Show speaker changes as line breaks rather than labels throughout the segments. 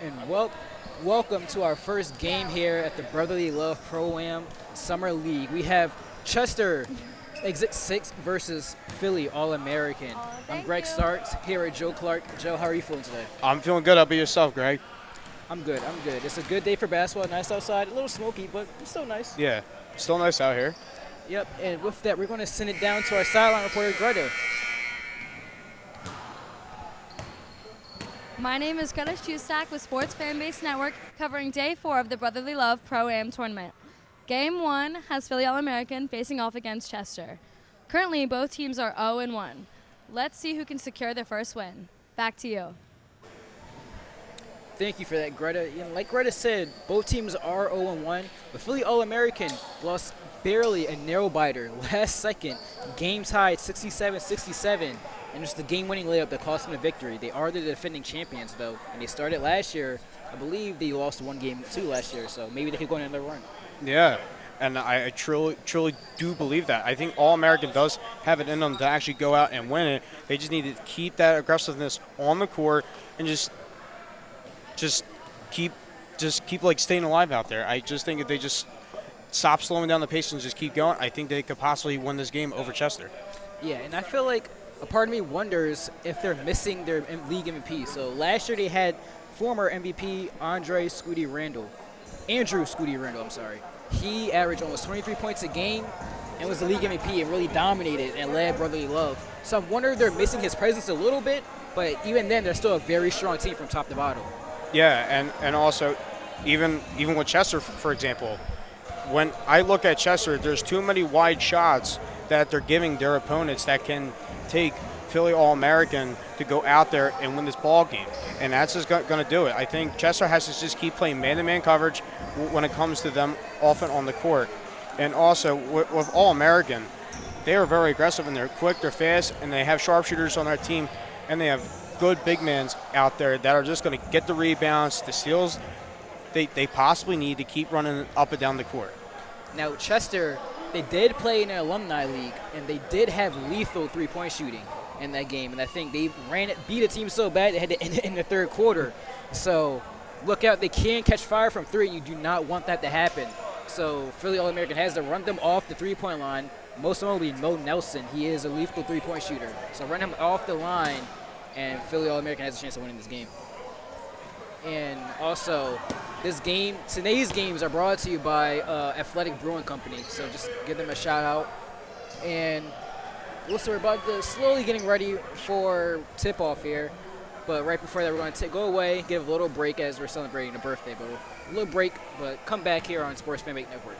And welcome to our first game here at the Brotherly Love Pro-Am Summer League. We have Chester Exit 6 versus Philly All-American. I'm Greg Starks here at Joe Clark. Joe, how are you feeling today?
I'm feeling good. How about yourself, Greg?
I'm good. It's a good day for basketball. Nice outside. A little smoky, but it's still nice.
Yeah, still nice out here.
Yep, and with that, we're going to send it down to our sideline reporter, Greta.
My name is Greta Schustack with Sports Fanbase Network, covering Day 4 of the Brotherly Love Pro-Am Tournament. Game 1 has Philly All-American facing off against Chester. Currently, both teams are 0-1. Let's see who can secure their first win. Back to you.
Thank you for that, Greta. Like Greta said, both teams are 0-1, but Philly All-American lost barely a nail biter last second, game tied 67-67, and just the game-winning layup that cost them the victory. They are the defending champions, though, and they started last year. I believe they lost one game too last year, so maybe they could go on another run.
Yeah, and I truly do believe that. I think All-American does have it in them to actually go out and win it. They just need to keep that aggressiveness on the court and just keep like staying alive out there. I just think if they just stop slowing down the pace and just keep going, I think they could possibly win this game over Chester.
Yeah, and I feel like a part of me wonders if they're missing their league MVP. So last year they had former MVP Andrew Scooty Randall. I'm sorry. He averaged almost 23 points a game and was the league MVP and really dominated and led Brotherly Love. So I wonder if they're missing his presence a little bit, but even then they're still a very strong team from top to bottom.
Yeah, and also even with Chester, for example, when I look at Chester, there's too many wide shots that they're giving their opponents that can take Philly All-American to go out there and win this ball game, and that's just going to do it. I think Chester has to just keep playing man-to-man coverage when it comes to them often on the court. And also with All-American, they are very aggressive and they're quick, they're fast, and they have sharpshooters on their team, and they have good big men out there that are just going to get the rebounds, the steals they possibly need to keep running up and down the court.
Now Chester, they did play in an alumni league, and they did have lethal three-point shooting in that game. And I think they beat a team so bad they had to end it in the third quarter. So look out, they can catch fire from three. You do not want that to happen. So Philly All-American has to run them off the three-point line. Most notably, Mo Nelson. He is a lethal three-point shooter. So run him off the line, and Philly All-American has a chance of winning this game. And also, today's games are brought to you by Athletic Brewing Company. So just give them a shout out. And we're about to slowly getting ready for tip-off here. But right before that, we're going to go away, give a little break as we're celebrating a birthday. But a little break, but come back here on Sports Fanbase Network.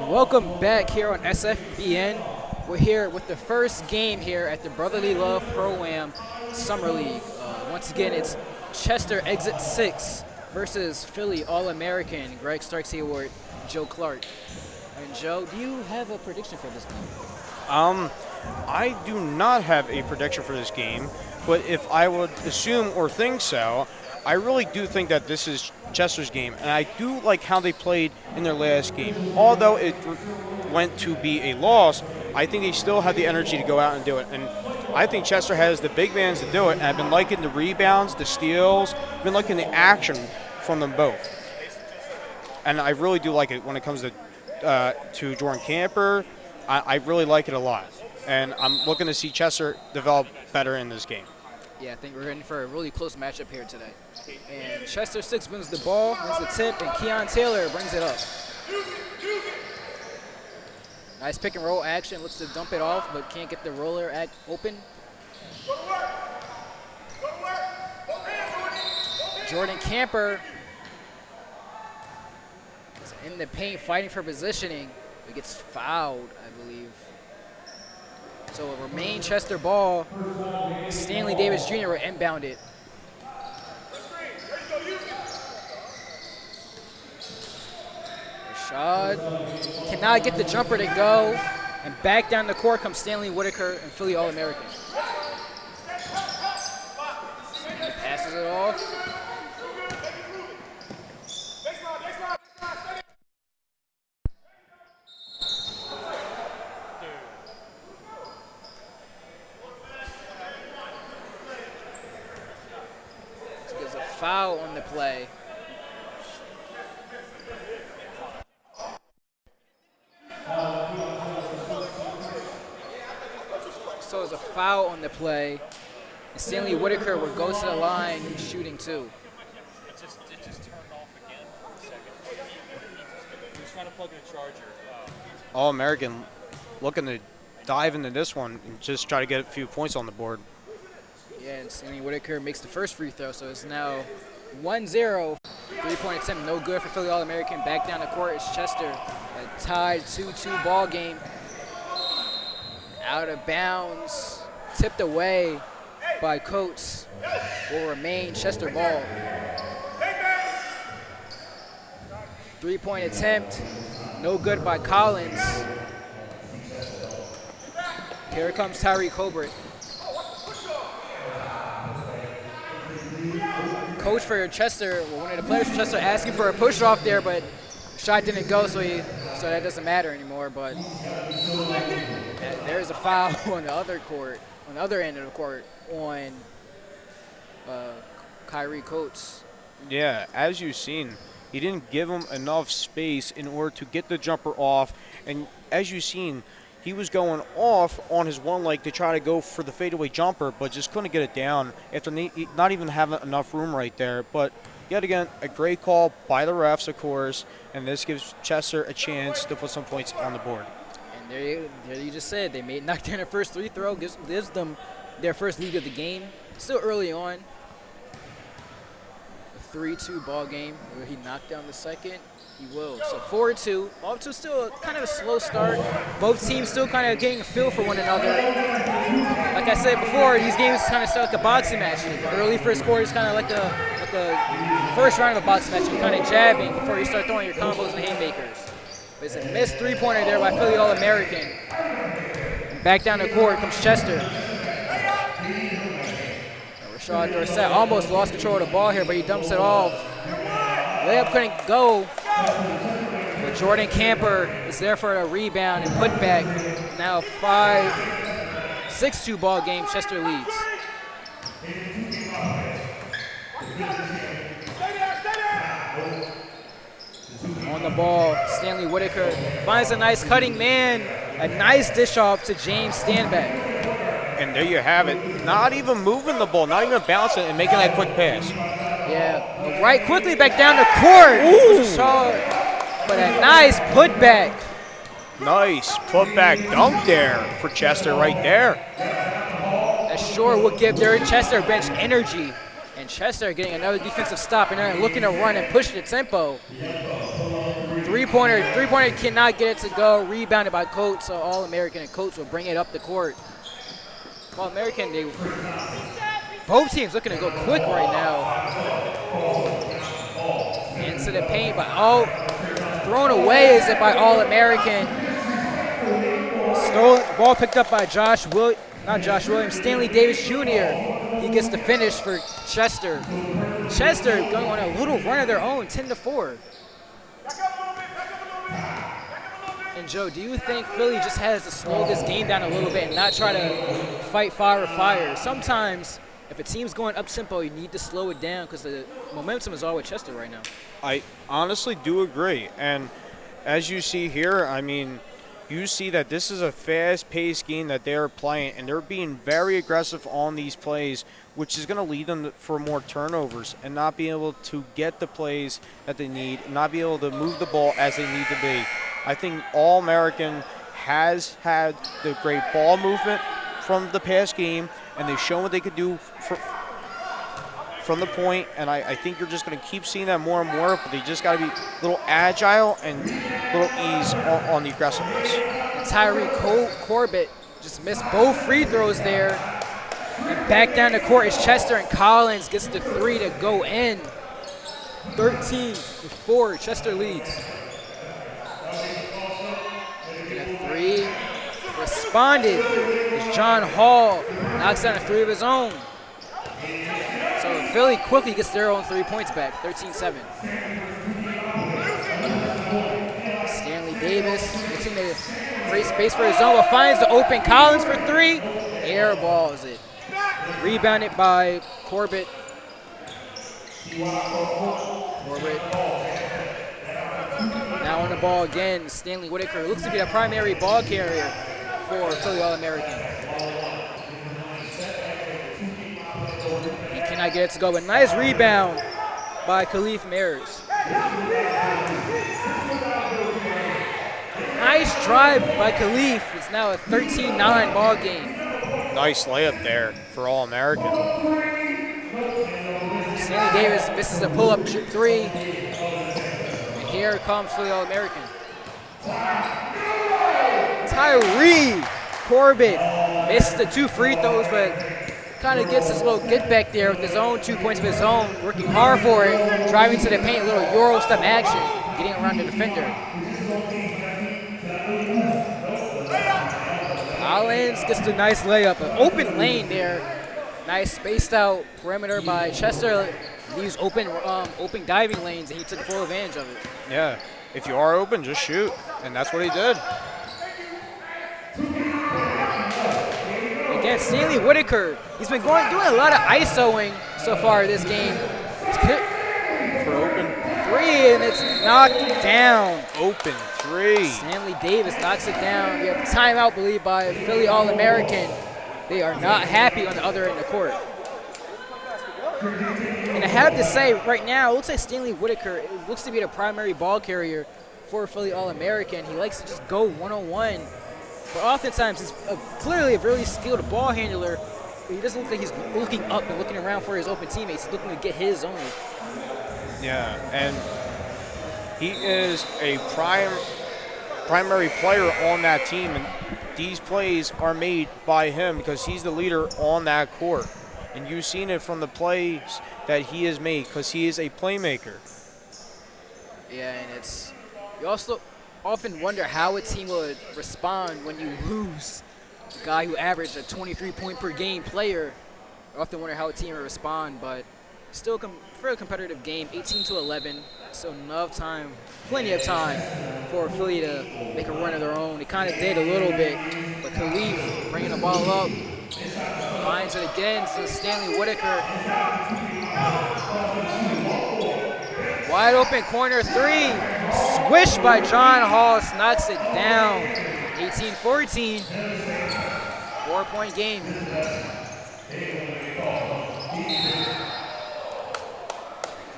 Welcome back here on SFBN. We're here with the first game here at the Brotherly Love Pro-Am Summer League. Once again, it's Chester Exit 6 versus Philly All-American. Greg Starks here with Joe Clark. And Joe, do you have a prediction for this game?
I do not have a prediction for this game, but if I would assume or think so, I really do think that this is Chester's game, and I do like how they played in their last game. Although it went to be a loss, I think they still had the energy to go out and do it. And I think Chester has the big mans to do it, and I've been liking the rebounds, the steals, I've been liking the action from them both. And I really do like it when it comes to Jordan Camper. I really like it a lot. And I'm looking to see Chester develop better in this game.
Yeah, I think we're in for a really close matchup here today. And Chester 6 wins the ball, wins the tip, and Keon Taylor brings it up. Nice pick and roll action, looks to dump it off, but can't get the roller open. Jordan Camper is in the paint fighting for positioning. He gets fouled, I believe. So it remains Chester ball. Stanley Davis Jr. will inbound it. Rashad cannot get the jumper to go. And back down the court comes Stanley Whitaker and Philly All-American. Stanley passes it off. There's a foul on the play. So there's a foul on the play. And Stanley Whitaker will go to the line shooting 2.
It just turned off again for a second. He was trying to plug in a charger.
All-American looking to dive into this one and just try to get a few points on the board.
Yeah, and Stanley Whitaker makes the first free throw, so it's now 1-0. 3-point attempt, no good for Philly All-American. Back down the court is Chester. A tied 2-2 ball game. Out of bounds, tipped away by Coates. Will remain Chester ball. 3-point attempt, no good by Collins. Here comes Tyree Colbert. Coach for Chester, well, one of the players for Chester asking for a push off there, but shot didn't go, so that doesn't matter anymore. But there's a foul on the other court, on the other end of the court, on Kyrie Coates.
Yeah, as you've seen, he didn't give him enough space in order to get the jumper off. And as you've seen, he was going off on his one leg to try to go for the fadeaway jumper, but just couldn't get it down after not even having enough room right there. But yet again, a great call by the refs, of course, and this gives Chester a chance to put some points on the board.
And there you just said, they knocked down their first free throw, gives them their first lead of the game. Still early on. A 3-2 ball game. Will he knock down the second? He will. So 4-2. Off to still kind of a slow start. Both teams still kind of getting a feel for one another. Like I said before, these games kind of start like a boxing match. The early first quarter is kind of like the first round of a boxing match. You're kind of jabbing before you start throwing your combos and haymakers. But it's a missed three-pointer there by Philly All-American. And back down the court comes Chester. Rashad Dorsett almost lost control of the ball here, but he dumps it off. Layup couldn't go. But Jordan Camper is there for a rebound and put back. Now 6-2 ball game, Chester leads. On the ball, Stanley Whitaker finds a nice cutting man. A nice dish off to James Stanback.
And there you have it. Not even moving the ball, not even bouncing and making that quick pass.
Yeah, right quickly back down the court. But a nice putback.
Nice putback dunk there for Chester right there.
That sure would give their Chester bench energy. And Chester getting another defensive stop and they're looking to run and push the tempo. Three-pointer cannot get it to go. Rebounded by Coates, so All-American and Coates will bring it up the court. All-American, both teams looking to go quick right now. Into the paint, but thrown away is it by All-American. Ball picked up by Stanley Davis Jr. He gets the finish for Chester. Chester going on a little run of their own, 10-4. And Joe, do you think Philly just has to slow this game down a little bit and not try to fight fire with fire? Sometimes, if a team's going up tempo, you need to slow it down because the momentum is all with Chester right now.
I honestly do agree. And as you see here, I mean, you see that this is a fast-paced game that they're playing, and they're being very aggressive on these plays, which is going to lead them for more turnovers and not be able to get the plays that they need, and not be able to move the ball as they need to be. I think All-American has had the great ball movement from the past game, and they've shown what they could do from the point, and I think you're just going to keep seeing that more and more, but they just got to be a little agile and a little ease on the aggressiveness.
And Tyree Corbett just missed both free throws there. And back down the court is Chester, and Collins gets the three to go in. 13-4, Chester leads. And a three responded as John Hall knocks down a three of his own. So Philly quickly gets their own 3 points back, 13-7. Stanley Davis gets in the great space for his own, but finds the open Collins for three. Air balls it. Rebounded by Corbett. Corbett. Now on the ball again, Stanley Whitaker looks to be the primary ball carrier for Philly All-American. He cannot get it to go, but nice rebound by Khalif Mears. Nice drive by Khalif. It's now a 13-9 ball game.
Nice layup there for All-American.
Stanley Davis misses a pull-up three. And here comes Philly All-American. Tyree Corbett missed the 2 free throws, but kind of gets his little get back there with his own 2 points of his own, working hard for it, driving to the paint, a little Euro step action, getting around the defender. Collins gets the nice layup, an open lane there. Nice spaced out perimeter by Chester. These open diving lanes, and he took full advantage of it.
Yeah, if you are open, just shoot, and that's what he did.
Again, Stanley Whitaker. He's been doing a lot of ISOing so far this game.
For open
Three, and it's knocked down.
Open three.
Stanley Davis knocks it down. We have a timeout, believed by Philly All-American. They are not happy on the other end of the court. And I have to say, right now, it looks like Stanley Whitaker looks to be the primary ball carrier for Philly All-American. He likes to just go one-on-one. But oftentimes, he's clearly a very skilled ball handler. But he doesn't look like he's looking up and looking around for his open teammates. He's looking to get his only.
Yeah, and he is a primary player on that team, and these plays are made by him because he's the leader on that court. And you've seen it from the plays that he has made because he is a playmaker.
Yeah, and you also often wonder how a team would respond when you lose a guy who averaged a 23-point-per-game player. I often wonder how a team would respond, but still a very competitive game, 18-11. So enough time, plenty of time for Philly to make a run of their own. They kind of did a little bit, but Khalif bringing the ball up, finds it again to Stanley Whitaker. Wide open corner three, swished by John Hall, knocks it down. 18-14, 4-point game.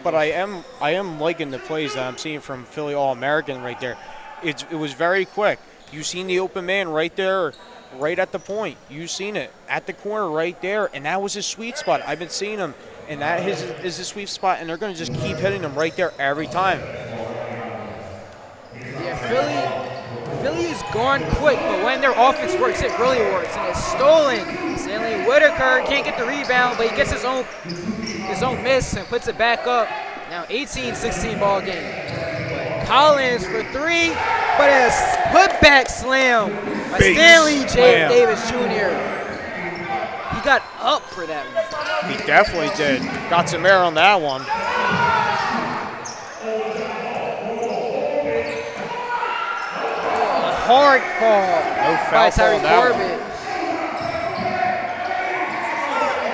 But I am liking the plays that I'm seeing from Philly All-American right there. It was very quick. You seen the open man right there, right at the point. You seen it at the corner right there, and that was his sweet spot. I've been seeing him, and that is his sweet spot, and they're going to just keep hitting him right there every time.
Yeah, Philly is gone quick, but when their offense works, it really works, and it's stolen. Stanley Whitaker can't get the rebound, but he gets his own miss and puts it back up. Now 18-16 ball game. But Collins for three, but a putback slam by Stanley Davis Jr. He got up for that one.
He definitely did. Got some air on that one.
Hard fall
No
by
foul
Tyree
on that
Corbett.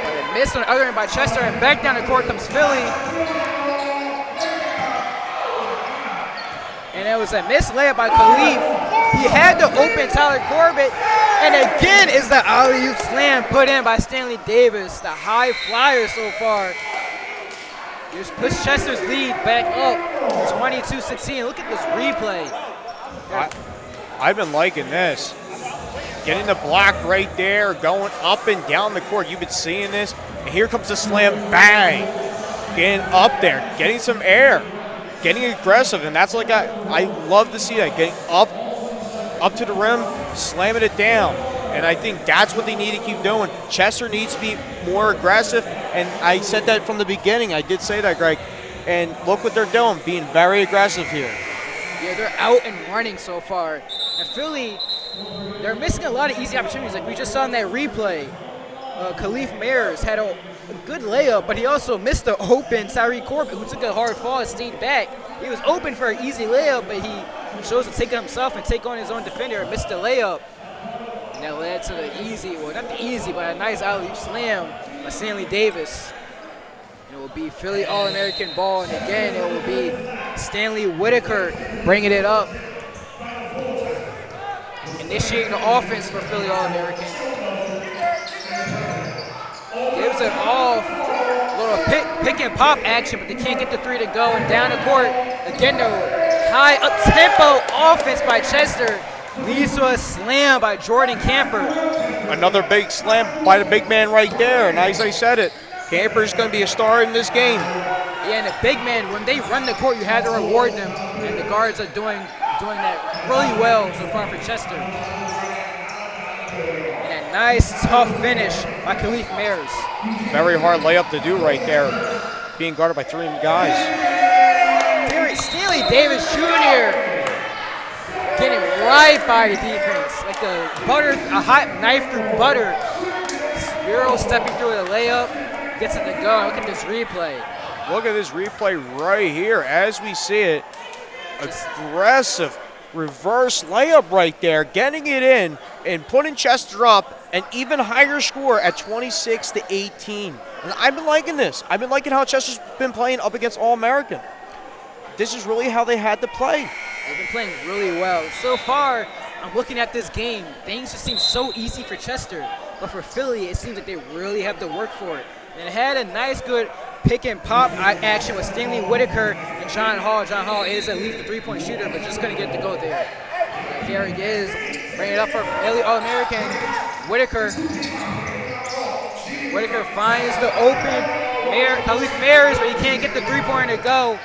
But a miss on the other end by Chester, and back down the court comes Philly. And it was a missed layup by Khalif. He had to open Tyler Corbett, and again is the alley-oop slam put in by Stanley Davis, the high flyer so far. Just puts Chester's lead back up, 22-16. Look at this replay.
I've been liking this. Getting the block right there, going up and down the court. You've been seeing this. And here comes the slam, bang. Getting up there, getting some air, getting aggressive. And that's like I love to see that. Getting up to the rim, slamming it down. And I think that's what they need to keep doing. Chester needs to be more aggressive. And I said that from the beginning. I did say that, Greg. And look what they're doing, being very aggressive here.
Yeah, they're out and running so far. And Philly, they're missing a lot of easy opportunities. Like we just saw in that replay, Khalif Mayers had a good layup, but he also missed the open Tyree Corbett, who took a hard fall and stayed back. He was open for an easy layup, but he chose to take it himself and take on his own defender and missed the layup. And that led to the easy, well, not the easy, but a nice alley-oop slam by Stanley Davis. It will be Philly All-American ball, and again, it will be Stanley Whitaker bringing it up. Initiating the offense for Philly All-American. Gives it off. A little pick and pop action, but they can't get the three to go. And down the court, again, the high up-tempo offense by Chester leads to a slam by Jordan Camper.
Another big slam by the big man right there. And as I said it, Camper's going to be a star in this game.
Yeah, and the big men, when they run the court, you have to reward them. And the guards are doing that really well so far for Chester. And a nice, tough finish by Khalif Mayers.
Very hard layup to do right there, being guarded by three guys.
Stanley Davis Jr. getting right by the defense. Like a hot knife through butter. Euro stepping through the layup, gets it to go. Look at this replay.
Look at this replay right here as we see it. Aggressive reverse layup right there, getting it in and putting Chester up an even higher score at 26-18. And I've been liking this. I've been liking how Chester's been playing up against All-American. This is really how they had to play.
They've been playing really well. So far, I'm looking at this game, things just seem so easy for Chester. But for Philly, it seems like they really have to work for it. And it had a nice, good pick and pop action with Stanley Whitaker and John Hall. John Hall is at least a three-point shooter, but just couldn't get to go there. And here he is, bringing it up for All-American. Whitaker finds the open Khalif Mayers, but he can't get the three-pointer to go.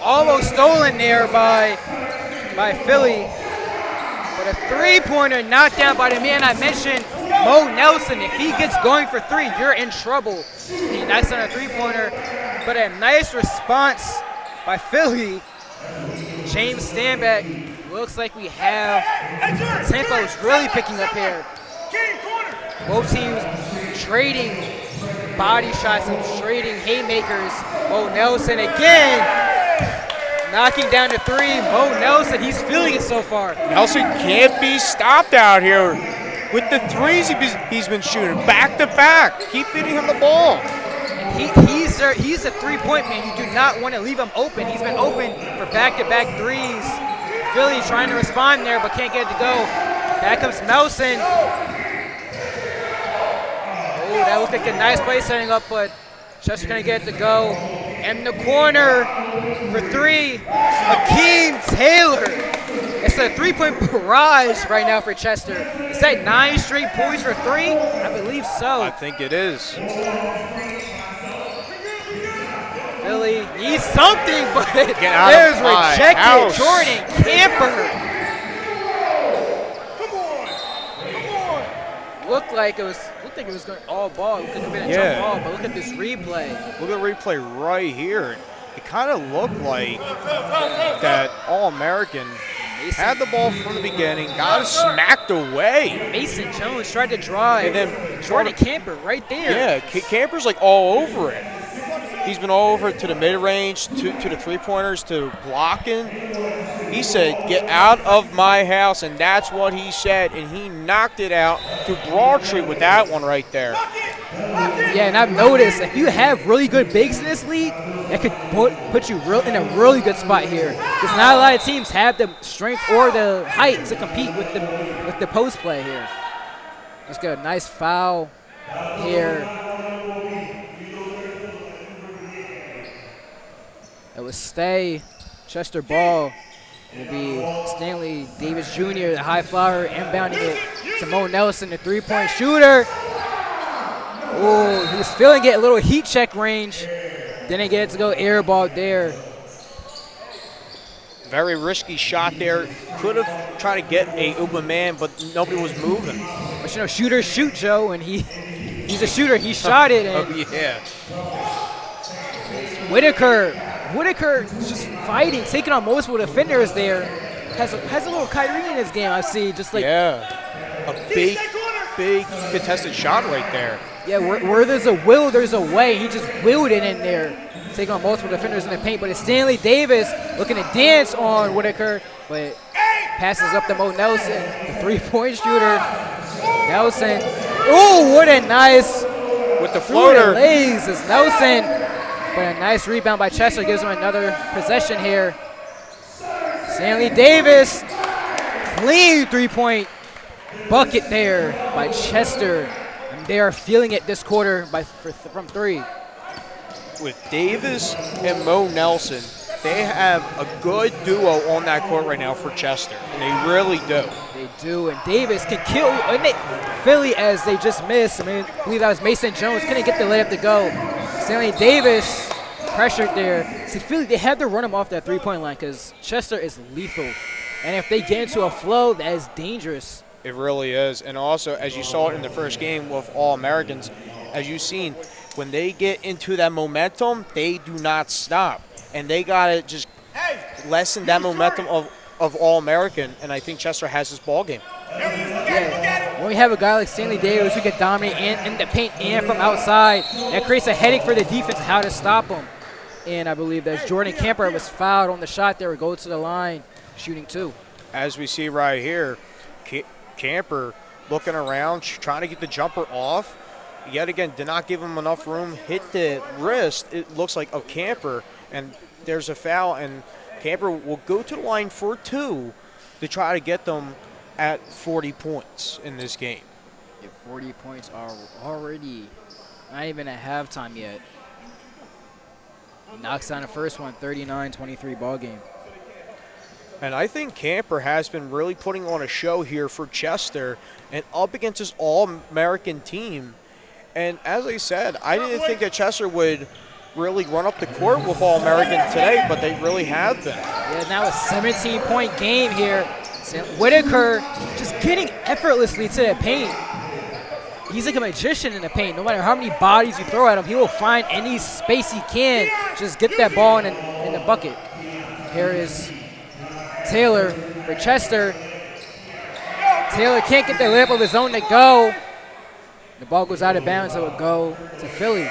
Almost stolen there by Philly. But a three-pointer knocked down by the man I mentioned, Mo Nelson. If he gets going for three, you're in trouble. He knocks on a three-pointer, but a nice response by Philly. James Stanback. Looks like we have tempo is really picking up here. Both teams trading body shots and trading haymakers. Mo Nelson again. Knocking down the three. Mo Nelson, he's feeling it so far.
Nelson can't be stopped out here with the threes he's been shooting back to back. Keep feeding him the ball.
And he's a three-point man. You do not want to leave him open. He's been open for back-to-back threes. Philly trying to respond there, but can't get it to go. Back comes Nelson. Oh, that looked like a nice play setting up, but Chester gonna get it to go. In the corner for three, Akeem Taylor. It's a three-point barrage right now for Chester. Is that 9 straight points for three? I believe so.
I think it is.
Philly needs something, but
out
there's
of my
rejected.
house.
Jordan Camper. Looked like it was going all ball. It could have been a jump ball, but look at this replay.
Look at the replay right here. It kind of looked like that All-American Had the ball from the beginning, got it smacked away.
Mason Jones tried to drive.
And then
Jordan Camper right there.
Yeah, Camper's like all over it. He's been all over it to the mid-range, to the three-pointers, to blocking. He said, get out of my house, and that's what he said, and he knocked it out to Broad Street with that one right there.
Yeah, and I've noticed if you have really good bigs in this league, that could put you in a really good spot here. Because not a lot of teams have the strength or the height to compete with the post play here. Let's get a nice foul here. It will stay. Chester ball will be Stanley Davis Jr., the high flyer, inbounding it to Mo Nelson, the three-point shooter. Oh, he was feeling it, a little heat check range. Didn't get it to go air ball there.
Very risky shot there. Could have tried to get a open man, but nobody was moving.
But you know, shooters shoot, Joe, and he's a shooter. He shot it. And
oh, yeah.
Whitaker is just fighting, taking on multiple defenders there. Has a little Kyrie in his game, I see. Just like
a big contested shot right there.
Yeah, where there's a will, there's a way. He just willed it in there, taking on multiple defenders in the paint. But it's Stanley Davis looking to dance on Whitaker, but passes up to Mo Nelson, the three-point shooter. Nelson, oh, what a nice
with the floater.
Legs is Nelson. But a nice rebound by Chester gives him another possession here. Stanley Davis, clean three-point bucket there by Chester. And they are feeling it this quarter from three.
With Davis and Mo Nelson, they have a good duo on that court right now for Chester, and they really do.
They do, and Davis can kill Philly as they just missed. I believe that was Mason Jones. Couldn't get the layup to go. Stanley Davis pressured there. See, Philly, they had to run him off that three-point line because Chester is lethal. And if they get into a flow, that is dangerous.
It really is. And also, as you saw it in the first game with All-Americans, as you've seen, when they get into that momentum, they do not stop. And they got to just lessen that momentum of All-American, and I think Chester has this ball game.
Yeah. When we have a guy like Stanley Davis who can dominate in the paint and from outside, that creates a headache for the defense how to stop him. And I believe that Jordan Camper was fouled on the shot there. We go to the line, shooting two.
As we see right here, Camper looking around, trying to get the jumper off. Yet again, did not give him enough room. Hit the wrist, it looks like, of Camper. And there's a foul, and Camper will go to the line for two to try to get them at 40 points in this game.
Yeah, 40 points are already not even at halftime yet. Knocks down the first one, 39-23 ball game.
And I think Camper has been really putting on a show here for Chester and up against this All-American team. And as I said, I didn't think that Chester would really run up the court with All-American today, but they really have been.
Yeah, now a 17-point game here. Whitaker just getting effortlessly to the paint. He's like a magician in the paint. No matter how many bodies you throw at him, he will find any space he can. Just get that ball in the bucket. Here is Taylor for Chester. Taylor can't get the layup of his own to go. The ball goes out of bounds, so it will go to Philly.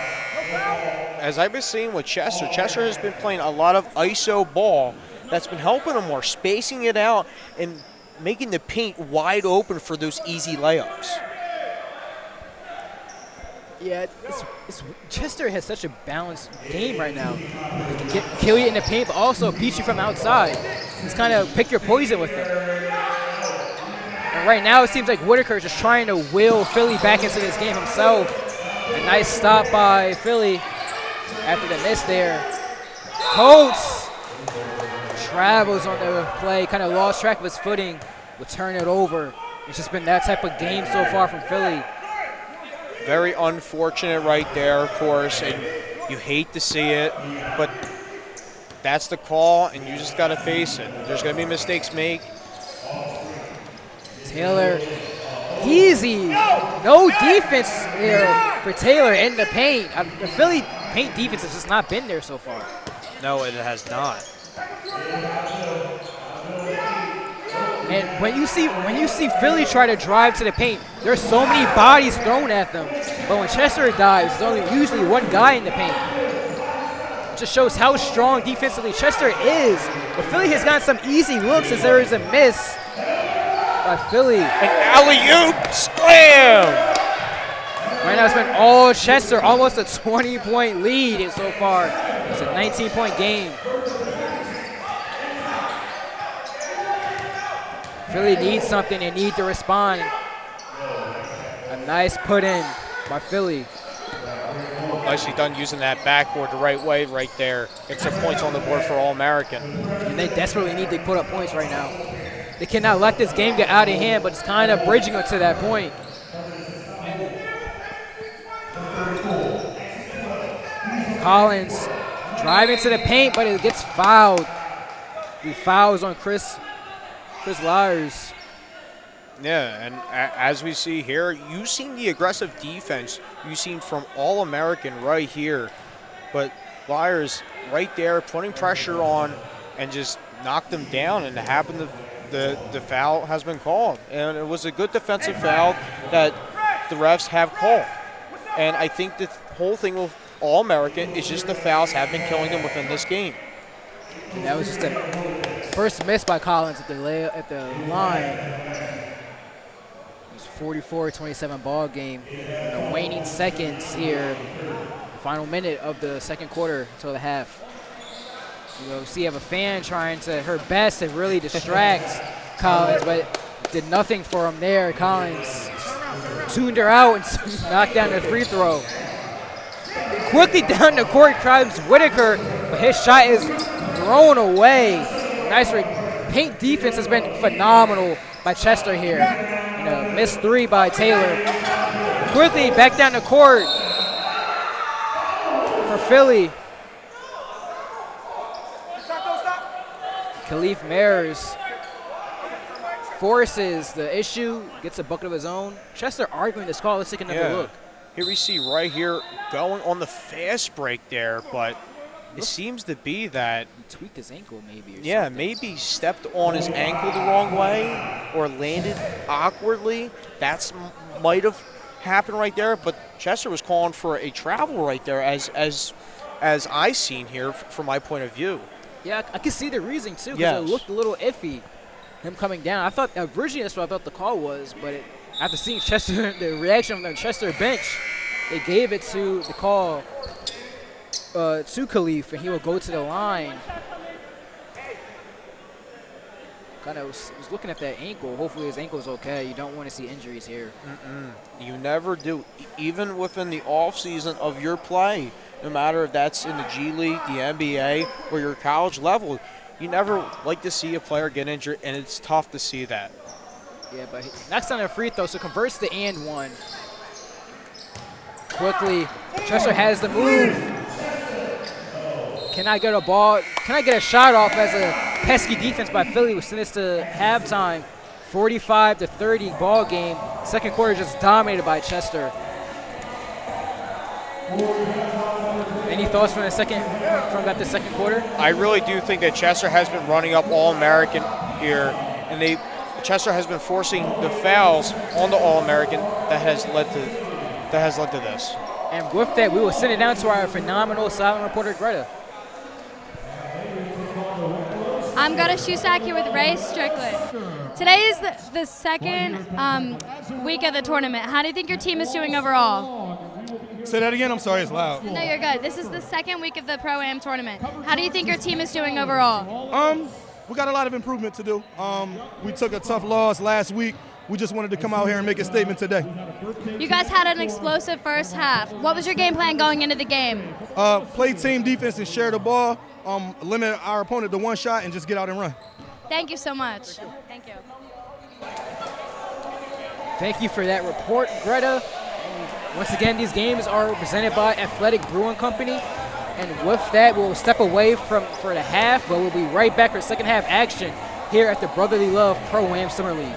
As I've been seeing with Chester, Chester has been playing a lot of ISO ball that's been helping them more, spacing it out and making the paint wide open for those easy layups.
Yeah, Chester has such a balanced game right now. They can kill you in the paint, but also beat you from outside. Just kind of pick your poison with them. And right now, it seems like Whitaker is just trying to will Philly back into this game himself. A nice stop by Philly after the miss there. Coates travels on the play, kind of lost track of his footing, will turn it over. It's just been that type of game so far from Philly.
Very unfortunate right there, of course, and you hate to see it, but that's the call, and you just got to face it. There's going to be mistakes made.
Taylor, easy. No defense there for Taylor in the paint. The Philly paint defense has just not been there so far.
No, it has not.
And when you see Philly try to drive to the paint, there's so many bodies thrown at them. But when Chester dives, there's only usually one guy in the paint. It just shows how strong defensively Chester is. But Philly has gotten some easy looks as there is a miss by Philly.
An alley-oop slam!
Right now it's been all Chester, almost a 20-point lead so far. It's a 19-point game. Philly needs something. They need to respond. A nice put in by Philly.
Nicely done using that backboard the right way right there. Extra points on the board for All-American.
And they desperately need to put up points right now. They cannot let this game get out of hand, but it's kind of bridging up to that point. Collins driving to the paint, but it gets fouled. He fouls on Chris Lyers.
Yeah, and as we see here, you've seen the aggressive defense you've seen from All-American right here. But Lyers right there putting pressure on and just knocked them down, and it happened the foul has been called. And it was a good defensive foul that the refs have called. And I think the whole thing with All-American is just the fouls have been killing them within this game.
And that was just a first miss by Collins at the line. It was 44-27 ball game. In the waning seconds here, the final minute of the second quarter until the half. You see, you have a fan trying her best to really distract Collins, but did nothing for him there. Collins tuned her out and knocked down the free throw. Quickly down the court comes Whitaker, but his shot is thrown away. Nice paint defense has been phenomenal by Chester here. Missed three by Taylor. Quickly back down the court for Philly. Khalif Mayers forces the issue, gets a bucket of his own. Chester arguing this call. Let's take another look.
Here we see right here going on the fast break there, but it seems to be that
he tweaked his ankle maybe.
Maybe stepped on his ankle the wrong way or landed awkwardly. That's might have happened right there, but Chester was calling for a travel right there as I seen here from my point of view.
Yeah, I can see the reasoning too, because it looked a little iffy, him coming down. I thought originally that's what I thought the call was, but after seeing Chester, the reaction from the Chester bench, they gave it to the call to Khalif, and he will go to the line. Kind of was looking at that ankle. Hopefully his ankle's okay. You don't want to see injuries here.
You never do, even within the off season of your play. No matter if that's in the G League, the NBA, or your college level, you never like to see a player get injured, and it's tough to see that.
Yeah, but he knocks down a free throw, so converts to and one. Quickly, Chester has the move. Can I get a ball? Can I get a shot off as a pesky defense by Philly? We send this to halftime, 45-30 ball game. Second quarter just dominated by Chester. Any thoughts from the second quarter?
I really do think that Chester has been running up All-American here, and Chester has been forcing the fouls on the All-American that has led to this.
And with that, we will send it down to our phenomenal silent reporter, Greta.
I'm Greta Shusak here with Ray Strickland. Today is the second week of the tournament. How do you think your team is doing overall?
Say that again. I'm sorry, it's loud.
No, you're good. This is the second week of the Pro-Am tournament. How do you think your team is doing overall?
We got a lot of improvement to do. We took a tough loss last week. We just wanted to come out here and make a statement today.
You guys had an explosive first half. What was your game plan going into the game?
Play team defense and share the ball, limit our opponent to one shot, and just get out and run.
Thank you so much. Thank you.
Thank you for that report, Greta. Once again, these games are presented by Athletic Brewing Company. And with that, we'll step away for the half, but we'll be right back for second half action here at the Brotherly Love Pro-Am Summer League.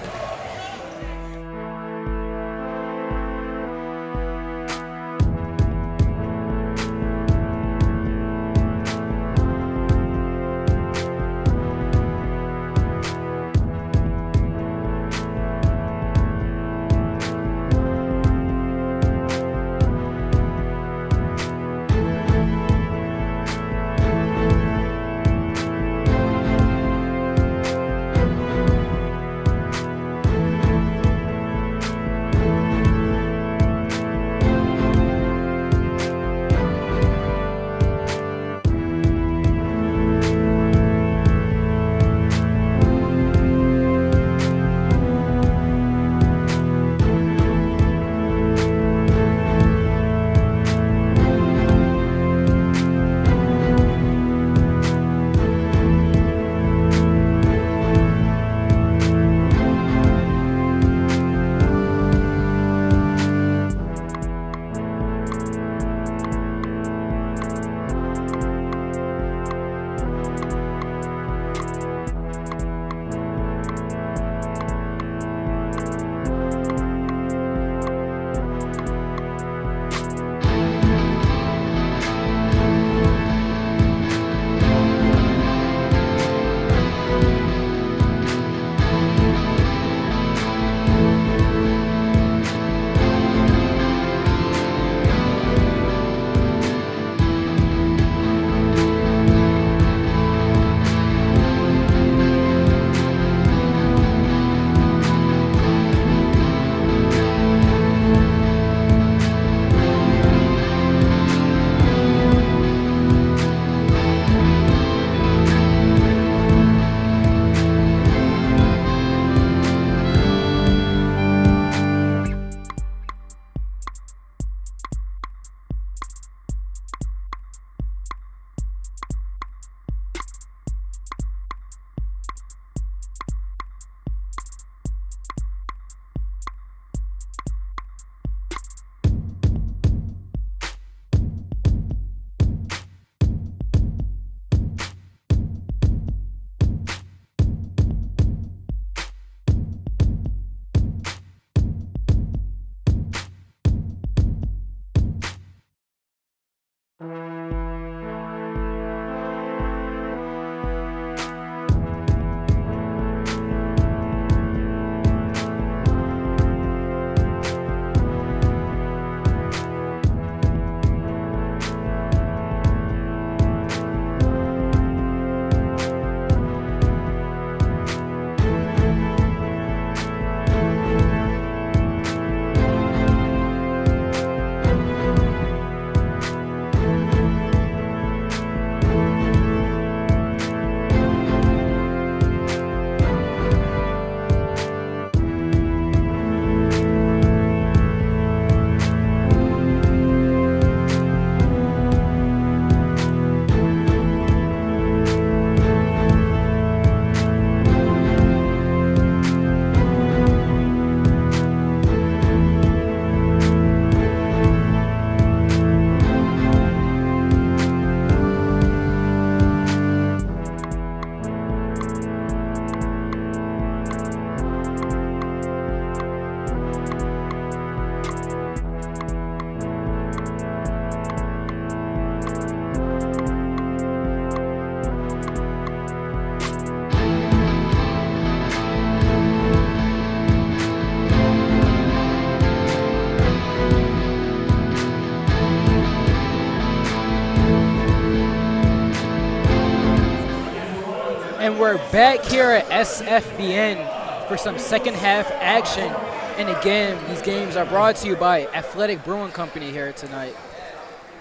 And we're back here at SFBN for some second half action. And again, these games are brought to you by Athletic Brewing Company here tonight.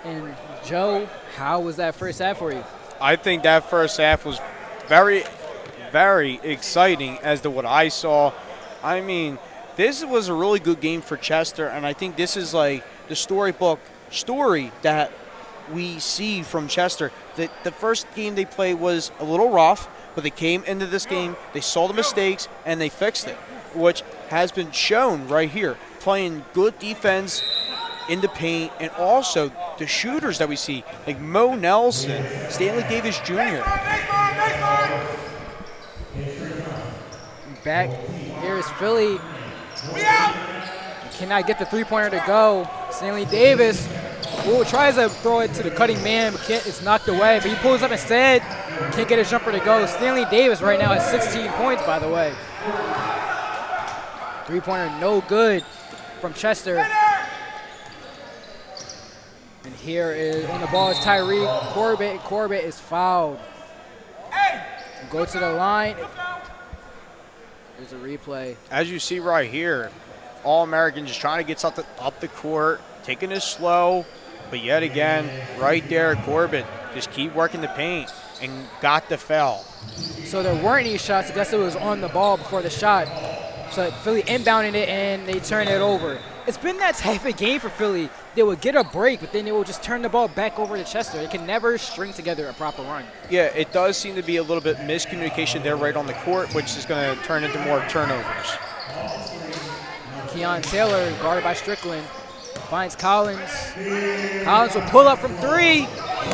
And Joe, how was that first half for you?
I think that first half was very, very exciting as to what I saw. I mean, this was a really good game for Chester, and I think this is like the storybook story that we see from Chester. The first game they played was a little rough, but they came into this game, they saw the mistakes, and they fixed it, which has been shown right here. Playing good defense in the paint, and also the shooters that we see, like Mo Nelson, Stanley Davis Jr.
Back here is Philly. Cannot get the three-pointer to go. Stanley Davis tries to throw it to the cutting man, but it's knocked away. But he pulls up instead. Can't get his jumper to go. Stanley Davis right now has 16 points, by the way. Three-pointer no good from Chester. And here is on the ball is Tyreek Corbett. Corbett is fouled. Go to the line. There's a replay.
As you see right here, All-American just trying to get something up the court, taking it slow, but yet again, right there, Corbett just keep working the paint and got the foul.
So there weren't any shots. I guess it was on the ball before the shot. So Philly inbounding it, and they turn it over. It's been that type of game for Philly. They would get a break, but then they will just turn the ball back over to Chester. They can never string together a proper run.
Yeah, it does seem to be a little bit miscommunication there right on the court, which is going to turn into more turnovers.
Keon Taylor, guarded by Strickland, finds Collins. Collins will pull up from three,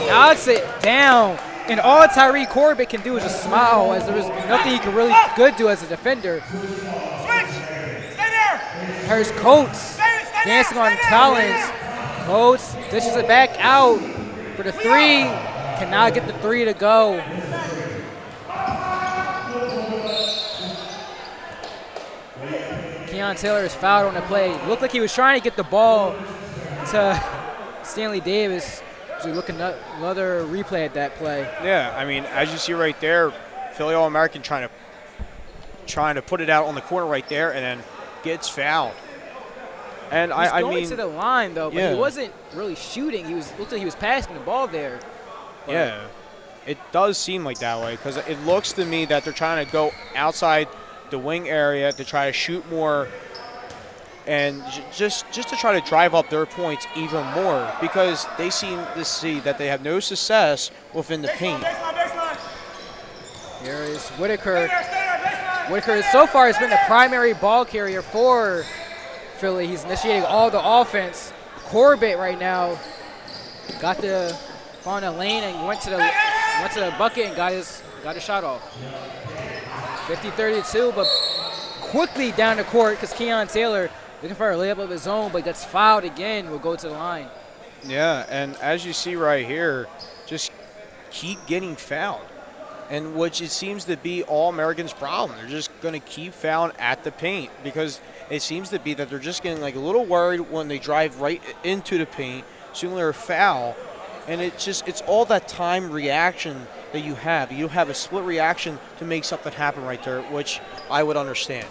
knocks it down. And all Tyreek Corbett can do is just smile, as there is nothing he can really good do as a defender. Here's Coates dancing on Collins. Coates dishes it back out for the three. Cannot get the three to go. Keon Taylor is fouled on the play. Looked like he was trying to get the ball to Stanley Davis. So we look at another replay at that play.
Yeah, I mean, as you see right there, Philly All-American trying to put it out on the corner right there, and then gets fouled. And
He's
I
going
mean,
to the line though, but
yeah.
he wasn't really shooting. Looked like he was passing the ball there. But
yeah, it does seem like that way because it looks to me that they're trying to go outside the wing area to try to shoot more, and just to try to drive up their points even more because they seem to see that they have no success within the paint.
Here is Whitaker. Whitaker so far has been the primary ball carrier for Philly. He's initiating all the offense. Corbett right now found a lane and went to the bucket and got his shot off. 50-32, but quickly down the court because Keon Taylor looking for a layup of his own, but gets fouled again. Will go to the line.
Yeah, and as you see right here, just keep getting fouled. And which it seems to be All-American's problem. They're just going to keep fouling at the paint because it seems to be that they're just getting like a little worried when they drive right into the paint, shooting their foul. And it's all that time reaction that you have. You have a split reaction to make something happen right there, which I would understand.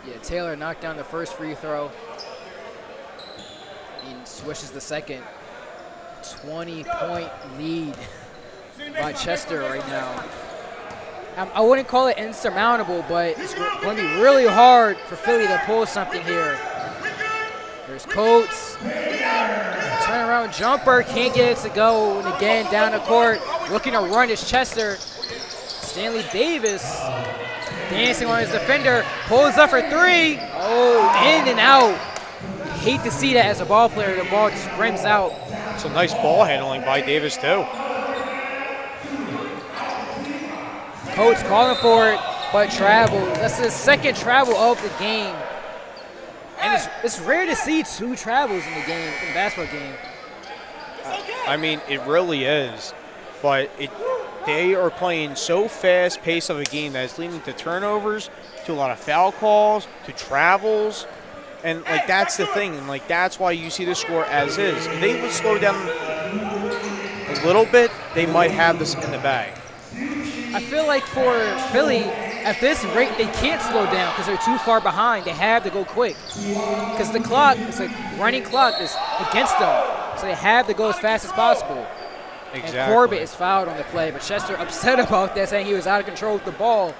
Yeah, Taylor knocked down the first free throw. He swishes the second. 20-point lead by Chester right now. I wouldn't call it insurmountable, but it's going to be really hard for Philly to pull something here. There's Coates. Turnaround jumper, can't get it to go. And again, down the court, looking to run is Chester. Stanley Davis dancing on his defender, pulls up for three. Oh, in and out. Hate to see that as a ball player. The ball just rims out.
Some nice ball handling by Davis, too.
Coates calling for it, but travel. That's his second travel of the game. And it's rare to see two travels in the game, in a basketball game.
I mean, it really is. But they are playing so fast-paced of a game that it's leading to turnovers, to a lot of foul calls, to travels. And, like, that's the thing. And, like, that's why you see the score as is. If they would slow down a little bit, they might have this in the bag.
I feel like for Philly, at this rate, they can't slow down because they're too far behind. They have to go quick because the clock, it's like running clock is against them. So they have to go as fast as possible.
Exactly.
And Corbett is fouled on the play, but Chester upset about that, saying he was out of control with the ball.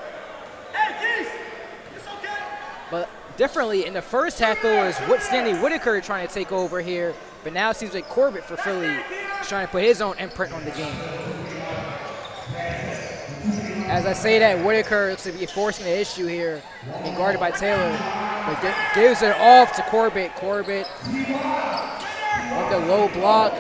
But differently, in the first half, it was Stanley Whitaker trying to take over here, but now it seems like Corbett for Philly is trying to put his own imprint on the game. As I say that, Whitaker looks to be forcing the issue here, being guarded by Taylor, but gives it off to Corbett. Corbett on the low block.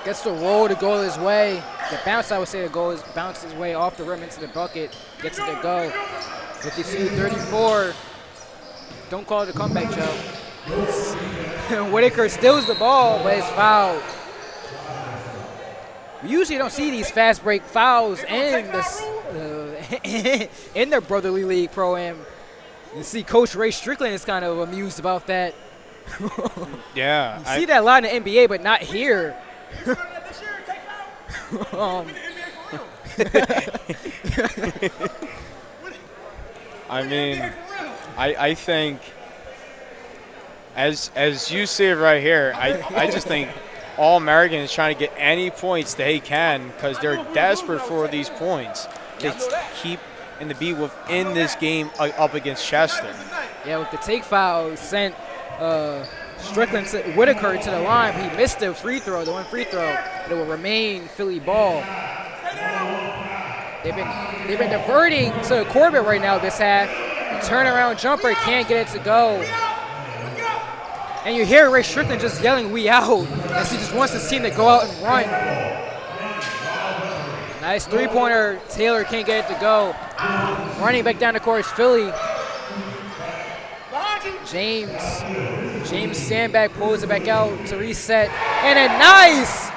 Gets the roll to go his way. The bounce, I would say, bounce his way off the rim into the bucket. Gets it to go. 52-34. Don't call it a comeback, Joe. Whitaker steals the ball, but it's fouled. We usually don't see these fast break fouls in the Brotherly League Pro-Am. You see Coach Ray Strickland is kind of amused about that.
Yeah.
You see that a lot in the NBA, but not here.
I mean, I think, as you see it right here, I just think All-American is trying to get any points they can because they're desperate for these points. They keep and to be within this game up against Chester.
Yeah, with the take foul, sent Strickland Whitaker to the line, but he missed the free throw, the one free throw. It will remain Philly ball. They've been diverting to Corbett right now this half. The turnaround jumper can't get it to go. And you hear Ray Strickland just yelling, "We out," as he just wants his team to go out and run. Nice three-pointer. Taylor can't get it to go. Running back down the court is Philly. James Sandback pulls it back out to reset. And a nice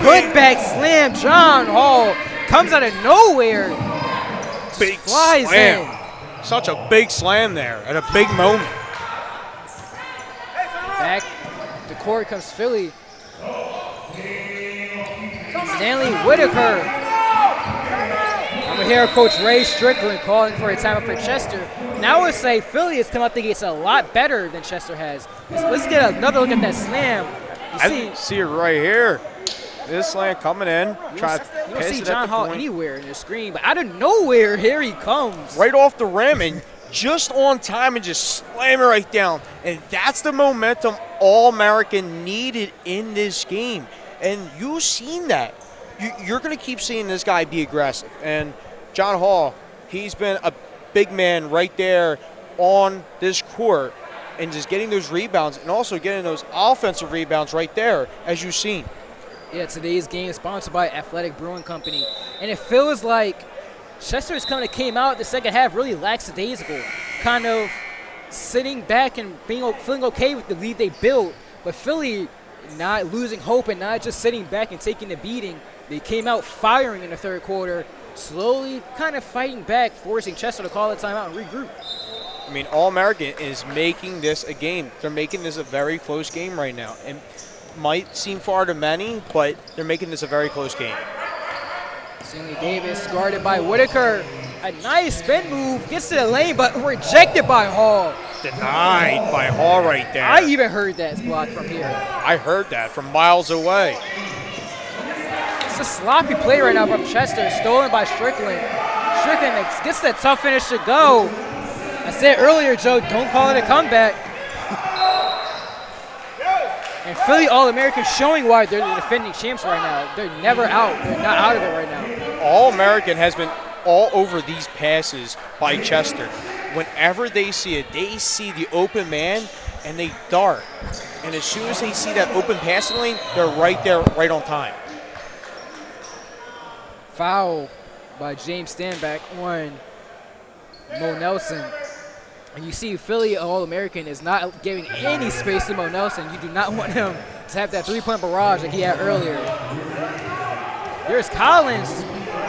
putback slam. John Hall comes out of nowhere.
Big
flies
slam.
in.
Such a big slam there at a big moment.
Back the court comes Philly. Stanley Whitaker. Over here, Coach Ray Strickland calling for a timeout for Chester. Now I would say Philly has come out the gates a lot better than Chester has. Let's get another look at that slam.
I see it right here. This slam coming in.
You don't see John Hall anywhere in the screen, but out of nowhere, here he comes.
Right off the rim and just on time and just slam it right down. And that's the momentum All-American needed in this game. And you've seen that. You're going to keep seeing this guy be aggressive. And John Hall, he's been a big man right there on this court and just getting those rebounds and also getting those offensive rebounds right there, as you've seen.
Yeah, today's game is sponsored by Athletic Brewing Company. And it feels like Chester's kind of came out the second half really lackadaisical, kind of sitting back and feeling okay with the lead they built. But Philly not losing hope and not just sitting back and taking the beating. They came out firing in the third quarter, slowly kind of fighting back, forcing Chester to call a timeout and regroup.
I mean, All-American is making this a game. They're making this a very close game right now. And might seem far to many, but they're making this a very close game.
Stanley Davis guarded by Whitaker. A nice spin move, gets to the lane, but rejected by Hall.
Denied by Hall right there.
I even heard that block from here.
I heard that from miles away.
It's a sloppy play right now from Chester, stolen by Strickland. Strickland gets that tough finish to go. I said earlier, Joe, don't call it a comeback. And Philly All-American showing why they're the defending champs right now. They're never out. They're not out of it right now.
All-American has been all over these passes by Chester. Whenever they see it, they see the open man and they dart. And as soon as they see that open passing lane, they're right there, right on time.
Foul by James Stanback on Mo Nelson. And you see Philly All-American is not giving any space to Mo Nelson. You do not want him to have that three-point barrage like he had earlier. There's Collins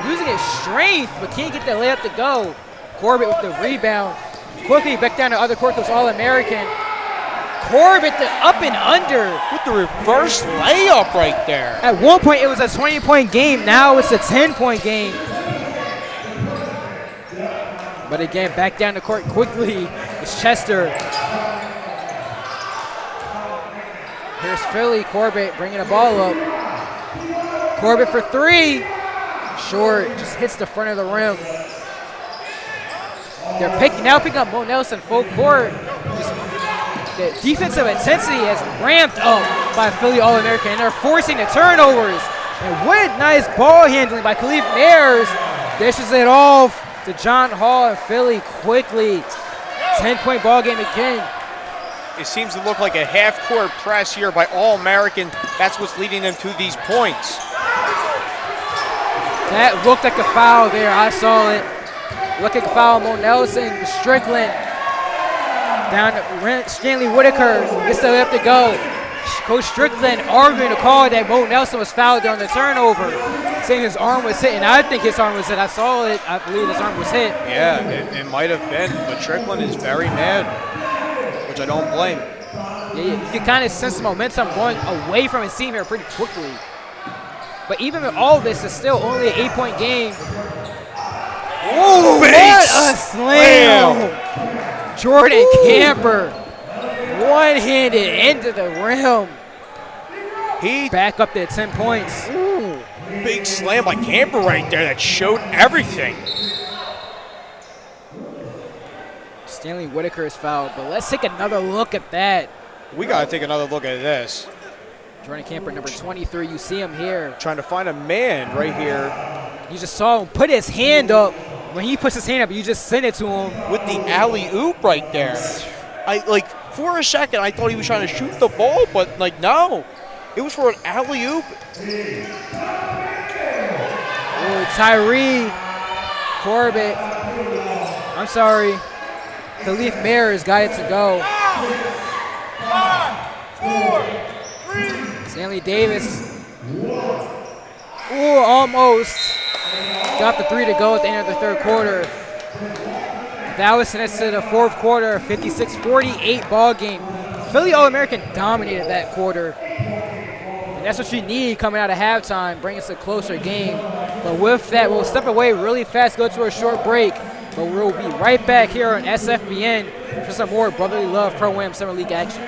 using his strength, but can't get that layup to go. Corbett with the rebound. Quickly back down to other court goes All-American. Corbett, the up and under.
With the reverse layup right there.
At one point, it was a 20-point game. Now it's a 10-point game. But again, back down the court quickly. It's Chester. Here's Philly. Corbett bringing the ball up. Corbett for three. Short. Just hits the front of the rim. They're picking up Mo Nelson full court. The defensive intensity has ramped up by Philly All-American, and they're forcing the turnovers. And what nice ball handling by Khalif Mayers. Dishes it off to John Hall, and Philly quickly. 10-point ball game again.
It seems to look like a half-court press here by All-American. That's what's leading them to these points.
That looked like a foul there. I saw it. Looked like a foul. Mo Nelson, Strickland. Down to Stanley Whitaker. Gets the left to go. Coach Strickland arguing the call that Mo Nelson was fouled during the turnover, saying his arm was hit, and I think his arm was hit. I saw it. I believe his arm was hit.
Yeah, it might have been, but Strickland is very mad, which I don't blame.
Yeah, you can kind of sense the momentum going away from his team here pretty quickly. But even with all this, it's still only an 8-point game.
Ooh,
what a slam! Jordan Camper, one-handed into the rim. He back up to 10 points.
Ooh, big slam by Camper right there that showed everything.
Stanley Whitaker is fouled, but let's take another look at that.
We got to take another look at this.
Jordan Camper, number 23, you see him here.
Trying to find a man right here.
You just saw him put his hand up. When he puts his hand up, you just send it to him.
With the alley-oop right there. For a second, I thought he was trying to shoot the ball, but, no. It was for an alley-oop.
Tyree Corbett. I'm sorry. Khalif Mayers got it to go.
5, 4, 3.
Stanley Davis. Ooh, almost. Got the three to go at the end of the third quarter. That was sent us to the fourth quarter, 56-48 ball game. Philly All-American dominated that quarter. And that's what you need coming out of halftime, bring us a closer game. But with that, we'll step away really fast, go to a short break. But we'll be right back here on SFBN for some more Brotherly Love Pro-Am Summer League action.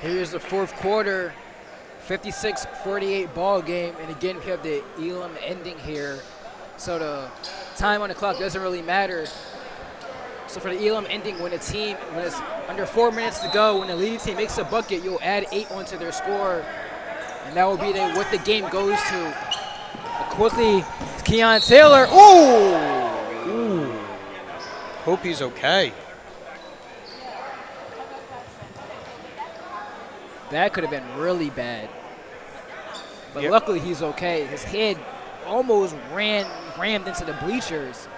Here's the fourth quarter, 56-48 ball game, and again we have the Elam ending here, so the time on the clock doesn't really matter. So for the Elam ending, when it's under 4 minutes to go, when the leading team makes a bucket, you'll add 8 onto their score, and that will be what the game goes to. But quickly, Keon Taylor, ooh!
Hope he's okay.
That could have been really bad. But
Yep.
Luckily he's okay. His head almost rammed into the bleachers.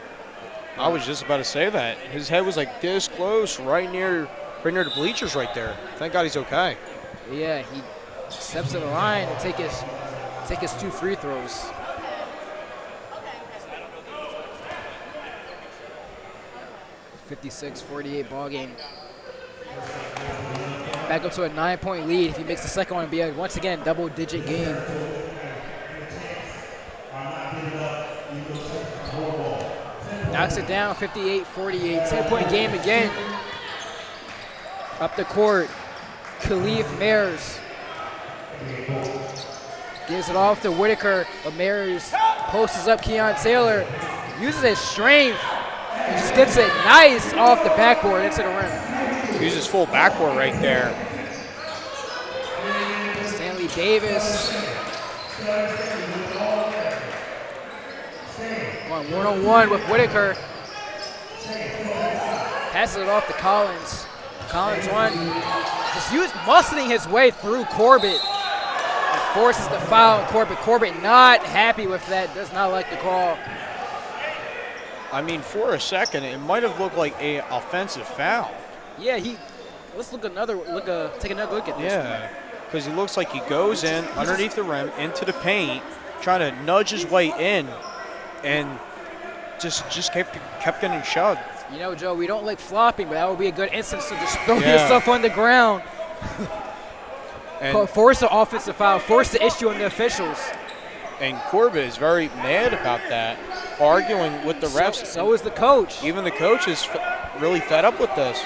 I was just about to say that. His head was like this close, right near the bleachers right there. Thank God he's okay.
Yeah, he steps to the line and take his 2 free throws. $56-48 ball game. Back up to a 9-point lead. If he makes the second one, it'll be a, once again, double-digit game. Knocks it down, 58-48. 10-point game again. Up the court, Khalif Mayers. Gives it off to Whitaker, but Mayers posts up Keon Taylor. Uses his strength and just gets it nice off the backboard into the rim.
Uses full backboard right there.
Stanley Davis. Going one-on-one with Whitaker. Passes it off to Collins. Collins just muscling his way through Corbett. And forces the foul on Corbett. Corbett not happy with that, does not like the call.
I mean, for a second, it might have looked like a offensive foul.
Yeah, let's take another look at this.
Yeah, because he looks like he goes in underneath the rim into the paint, trying to nudge his way in, and just kept getting shoved.
You know, Joe, we don't like flopping, but that would be a good instance to just throw yourself on the ground.
And
force the offensive foul, force the issue on the officials.
And Corbett is very mad about that, arguing with the refs.
So is the coach.
Even the coach is really fed up with this.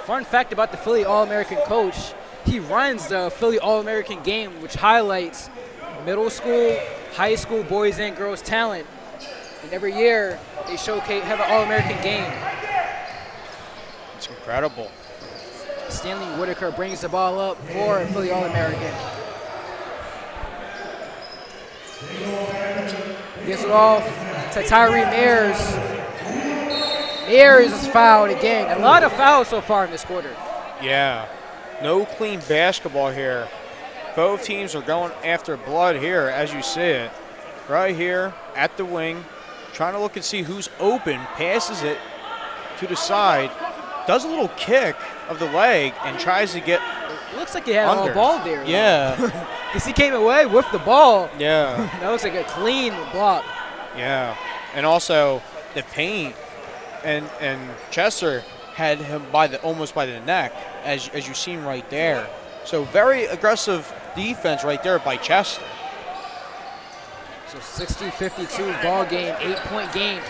Fun fact about the Philly All-American coach, he runs the Philly All-American game, which highlights middle school, high school boys and girls talent. And every year they have an All-American game.
It's incredible.
Stanley Whitaker brings the ball up for Philly All-American. Gives it off to Tyree Mears. Mears is fouled again. A lot of fouls so far in this quarter.
Yeah, no clean basketball here. Both teams are going after blood here, as you see it. Right here at the wing, trying to look and see who's open, passes it to the side, does a little kick of the leg, and tries to get
Looks like he had
under.
all ball there.
Yeah.
Because he came away with the ball.
Yeah.
That looks like a clean block.
Yeah. And also the paint and Chester had him almost by the neck, as you seen right there. So very aggressive defense right there by Chester.
So 60-52 ball game, 8-point game.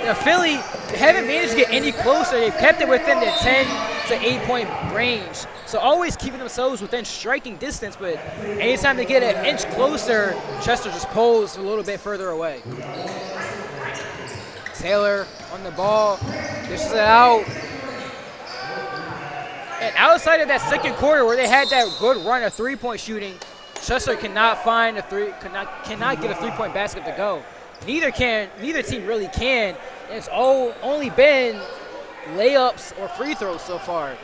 Now Philly haven't managed to get any closer. They've kept it within the 10 to 8-point range. So always keeping themselves within striking distance, but anytime they get an inch closer, Chester just pulls a little bit further away. Taylor on the ball, dishes it out. And outside of that second quarter where they had that good run of three-point shooting, Chester cannot find cannot get a three-point basket to go. Neither team really can. It's only been layups or free throws so far.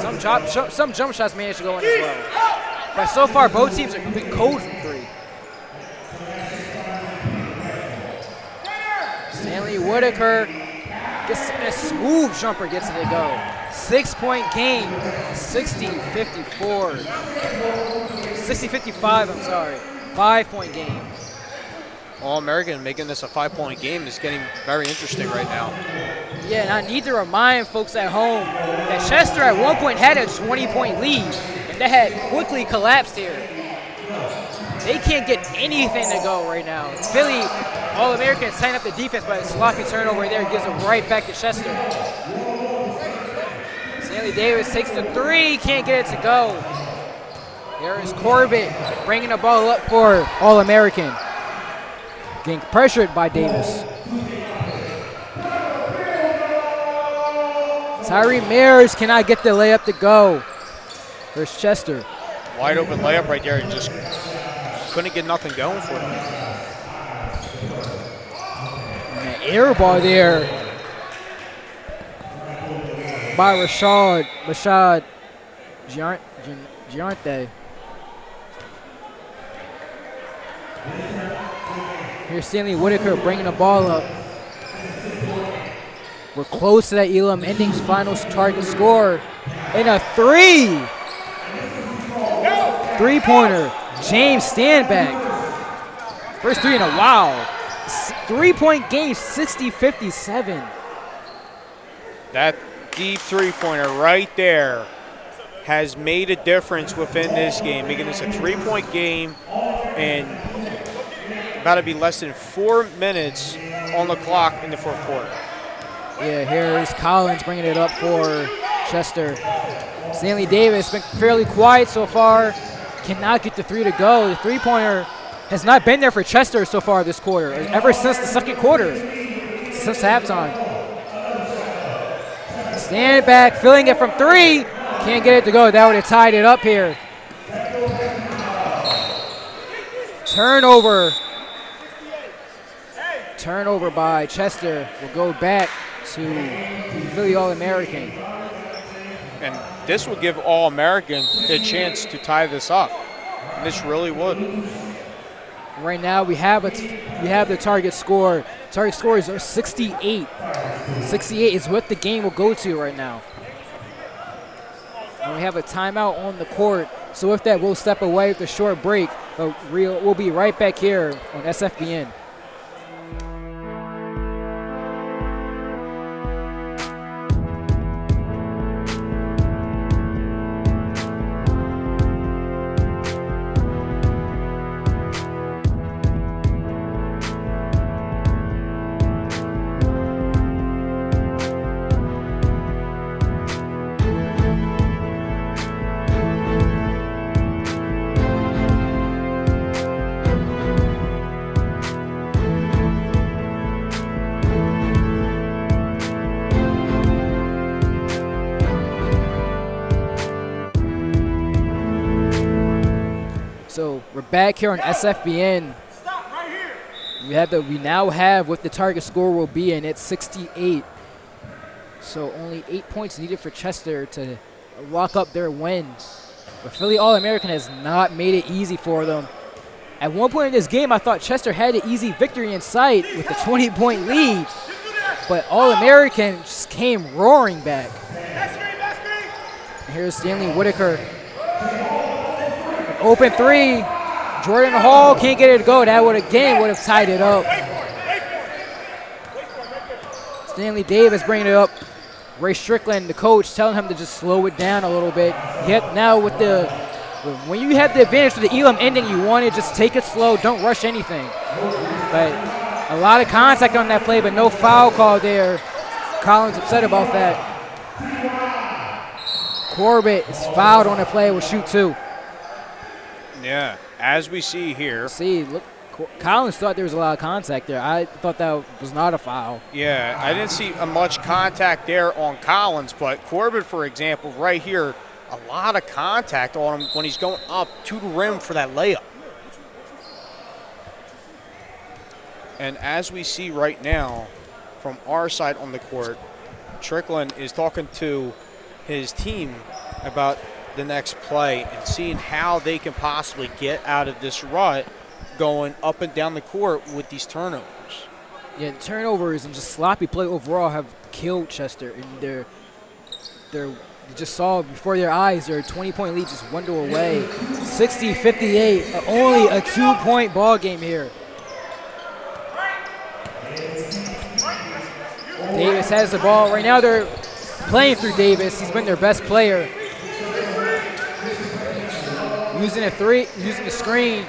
Some jump shots managed to go in as well. But so far, both teams are moving cold from three. Stanley Whitaker gets a smooth jumper, gets it to go. 6-point game, 60-54. 60-55, I'm sorry. 5-point game.
All-American making this a 5-point game is getting very interesting right now.
Yeah, and I need to remind folks at home that Chester at one point had a 20-point lead, and that had quickly collapsed here. They can't get anything to go right now. Philly All-American tying up the defense by a sloppy turnover there, gives it right back to Chester. Stanley Davis takes the three, can't get it to go. There is Corbett bringing the ball up for All-American. Getting pressured by Davis. Tyree Mears cannot get the layup to go. There's Chester.
Wide open layup right there, and just couldn't get nothing going for them.
And an air ball there by Rashad Giante. Here's Stanley Whitaker bringing the ball up. We're close to that Elam Endings finals target score. And a three-pointer, James Standback. First three in a while. 3-point game, 60-57.
That deep three-pointer right there has made a difference within this game, making this a 3-point game, and about to be less than 4 minutes on the clock in the fourth quarter.
Yeah, here's Collins bringing it up for Chester. Stanley Davis been fairly quiet so far. Cannot get the three to go. The three-pointer has not been there for Chester so far this quarter, ever since the second quarter, since halftime. Stand back, filling it from three. Can't get it to go. That would have tied it up here. turnover by Chester will go back to Philly All-American.
And this will give All-American a chance to tie this up. And this really would.
Right now we have the target score. Target scores are 68. 68 is what the game will go to right now. And we have a timeout on the court. So with that, we'll step away with a short break. But we'll be right back here on SFBN. So we're back here on SFBN. We now have what the target score will be, and it's 68. So only 8 points needed for Chester to lock up their win. But Philly All-American has not made it easy for them. At one point in this game, I thought Chester had an easy victory in sight with the 20-point lead. But All-American just came roaring back. And here's Stanley Whitaker. An open three. Jordan Hall can't get it to go. That would have tied it up. Stanley Davis bringing it up. Ray Strickland, the coach, telling him to just slow it down a little bit. Yet now when you have the advantage to the Elam ending, you want to just take it slow. Don't rush anything. But a lot of contact on that play, but no foul call there. Collins upset about that. Corbett is fouled on the play. Will shoot two.
Yeah, as we see here.
See, look, Collins thought there was a lot of contact there. I thought that was not a foul.
Yeah, I didn't see much contact there on Collins, but Corbett, for example, right here, a lot of contact on him when he's going up to the rim for that layup. And as we see right now from our side on the court, Strickland is talking to his team about the next play and seeing how they can possibly get out of this rut going up and down the court with these turnovers.
Yeah, turnovers and just sloppy play overall have killed Chester, and they just saw before their eyes their 20-point lead just dwindle away. 60-58, only a 2-point ball game here. Davis has the ball. Right now they're playing through Davis. He's been their best player. Using a three, using the screen,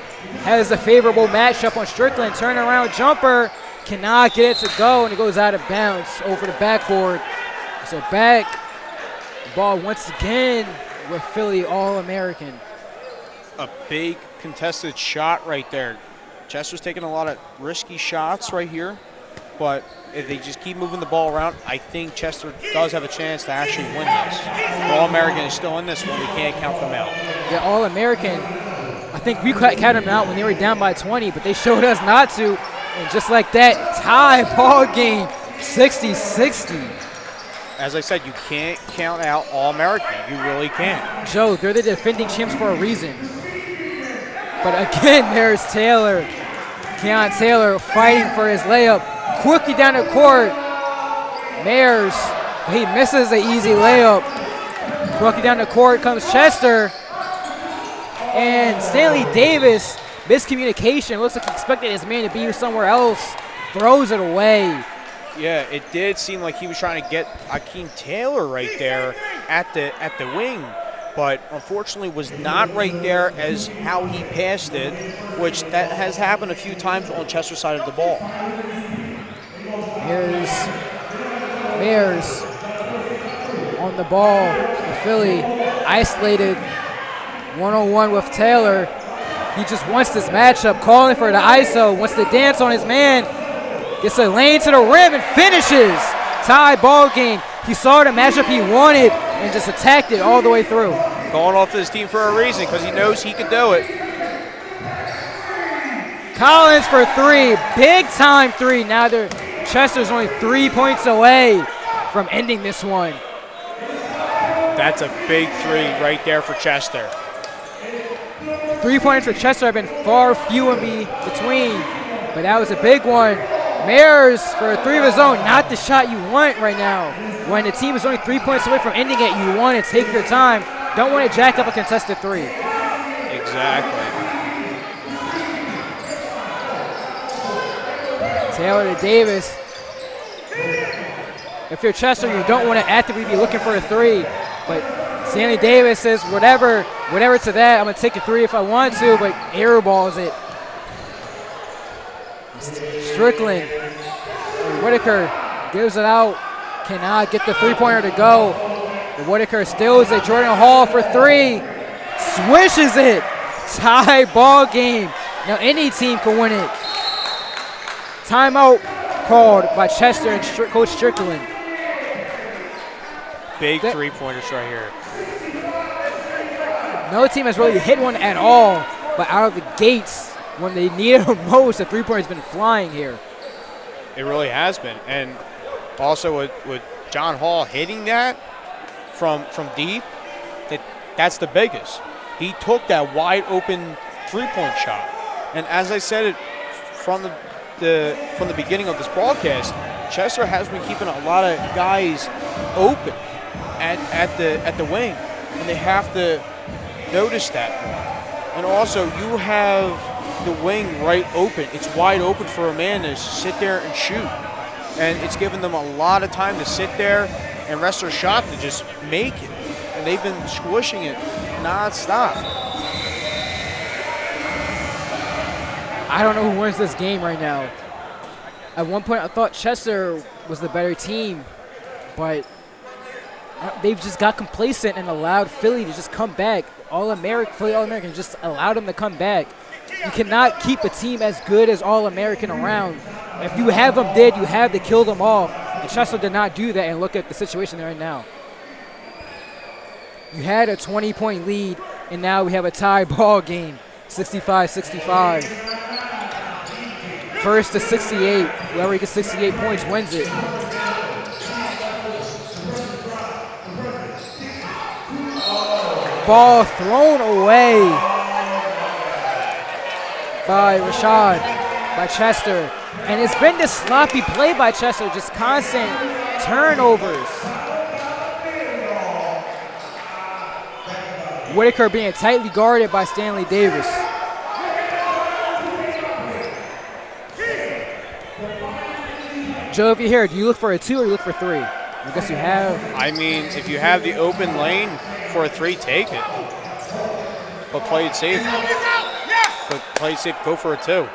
has a favorable matchup on Strickland. Turnaround jumper, cannot get it to go, and it goes out of bounds over the backboard. So back, the ball once again with Philly All-American.
A big contested shot right there. Chester's taking a lot of risky shots right here, but if they just keep moving the ball around, I think Chester does have a chance to actually win this. All-American is still in this one. We can't count them out.
Yeah, All-American, I think we counted them out when they were down by 20, but they showed us not to. And just like that, tie ball game, 60-60.
As I said, you can't count out All-American. You really can't.
Joe, they're the defending champs for a reason. But again, there's Taylor. Keon Taylor fighting for his layup. Quickly down the court. Mayers, he misses the easy layup. Quickly down the court comes Chester. And Stanley Davis, miscommunication. Looks like he expected his man to be somewhere else. Throws it away.
Yeah, it did seem like he was trying to get Akeem Taylor right there at the wing, but unfortunately was not right there as how he passed it, which that has happened a few times on Chester's side of the ball.
Here's Mayers on the ball for Philly, isolated one-on-one with Taylor. He just wants this matchup, calling for the ISO, wants to dance on his man, gets a lane to the rim and finishes. Tie ball game. He saw the matchup he wanted and just attacked it all the way through.
Going off his team for a reason because he knows he can do it.
Collins for three. Big time three. Now Chester's only 3 points away from ending this one.
That's a big three right there for Chester.
3 points for Chester have been far few in between, but that was a big one. Mayers for a three of his own, not the shot you want right now. When the team is only 3 points away from ending it, you want to take your time. Don't want to jack up a contested three.
Exactly.
Taylor to Davis. If you're Chester, you don't want to actively be looking for a three, but Stanley Davis says, whatever to that, I'm going to take a three if I want to, but airballs it. Strickland, Whitaker gives it out, cannot get the three-pointer to go. But Whitaker steals it, Jordan Hall for three, swishes it. Tie ball game. Now any team can win it. Timeout called by Chester and Coach Strickland.
Big three-pointers right here.
No team has really hit one at all, but out of the gates, when they need it most, the three-pointer has been flying here.
It really has been. And also with John Hall hitting that from deep, that's the biggest. He took that wide open three-point shot. And as I said it from the beginning of this broadcast, Chester has been keeping a lot of guys open at the wing, and they have to notice that more. And also, you have the wing right open. It's wide open for a man to sit there and shoot. And it's given them a lot of time to sit there and rest their shot to just make it. And they've been squishing it nonstop.
I don't know who wins this game right now. At one point, I thought Chester was the better team, but they've just got complacent and allowed Philly to just come back. Philly All-American just allowed them to come back. You cannot keep a team as good as All-American around. If you have them dead, you have to kill them off. And Chester did not do that, and look at the situation right now. You had a 20-point lead, and now we have a tie ball game, 65-65. First to 68. Whoever gets 68 points wins it. Ball thrown away by Rashad, by Chester. And it's been this sloppy play by Chester, just constant turnovers. Whitaker being tightly guarded by Stanley Davis. Joe, if you're here, do you look for a two or you look for three? I guess you have.
I mean, if you have the open lane for a three, take it. But play it safe. But play it safe, go for a two.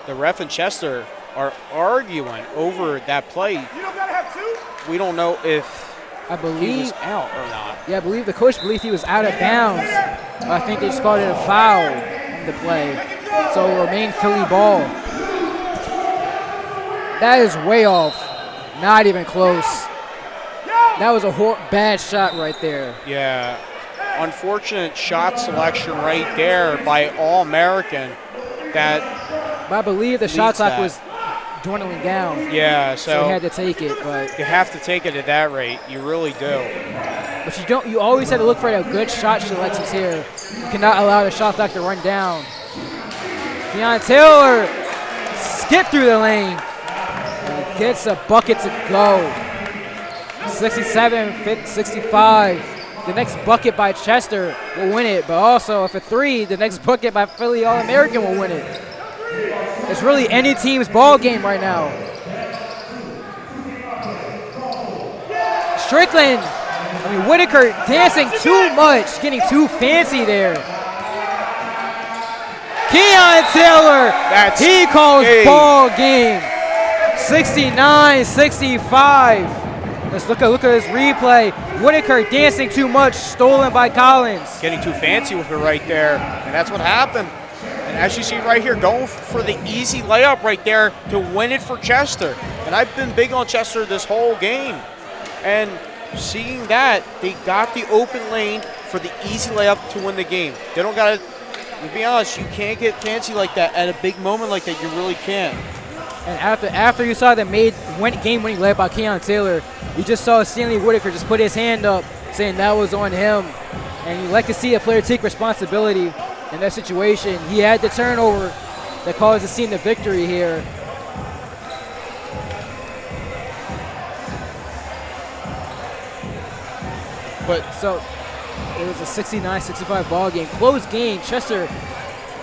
The ref and Chester are arguing over that play.
You don't gotta have two.
We don't know if
I
he
believe
was out or not.
Yeah, I believe the coach believed he was out of bounds. I think they just called it a foul in the play. So it will remain Philly ball. That is way off. Not even close. That was a bad shot right there.
Yeah. Unfortunate shot selection right there by All-American that
But I believe the shot clock was dwindling down.
Yeah,
So he had to take it, but
you have to take it at that rate. You really do.
but you don't. You always have to look for a good shot selections here. You cannot allow the shot clock to run down. Deion Taylor skip through the lane and gets a bucket to go. 67-65. The next bucket by Chester will win it, but also if a three, the next bucket by Philly All-American will win it. It's really any team's ball game right now. Strickland, Whitaker dancing too much, getting too fancy there. Keon Taylor, he calls ball game. 69-65. Let's look at his replay. Whitaker dancing too much, stolen by Collins.
Getting too fancy with it right there, and that's what happened. And as you see right here, going for the easy layup right there to win it for Chester. And I've been big on Chester this whole game. And seeing that, they got the open lane for the easy layup to win the game. They don't got to, to be honest, you can't get fancy like that at a big moment like that. You really can't.
And after you saw the game-winning layup by Keon Taylor, you just saw Stanley Whitaker just put his hand up saying that was on him. And you like to see a player take responsibility in that situation. He had the turnover that caused the team the victory here. But so it was a 69-65 ball game. Close game. Chester,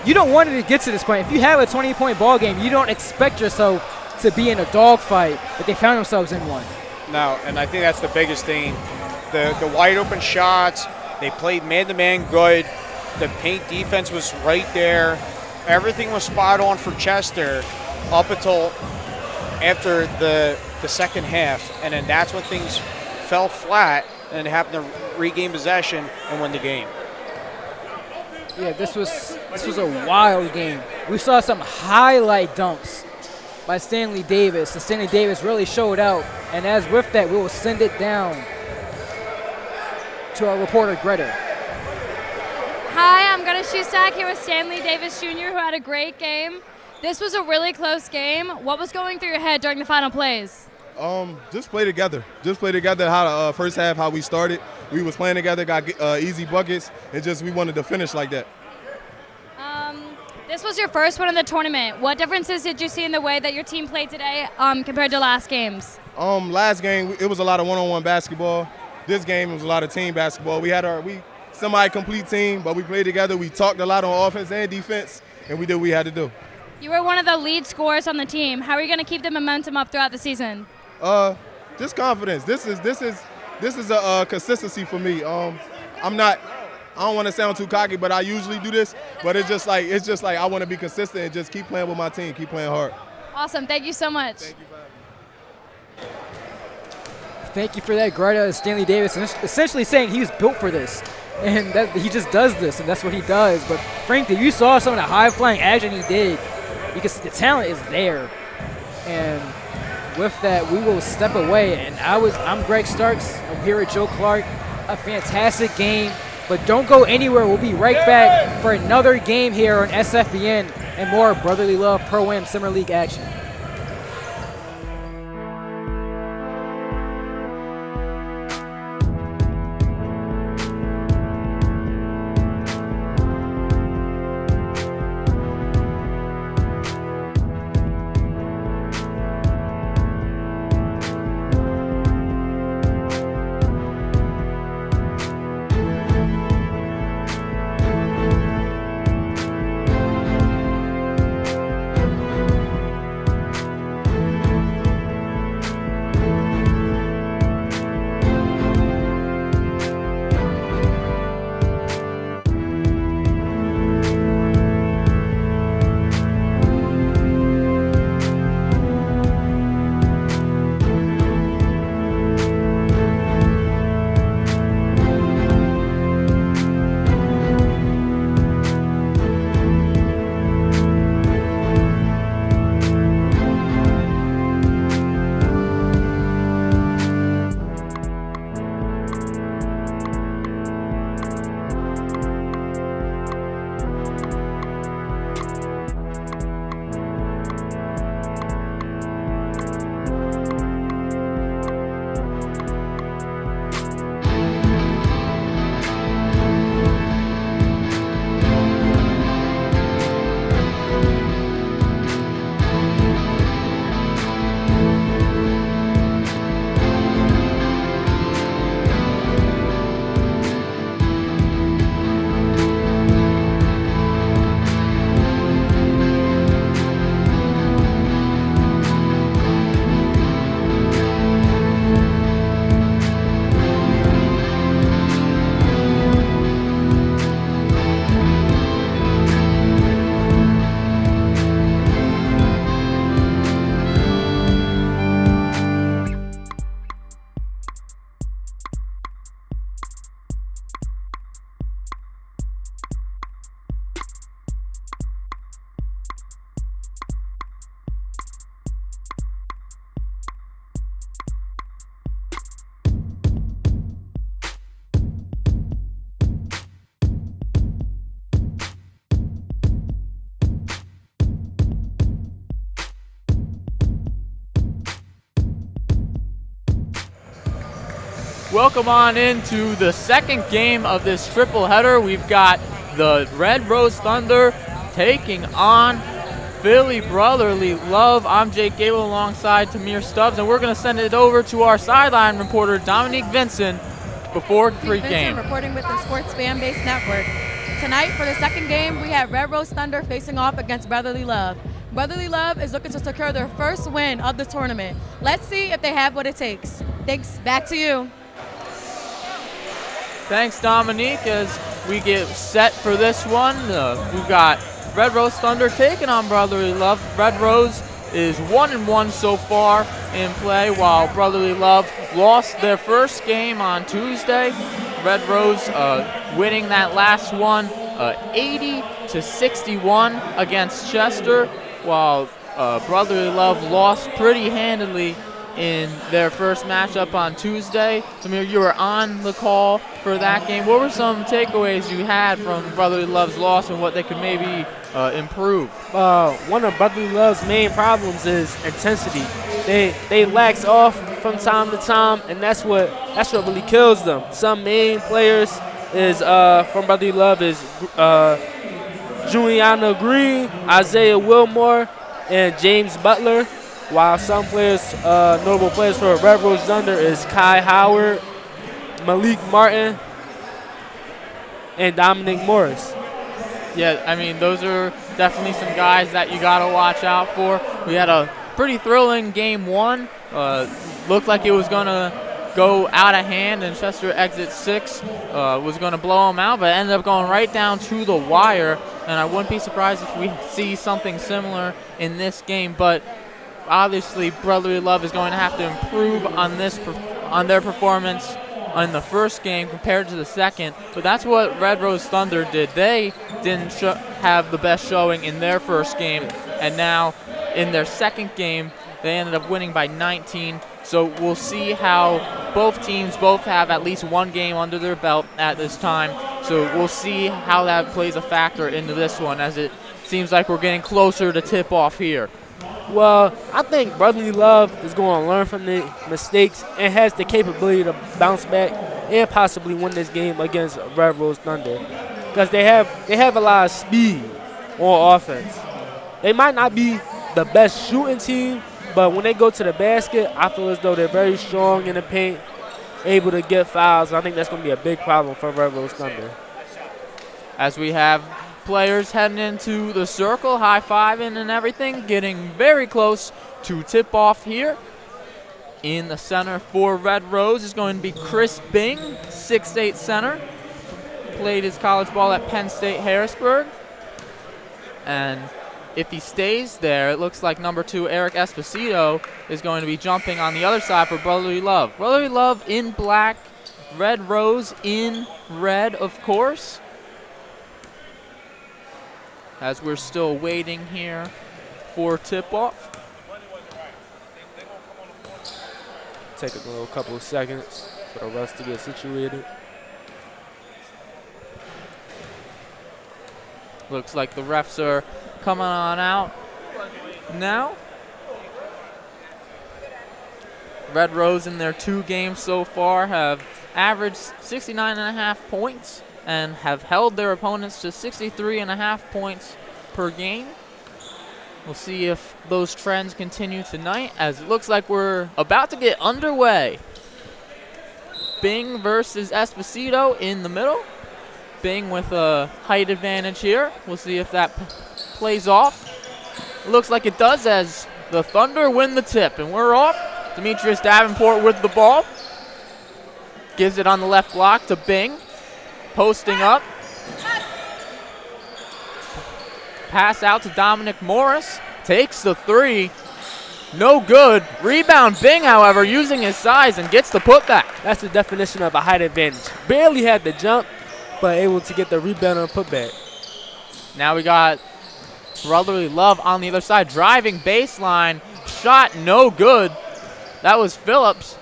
you don't want it to get to this point. If you have a 20-point ball game, you don't expect yourself to be in a dogfight, but they found themselves in one.
No, and I think that's the biggest thing. The wide open shots, they played man-to-man good. The paint defense was right there. Everything was spot on for Chester up until after the second half, and then that's when things fell flat, and it happened to regain possession and win the game.
Yeah, this was a wild game. We saw some highlight dunks by Stanley Davis, and Stanley Davis really showed out. And as with that, we will send it down to our reporter, Greta.
Hi, I'm Greta Shustak here with Stanley Davis Jr., who had a great game. This was a really close game. What was going through your head during the final plays?
Just play together. Just play together. How the first half, how we started. We was playing together, got easy buckets, and just we wanted to finish like that.
This was your first one in the tournament. What differences did you see in the way that your team played today compared to last games?
Last game, it was a lot of one-on-one basketball. This game, it was a lot of team basketball. We semi-complete team, but we played together. We talked a lot on offense and defense, and we did what we had to do.
You were one of the lead scorers on the team. How are you going to keep the momentum up throughout the season?
Just confidence. This is a consistency for me. I don't want to sound too cocky, but I usually do this. But it's just like I want to be consistent and just keep playing with my team, keep playing hard.
Awesome. Thank you so much.
Thank you for having me.
Thank you for that, Greta. Stanley Davis, and essentially saying he was built for this, and that he just does this, and that's what he does. But frankly, you saw some of the high-flying action he did because the talent is there. And with that, we will step away. And I'm Greg Starks. I'm here with Joe Clark. A fantastic game. But don't go anywhere. We'll be right back for another game here on SFBN and more Brotherly Love Pro-Am Summer League action.
welcome on into the second game of this triple header. We've got the Red Rose Thunder taking on Philly Brotherly Love. I'm Jake Gable alongside Tamir Stubbs, and we're going to send it over to our sideline reporter, Dominique Vincent, before pregame.
Vincent reporting with the Sports Fan Base Network. Tonight, for the second game, we have Red Rose Thunder facing off against Brotherly Love. Brotherly Love is looking to secure their first win of the tournament. Let's see if they have what it takes. Thanks. Back to you.
Thanks, Dominique, as we get set for this one. We've got Red Rose Thunder taking on Brotherly Love. Red Rose is 1-1 so far in play, while Brotherly Love lost their first game on Tuesday. Red Rose winning that last one 80-61 against Chester, while Brotherly Love lost pretty handily in their first matchup on Tuesday. Samir, you were on the call for that game. What were some takeaways you had from Brotherly Love's loss and what they could maybe improve?
One of Brotherly Love's main problems is intensity. They lax off from time to time, and that's what really kills them. Some main players is from Brotherly Love is Juliana Green, Isaiah Wilmore, and James Butler, while some players, notable players for Red Rose Thunder is Kai Howard, Malik Martin, and Dominic Morris.
Yeah, I mean, those are definitely some guys that you got to watch out for. We had a pretty thrilling game one. Looked like it was going to go out of hand, and Chester exit 6 was going to blow them out, but it ended up going right down to the wire, and I wouldn't be surprised if we see something similar in this game. But obviously, Brotherly Love is going to have to improve on their performance in the first game compared to the second, but that's what Red Rose Thunder did. They didn't have the best showing in their first game, and now in their second game, they ended up winning by 19. So we'll see how both teams have at least one game under their belt at this time. So we'll see how that plays a factor into this one, as it seems like we're getting closer to tip off here.
Well, I think Brotherly Love is going to learn from the mistakes and has the capability to bounce back and possibly win this game against Red Rose Thunder, because they have a lot of speed on offense. They might not be the best shooting team, but when they go to the basket, I feel as though they're very strong in the paint, able to get fouls. I think that's going to be a big problem for Red Rose Thunder.
As we have players heading into the circle, high-fiving and everything, getting very close to tip-off here. In the center for Red Rose is going to be Chris Bing, 6'8" center. Played his college ball at Penn State Harrisburg. And if he stays there, it looks like number 2, Eric Esposito, is going to be jumping on the other side for Brotherly Love. Brotherly Love in black, Red Rose in red, of course. As we're still waiting here for tip-off.
Take a little couple of seconds for the rest to get situated.
Looks like the refs are coming on out now. Red Rose in their 2 games so far have averaged 69.5 points and have held their opponents to 63.5 points per game. We'll see if those trends continue tonight, as it looks like we're about to get underway. Bing versus Esposito in the middle. Bing with a height advantage here. We'll see if that plays off. It looks like it does, as the Thunder win the tip, and we're off. Demetrius Davenport with the ball. Gives it on the left block to Bing. Posting up. Pass out to Dominic Morris. Takes the 3. No good. Rebound Bing, however, using his size and gets the putback.
That's the definition of a height advantage. Barely had the jump, but able to get the rebound and putback.
Now we got Brotherly Love on the other side. Driving baseline. Shot no good. That was Phillips.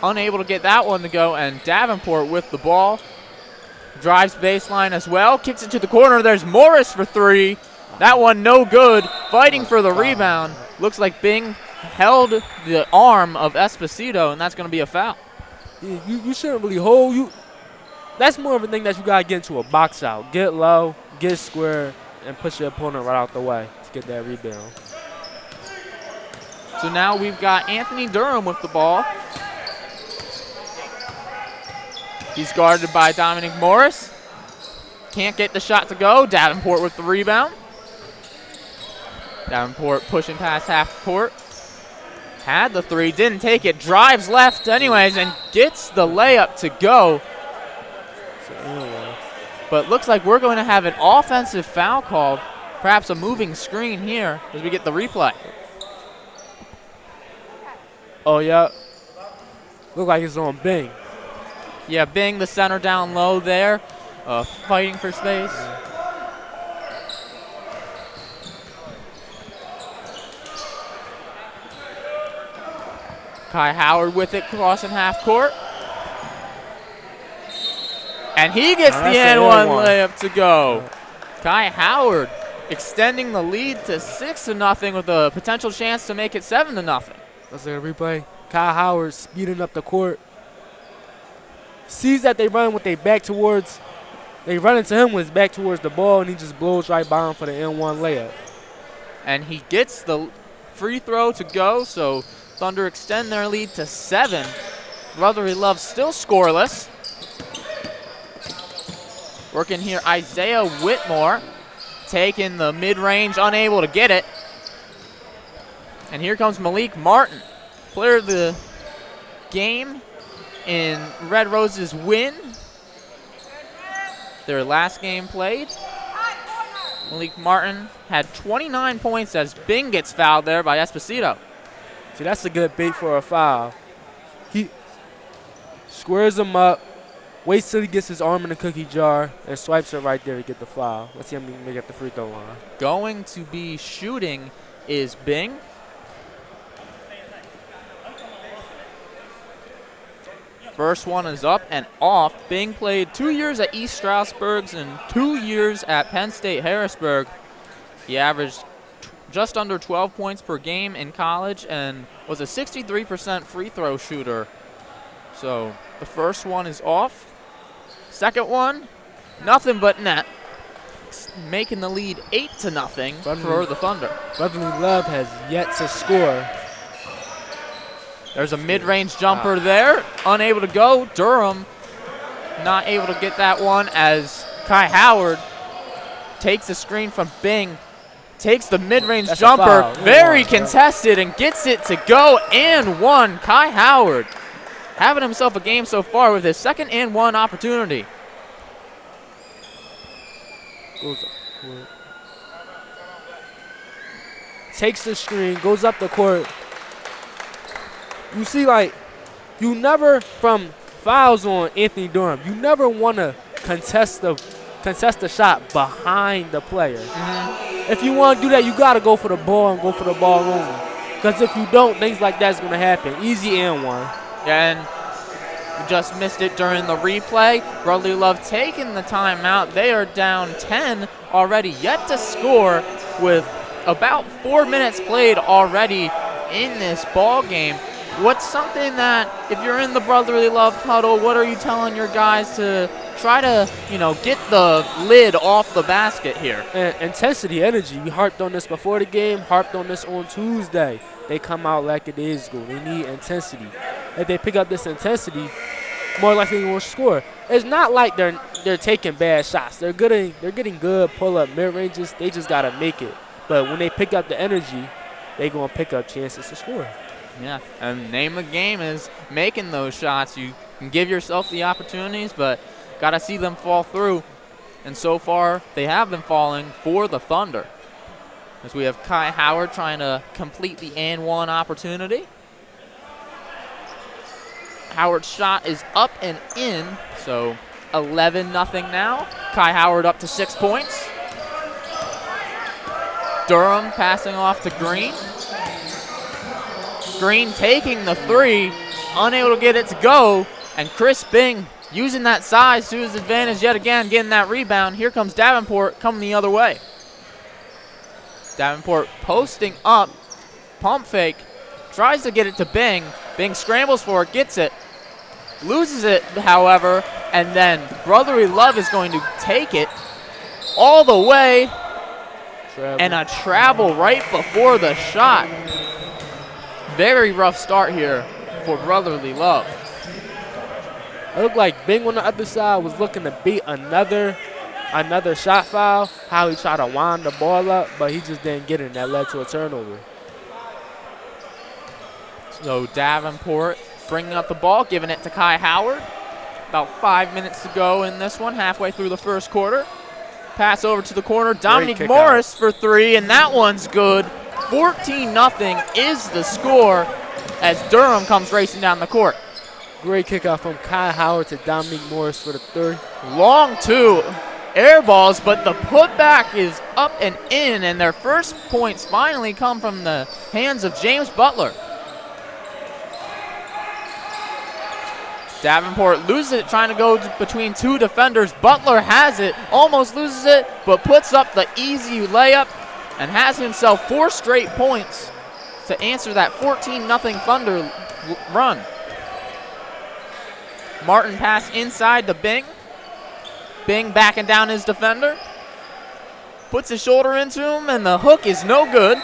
Unable to get that one to go, and Davenport with the ball. Drives baseline as well. Kicks it to the corner. There's Morris for 3. That one no good. Fighting for the rebound. Looks like Bing held the arm of Esposito, and that's going to be a foul.
You shouldn't really hold. That's more of a thing that you gotta get into a box out. Get low, get square, and push your opponent right out the way to get that rebound.
So now we've got Anthony Durham with the ball. He's guarded by Dominic Morris. Can't get the shot to go. Davenport with the rebound. Davenport pushing past half court. Had the three, didn't take it. Drives left anyways and gets the layup to go. But looks like we're going to have an offensive foul called. Perhaps a moving screen here as we get the replay.
Oh, yeah. Look like it's on Bing.
Yeah, Bing, the center down low there, fighting for space. Kai Howard with it, crossing half court. And he gets the and one layup to go. Kai Howard extending the lead to 6-0 with a potential chance to make it 7-0.
Let's look at the replay. Kai Howard speeding up the court. Sees that they run with their back towards. They run into him with his back towards the ball, and he just blows right by him for the N1 layup.
And he gets the free throw to go, so Thunder extend their lead to 7. Brotherly Love still scoreless. Working here, Isaiah Whitmore taking the mid-range, unable to get it. And here comes Malik Martin, player of the game in Red Rose's win. Their last game played. Malik Martin had 29 points as Bing gets fouled there by Esposito.
See, that's a good bait for a foul. He squares him up, waits till he gets his arm in the cookie jar, and swipes it right there to get the foul. Let's see how many make at the free throw line.
Going to be shooting is Bing. First one is up and off. Bing played 2 years at East Stroudsburg and 2 years at Penn State Harrisburg. He averaged just under 12 points per game in college and was a 63% free throw shooter. So the first one is off. Second one, nothing but net. Making the lead 8-0 for the Thunder.
Brotherly Love has yet to score.
There's a mid-range jumper there, unable to go. Durham not able to get that one as Kai Howard takes a screen from Bing, takes the mid-range jumper, very contested, and gets it to go and one. Kai Howard having himself a game so far with his second and one opportunity.
Takes the screen, goes up the court. You see, like, you never, from fouls on Anthony Durham, you never want to contest the shot behind the player. If you want to do that, you got to go for the ball and go for the ball only. Because if you don't, things like that's going to happen. Easy and one.
And we just missed it during the replay. Brotherly Love taking the timeout. They are down 10 already, yet to score with about 4 minutes played already in this ball game. What's something that, if you're in the Brotherly Love huddle, what are you telling your guys to try to, get the lid off the basket here?
Intensity, energy. We harped on this before the game, harped on this on Tuesday. They come out like it is school. They need intensity. If they pick up this intensity, more likely they will score. It's not like they're taking bad shots. They're getting good pull-up mid-ranges. They just got to make it. But when they pick up the energy, they're going to pick up chances to score.
Yeah, and name of the game is making those shots. You can give yourself the opportunities, but got to see them fall through. And so far, they have been falling for the Thunder. As we have Kai Howard trying to complete the and one opportunity. Howard's shot is up and in, so 11-0 now. Kai Howard up to 6 points. Durham passing off to Green. Green taking the three, unable to get it to go, and Chris Bing using that size to his advantage yet again, getting that rebound. Here comes Davenport coming the other way. Davenport posting up, pump fake, tries to get it to Bing. Bing scrambles for it, gets it. loses it, however, and then Brotherly Love is going to take it all the way, and a travel right before the shot. Very rough start here for Brotherly Love.
It looked like Bing on the other side was looking to beat another shot foul, how he tried to wind the ball up, but he just didn't get it, and that led to a turnover.
So Davenport bringing up the ball, giving it to Kai Howard. About 5 minutes to go in this one, halfway through the first quarter. Pass over to the corner, Dominique Morris for three, and that one's good. 14-0 is the score as Durham comes racing down the court.
Great kickoff from Kai Howard to Dominique Morris for the three.
Long two air balls, but the putback is up and in, and their first points finally come from the hands of James Butler. Davenport loses it, trying to go between two defenders. Butler has it, almost loses it, but puts up the easy layup and has himself 4 straight points to answer that 14-0 Thunder run. Martin pass inside to Bing. Bing backing down his defender. Puts his shoulder into him, and the hook is no good.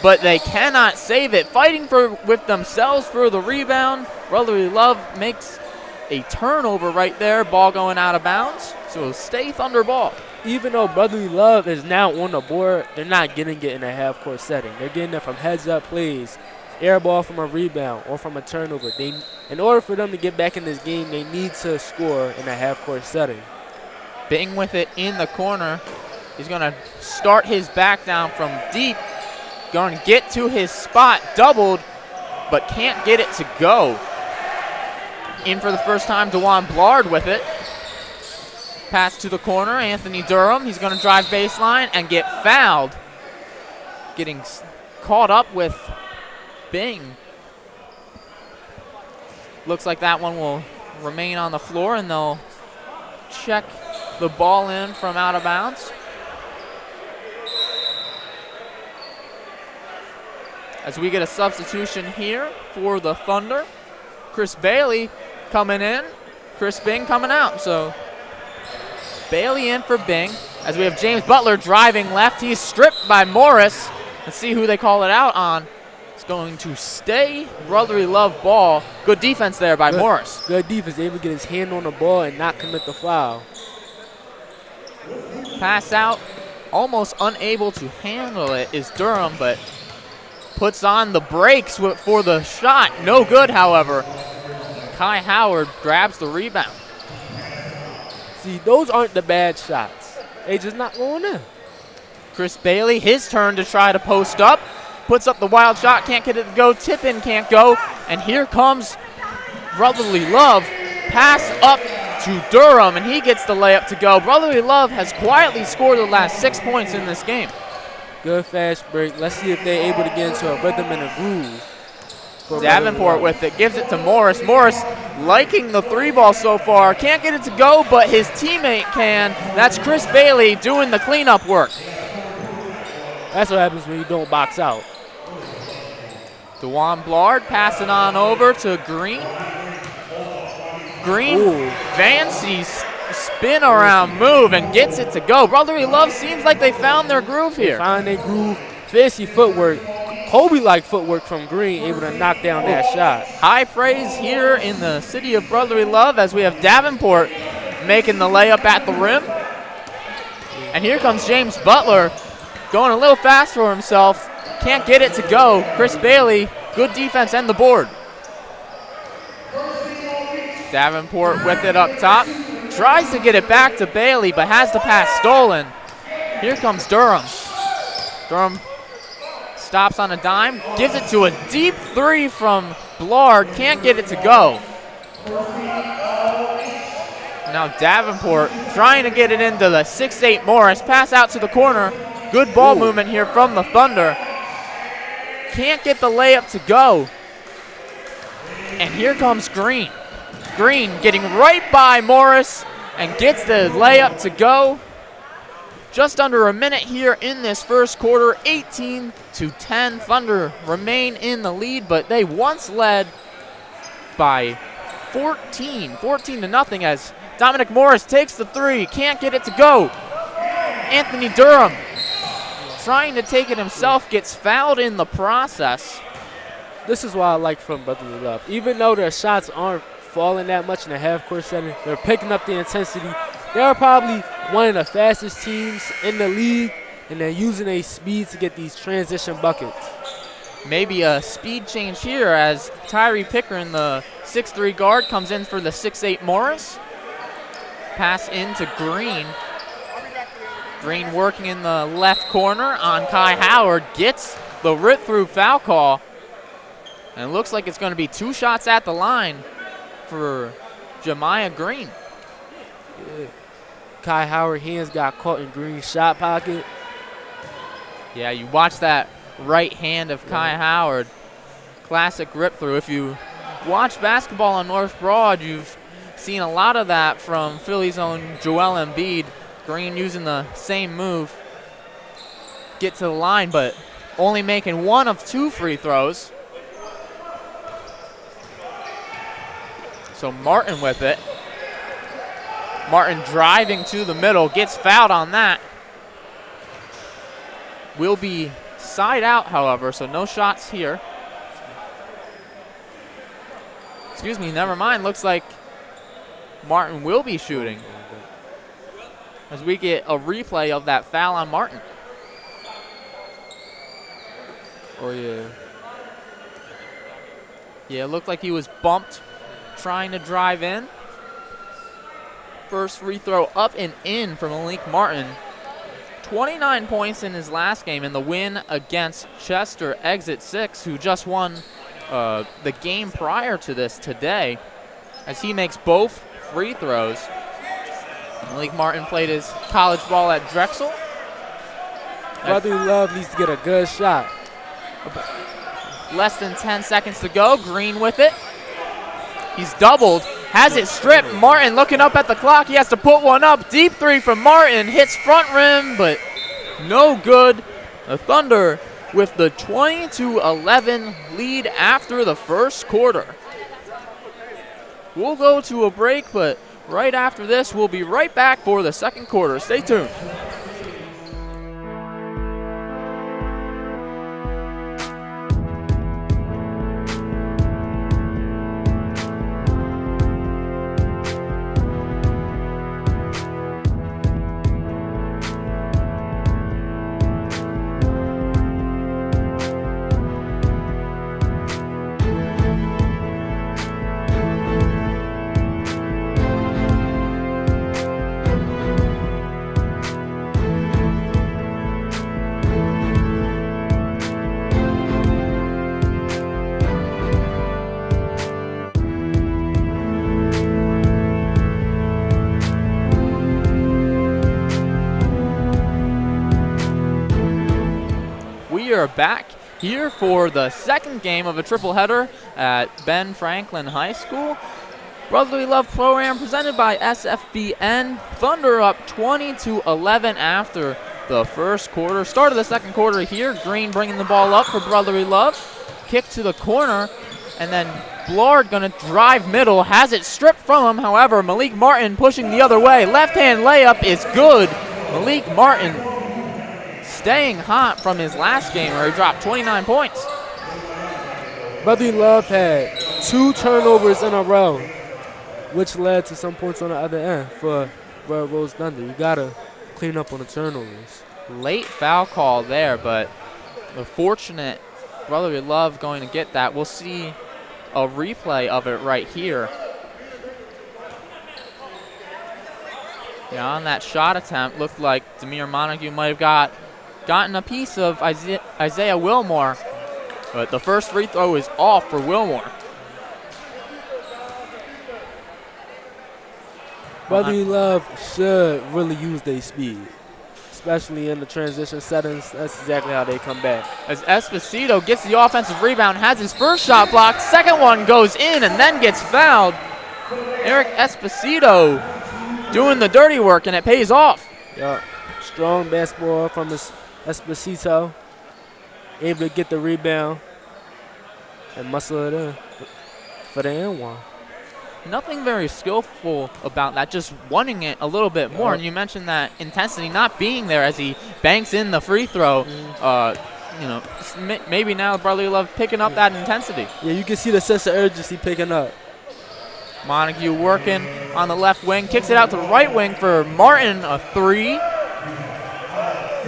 But they cannot save it. Fighting with themselves for the rebound. Brotherly Love makes a turnover right there. Ball going out of bounds. So it'll stay Thunder ball.
Even though Brotherly Love is now on the board, they're not getting it in a half-court setting. They're getting it from heads-up plays, air ball from a rebound, or from a turnover. In order for them to get back in this game, they need to score in a half-court setting.
Bing with it in the corner. He's going to start his back down from deep. Going to get to his spot, doubled, but can't get it to go. In for the first time, DeJuan Blard with it. Pass to the corner, Anthony Durham. He's going to drive baseline and get fouled. Getting caught up with Bing. Looks like that one will remain on the floor, and they'll check the ball in from out of bounds. As we get a substitution here for the Thunder. Chris Bailey coming in, Chris Bing coming out. So Bailey in for Bing. As we have James Butler driving left. He's stripped by Morris. Let's see who they call it out on. It's going to stay Brotherly Love ball. Good defense there by Morris.
Good defense, able to get his hand on the ball and not commit the foul.
Pass out, almost unable to handle it is Durham, but puts on the brakes for the shot. No good, however. Kai Howard grabs the rebound.
See, those aren't the bad shots. They just not going in.
Chris Bailey, his turn to try to post up. Puts up the wild shot, can't get it to go. Tip-in can't go. And here comes Brotherly Love. Pass up to Durham, and he gets the layup to go. Brotherly Love has quietly scored the last 6 points in this game.
Good fast break. Let's see if they're able to get into a rhythm and a groove.
Davenport with it, gives it to Morris. Morris liking the 3-ball so far. Can't get it to go, but his teammate can. That's Chris Bailey doing the cleanup work.
That's what happens when you don't box out.
DeJuan Blard passing on over to Green. Green, fancy spin around move and gets it to go. Brotherly Love seems like they found their groove here.
Found their groove, fancy footwork. Kobe-like footwork from Green, able to knock down that shot.
High praise here in the city of Brotherly Love as we have Davenport making the layup at the rim. And here comes James Butler going a little fast for himself. Can't get it to go. Chris Bailey, good defense and the board. Davenport with it up top. Tries to get it back to Bailey, but has the pass stolen. Here comes Durham. Durham stops on a dime, gives it to a deep 3 from Blard. Can't get it to go. Now Davenport trying to get it into the 6'8 Morris. Pass out to the corner. Good ball movement here from the Thunder. Can't get the layup to go. And here comes Green. Green getting right by Morris and gets the layup to go. Just under a minute here in this first quarter, 18-10. Thunder remain in the lead, but they once led by 14 to nothing as Dominic Morris takes the three, can't get it to go. Anthony Durham trying to take it himself, gets fouled in the process.
This is what I like from Brotherly Love. Even though their shots aren't falling that much in the half-court setting, they're picking up the intensity. They're probably one of the fastest teams in the league, and they're using their speed to get these transition buckets.
Maybe a speed change here as Tyree Pickering, the 6'3 guard, comes in for the 6'8 Morris. Pass into Green. Green working in the left corner on Kai Howard, gets the rip-through foul call. And it looks like it's going to be 2 shots at the line for Jemiah Green.
Yeah. Kai Howard hands got caught in Green's shot pocket.
Yeah, you watch that right hand of Kai Howard. Classic rip-through. If you watch basketball on North Broad, you've seen a lot of that from Philly's own Joel Embiid. Green using the same move. Get to the line, but only making 1 of 2 free throws. So Martin with it. Martin driving to the middle, gets fouled on that. Will be side out, however, so no shots here. Excuse me, never mind. Looks like Martin will be shooting as we get a replay of that foul on Martin.
Oh, yeah.
Yeah, it looked like he was bumped trying to drive in. First free throw up and in for Malik Martin. 29 points in his last game in the win against Chester Exit 6, who just won the game prior to this today, as he makes both free throws. Malik Martin played his college ball at Drexel.
Brotherly Love needs to get a good shot.
Less than 10 seconds to go. Green with it. He's doubled. Has it stripped. Martin looking up at the clock. He has to put one up. Deep three from Martin. Hits front rim, but no good. The Thunder with the 20-11 lead after the first quarter. We'll go to a break, but right after this, we'll be right back for the second quarter. Stay tuned. We are back here for the second game of a triple header at Ben Franklin High School. Brotherly Love Pro-Am presented by SFBN. Thunder up 20-11 after the first quarter. Start of the second quarter here. Green bringing the ball up for Brotherly Love. Kick to the corner, and then Blard gonna drive middle. Has it stripped from him, however. Malik Martin pushing the other way. Left-hand layup is good. Malik Martin staying hot from his last game where he dropped 29 points.
Brotherly Love had 2 turnovers in a row, which led to some points on the other end for Red Rose Thunder. You got to clean up on the turnovers.
Late foul call there, but the fortunate Brotherly Love going to get that. We'll see a replay of it right here. Yeah, on that shot attempt, looked like Demir Montague might have gotten a piece of Isaiah Wilmore, but the first free throw is off for Wilmore.
Brotherly Love should really use their speed, especially in the transition settings. That's exactly how they come back.
As Esposito gets the offensive rebound, has his first shot blocked, second one goes in and then gets fouled. Eric Esposito doing the dirty work, and it pays off.
Yeah, strong basketball from Esposito, able to get the rebound and muscle it in for the N1.
nothing very skillful about that, just wanting it a little bit more. And you mentioned that intensity not being there as he banks in the free throw. Maybe now Brotherly Love picking up that intensity.
Yeah, you can see the sense of urgency picking up.
Montague working on the left wing, kicks it out to the right wing for Martin, a three.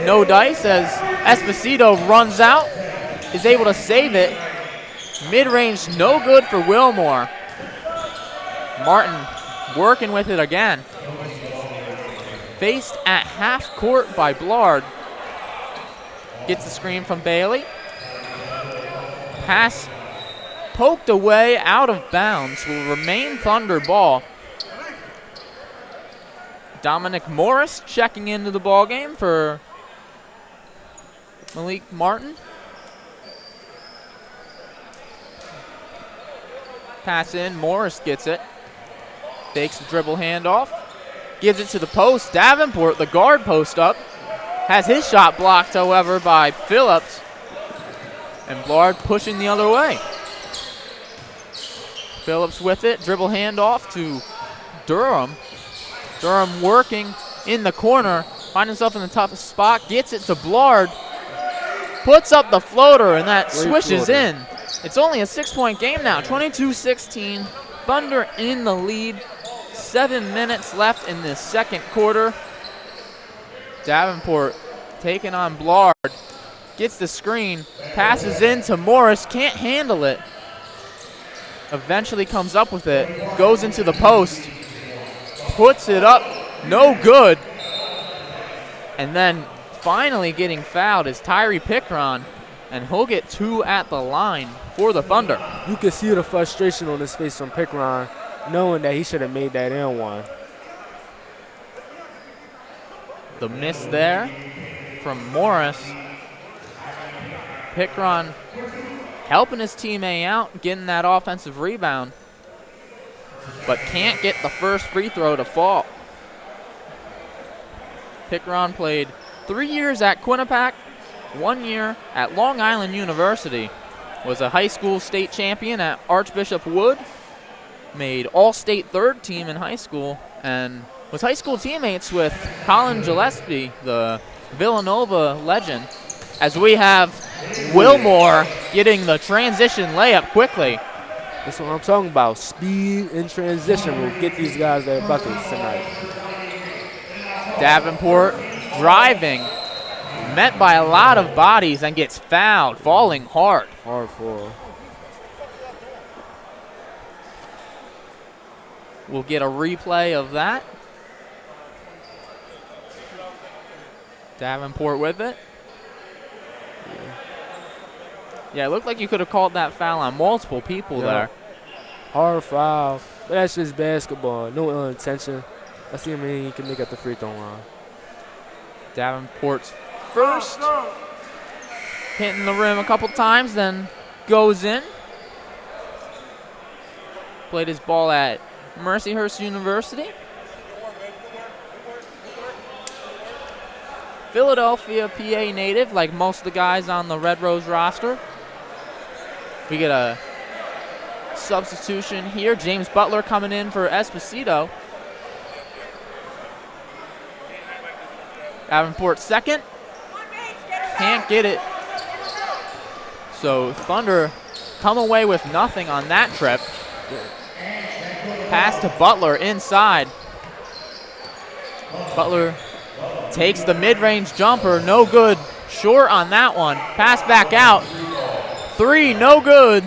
No dice as Esposito runs out, is able to save it. Mid-range, no good for Wilmore. Martin working with it again. Faced at half court by Blard. Gets the screen from Bailey. Pass poked away out of bounds, will remain Thunder ball. Dominic Morris checking into the ball game for Malik Martin. Pass in, Morris gets it. Fakes the dribble handoff. Gives it to the post. Davenport, the guard post up. Has his shot blocked, however, by Phillips. And Blard pushing the other way. Phillips with it. Dribble handoff to Durham. Durham working in the corner. Finds himself in the toughest spot. Gets it to Blard. Puts up the floater, and that swishes in. It's only a 6-point game now. 22-16. Thunder in the lead. 7 minutes left in this second quarter. Davenport taking on Blard. Gets the screen. Passes in to Morris. Can't handle it. Eventually comes up with it. Goes into the post. Puts it up. No good. And then finally getting fouled is Tyree Pickron. And he'll get 2 at the line for the Thunder.
You can see the frustration on his face from Pickron, knowing that he should have made that in one.
The miss there from Morris. Pickron helping his teammate out, getting that offensive rebound, but can't get the first free throw to fall. Pickron played 3 years at Quinnipiac, 1 year at Long Island University, was a high school state champion at Archbishop Wood, made all-state third team in high school, and was high school teammates with Colin Gillespie, the Villanova legend, as we have Wilmore getting the transition layup quickly.
That's what I'm talking about. Speed and transition will get these guys their buckets tonight.
Davenport driving, met by a lot of bodies, and gets fouled, falling hard.
Hard for.
We'll get a replay of that. Davenport with it. Yeah, it looked like you could have called that foul on multiple people there.
Hard foul. But that's just basketball. No ill intention. Let's see how many he can make at the free throw line.
Davenport's first. Hitting the rim a couple times, then goes in. Played his ball at Mercyhurst University. Philadelphia, PA native, like most of the guys on the Red Rose roster. We get a substitution here. James Butler coming in for Esposito. Davenport second. Can't get it. So Thunder come away with nothing on that trip. Pass to Butler inside. Butler takes the mid-range jumper, no good. Short on that one. Pass back out. 3, no good.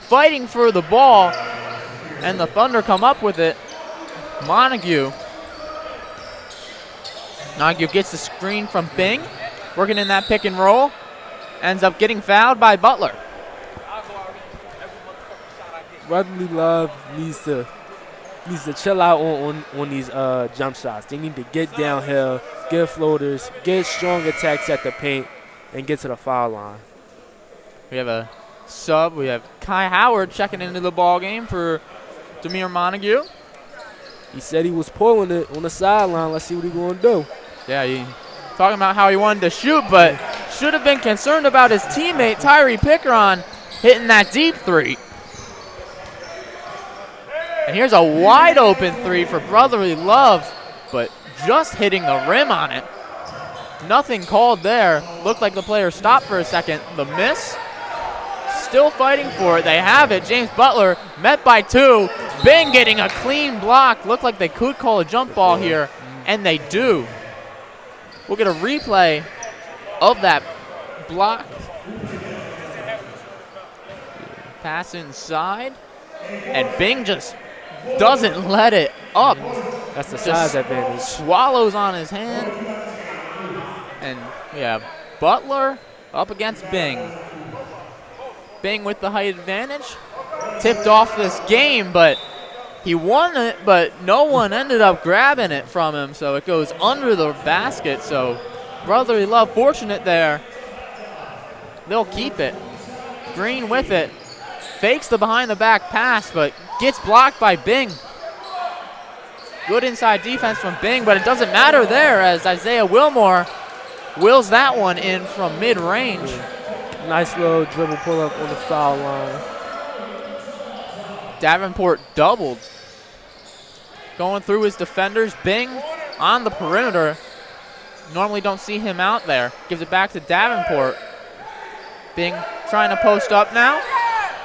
Fighting for the ball, and the Thunder come up with it. Montague gets the screen from Bing, working in that pick and roll. Ends up getting fouled by Butler.
Brotherly Love needs to chill out on these jump shots. They need to get downhill, get floaters, get strong attacks at the paint, and get to the foul line.
We have a sub. We have Kai Howard checking into the ball game for Demir Montague.
He said he was pulling it on the sideline. Let's see what he's going to do.
Yeah, he talking about how he wanted to shoot, but should have been concerned about his teammate Tyree Pickron hitting that deep 3. And here's a wide open three for Brotherly Love, but just hitting the rim on it. Nothing called there. Looked like the player stopped for a second. The miss. Still fighting for it. They have it. James Butler met by 2. Bing getting a clean block. Looked like they could call a jump ball here, and they do. We'll get a replay of that block. Pass inside, and Bing just doesn't let it up.
That's the size advantage.
Swallows on his hand. And we have Butler up against Bing. Bing with the height advantage. Tipped off this game, but he won it, but no one ended up grabbing it from him, so it goes under the basket. So Brotherly Love fortunate there. They'll keep it. Green with it. Fakes the behind the back pass, but gets blocked by Bing. Good inside defense from Bing, but it doesn't matter there as Isaiah Wilmore wills that one in from mid-range.
Nice little dribble pull-up on the foul line.
Davenport doubled. Going through his defenders. Bing on the perimeter. Normally don't see him out there. Gives it back to Davenport. Bing trying to post up now.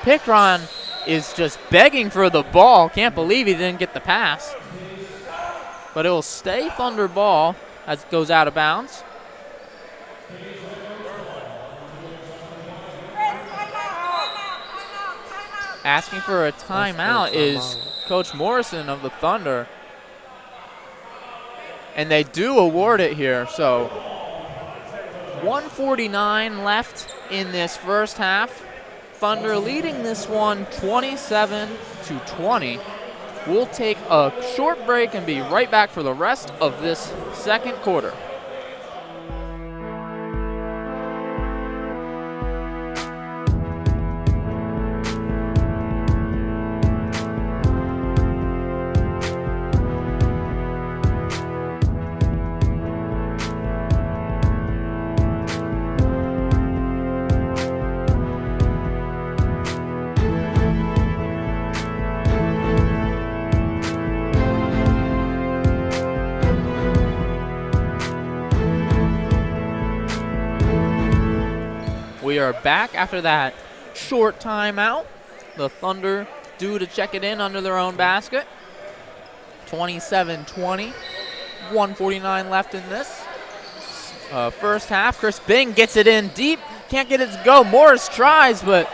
Pickron is just begging for the ball. Can't believe he didn't get the pass. But it will stay Thunder ball as it goes out of bounds. Asking for a timeout is Coach Morrison of the Thunder. And they do award it here. So 1:49 left in this first half. Thunder leading this one 27-20. We'll take a short break and be right back for the rest of this second quarter. We are back after that short timeout. The Thunder due to check it in under their own basket. 27-20. 1:49 left in this first half. Chris Bing gets it in deep. Can't get it to go. Morris tries, but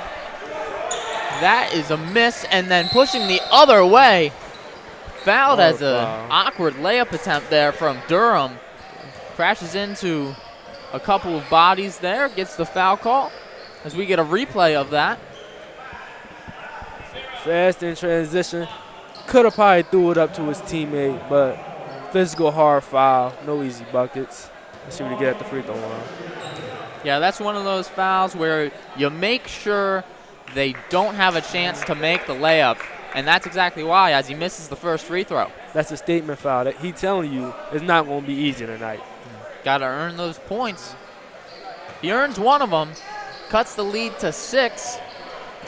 that is a miss. And then pushing the other way. Fouled as an awkward layup attempt there from Durham. Crashes into a couple of bodies there, gets the foul call as we get a replay of that.
Fast in transition. Could have probably threw it up to his teammate, but physical hard foul. No easy buckets. Let's see what he get at the free throw line.
Yeah, that's one of those fouls where you make sure they don't have a chance to make the layup, and that's exactly why, as he misses the first free throw.
That's a statement foul. That he telling you it's not going to be easy tonight.
Got to earn those points. He earns one of them, cuts the lead to 6.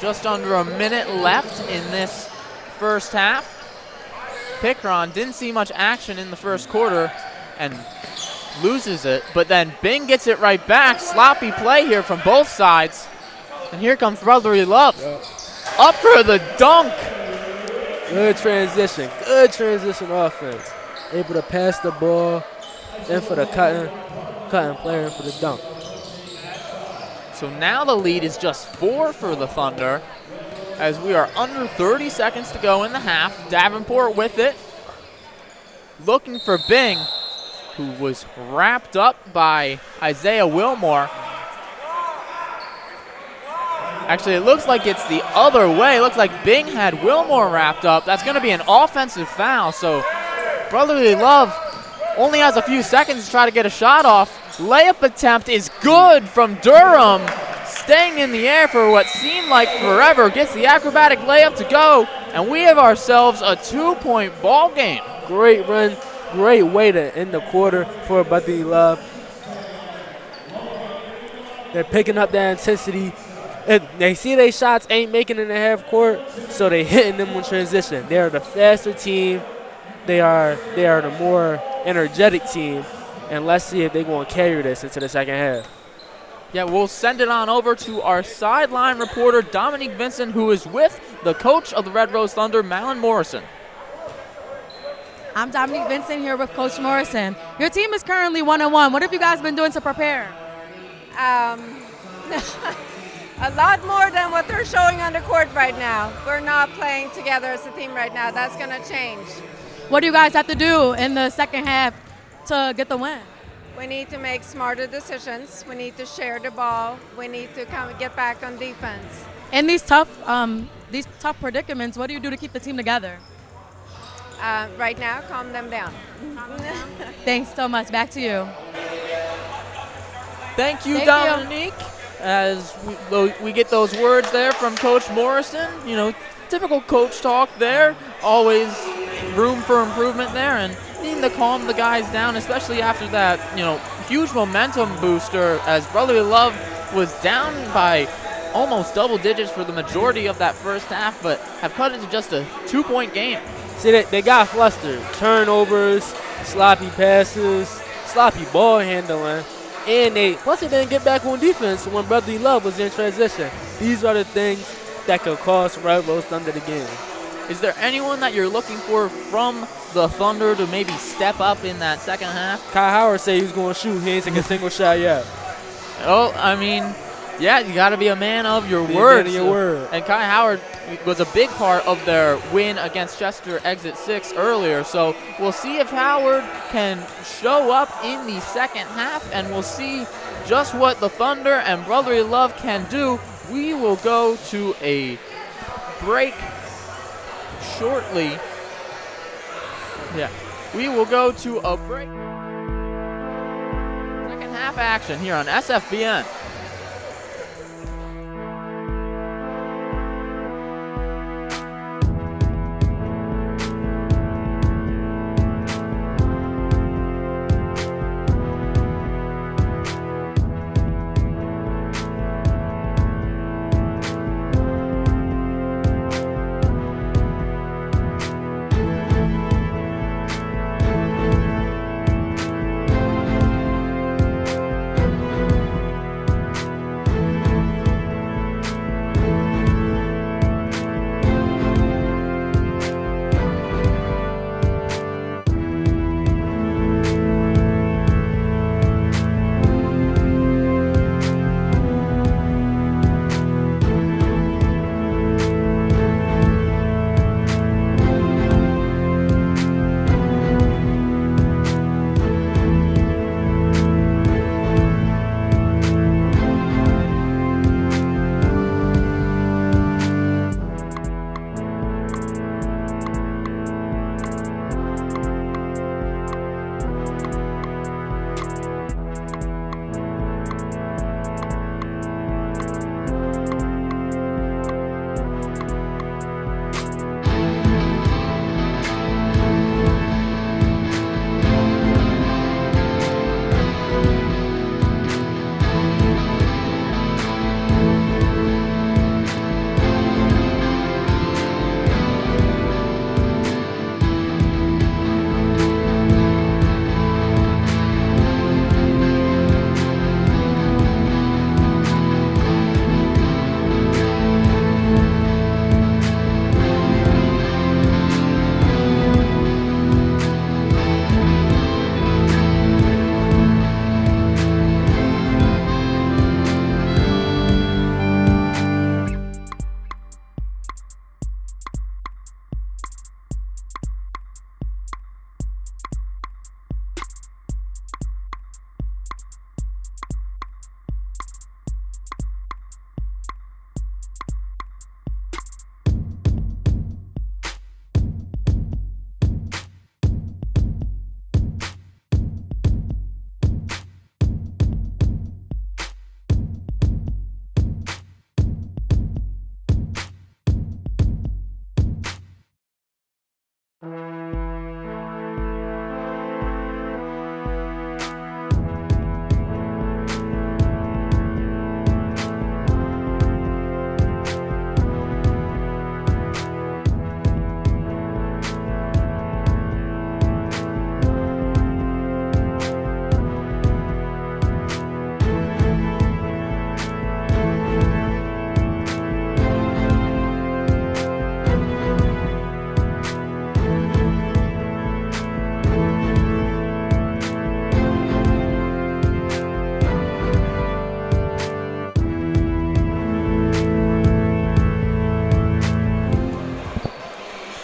Just under a minute left in this first half. Pickron didn't see much action in the first quarter and loses it, but then Bing gets it right back. Sloppy play here from both sides. And here comes Brotherly Love. Up for the dunk.
Good transition. Good transition offense. Able to pass the ball. In for the cutting player for the dunk.
So now the lead is just 4 for the Thunder as we are under 30 seconds to go in the half. Davenport with it. Looking for Bing, who was wrapped up by Isaiah Wilmore. Actually, it looks like it's the other way. It looks like Bing had Wilmore wrapped up. That's going to be an offensive foul. So Brotherly Love only has a few seconds to try to get a shot off. Layup attempt is good from Durham. Staying in the air for what seemed like forever. Gets the acrobatic layup to go. And we have ourselves a 2-point ball game.
Great run. Great way to end the quarter for Brotherly Love. They're picking up that intensity. They see their shots ain't making in the half court, so they hitting them in transition. They are the faster team. They are the more energetic team. And let's see if they're going to carry this into the second half.
Yeah, we'll send it on over to our sideline reporter, Dominique Vincent, who is with the coach of the Red Rose Thunder, Malin Morrison.
I'm Dominique Vincent here with Coach Morrison. Your team is currently 1-1. What have you guys been doing to prepare?
A lot more than what they're showing on the court right now. We're not playing together as a team right now. That's going to change.
What do you guys have to do in the second half to get the win?
We need to make smarter decisions. We need to share the ball. We need to get back on defense.
In these tough predicaments, what do you do to keep the team together?
Right now, calm them down.
Thanks so much. Back to you.
Thank you,
Thank
Dominique. As we get those words there from Coach Morrison, typical coach talk there. Always room for improvement there, and needing to calm the guys down, especially after that, huge momentum booster as Brotherly Love was down by almost double digits for the majority of that first half, but have cut it to just a 2-point game.
See, they got flustered. Turnovers, sloppy passes, sloppy ball handling, and they didn't get back on defense when Brotherly Love was in transition. These are the things that could cost Red Rose Thunder the game.
Is there anyone that you're looking for from the Thunder to maybe step up in that second half?
Kai Howard said he was going to shoot. He ain't taking a single shot yet.
Oh, I mean, yeah, you got to be a man of your word. And Kai Howard was a big part of their win against Chester Exit 6 earlier. So we'll see if Howard can show up in the second half, and we'll see just what the Thunder and Brotherly Love can do. We will go to a break shortly. Yeah, we will go to a break. Second half action here on SFBN.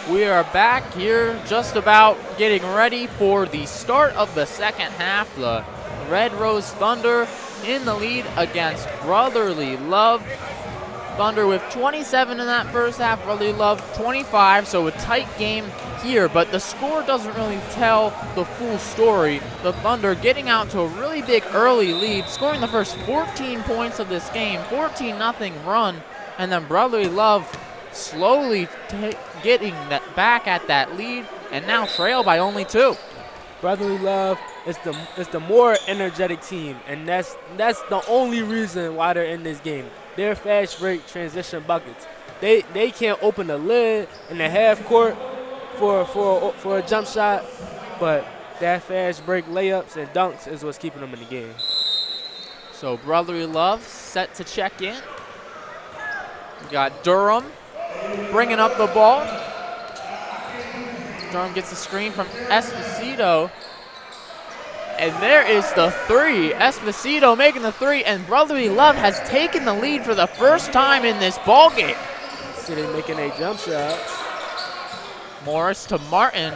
We are back here just about getting ready for the start of the second half. The Red Rose Thunder in the lead against Brotherly Love. Thunder with 27 in that first half, Brotherly Love 25, so a tight game here, but the score doesn't really tell the full story. The Thunder getting out to a really big early lead, scoring the first 14 points of this game, 14-0 run, and then Brotherly Love slowly getting that back at that lead, and now trail by only 2.
Brotherly Love is the more energetic team, and that's the only reason why they're in this game. They're fast break transition buckets. They can't open the lid in the half court for a jump shot, but that fast break layups and dunks is what's keeping them in the game.
So Brotherly Love set to check in. We got Durham bringing up the ball. Durham gets the screen from Esposito. And there is the 3. Esposito making the 3, and Brotherly Love has taken the lead for the first time in this ball game.
City making a jump shot.
Morris to Martin.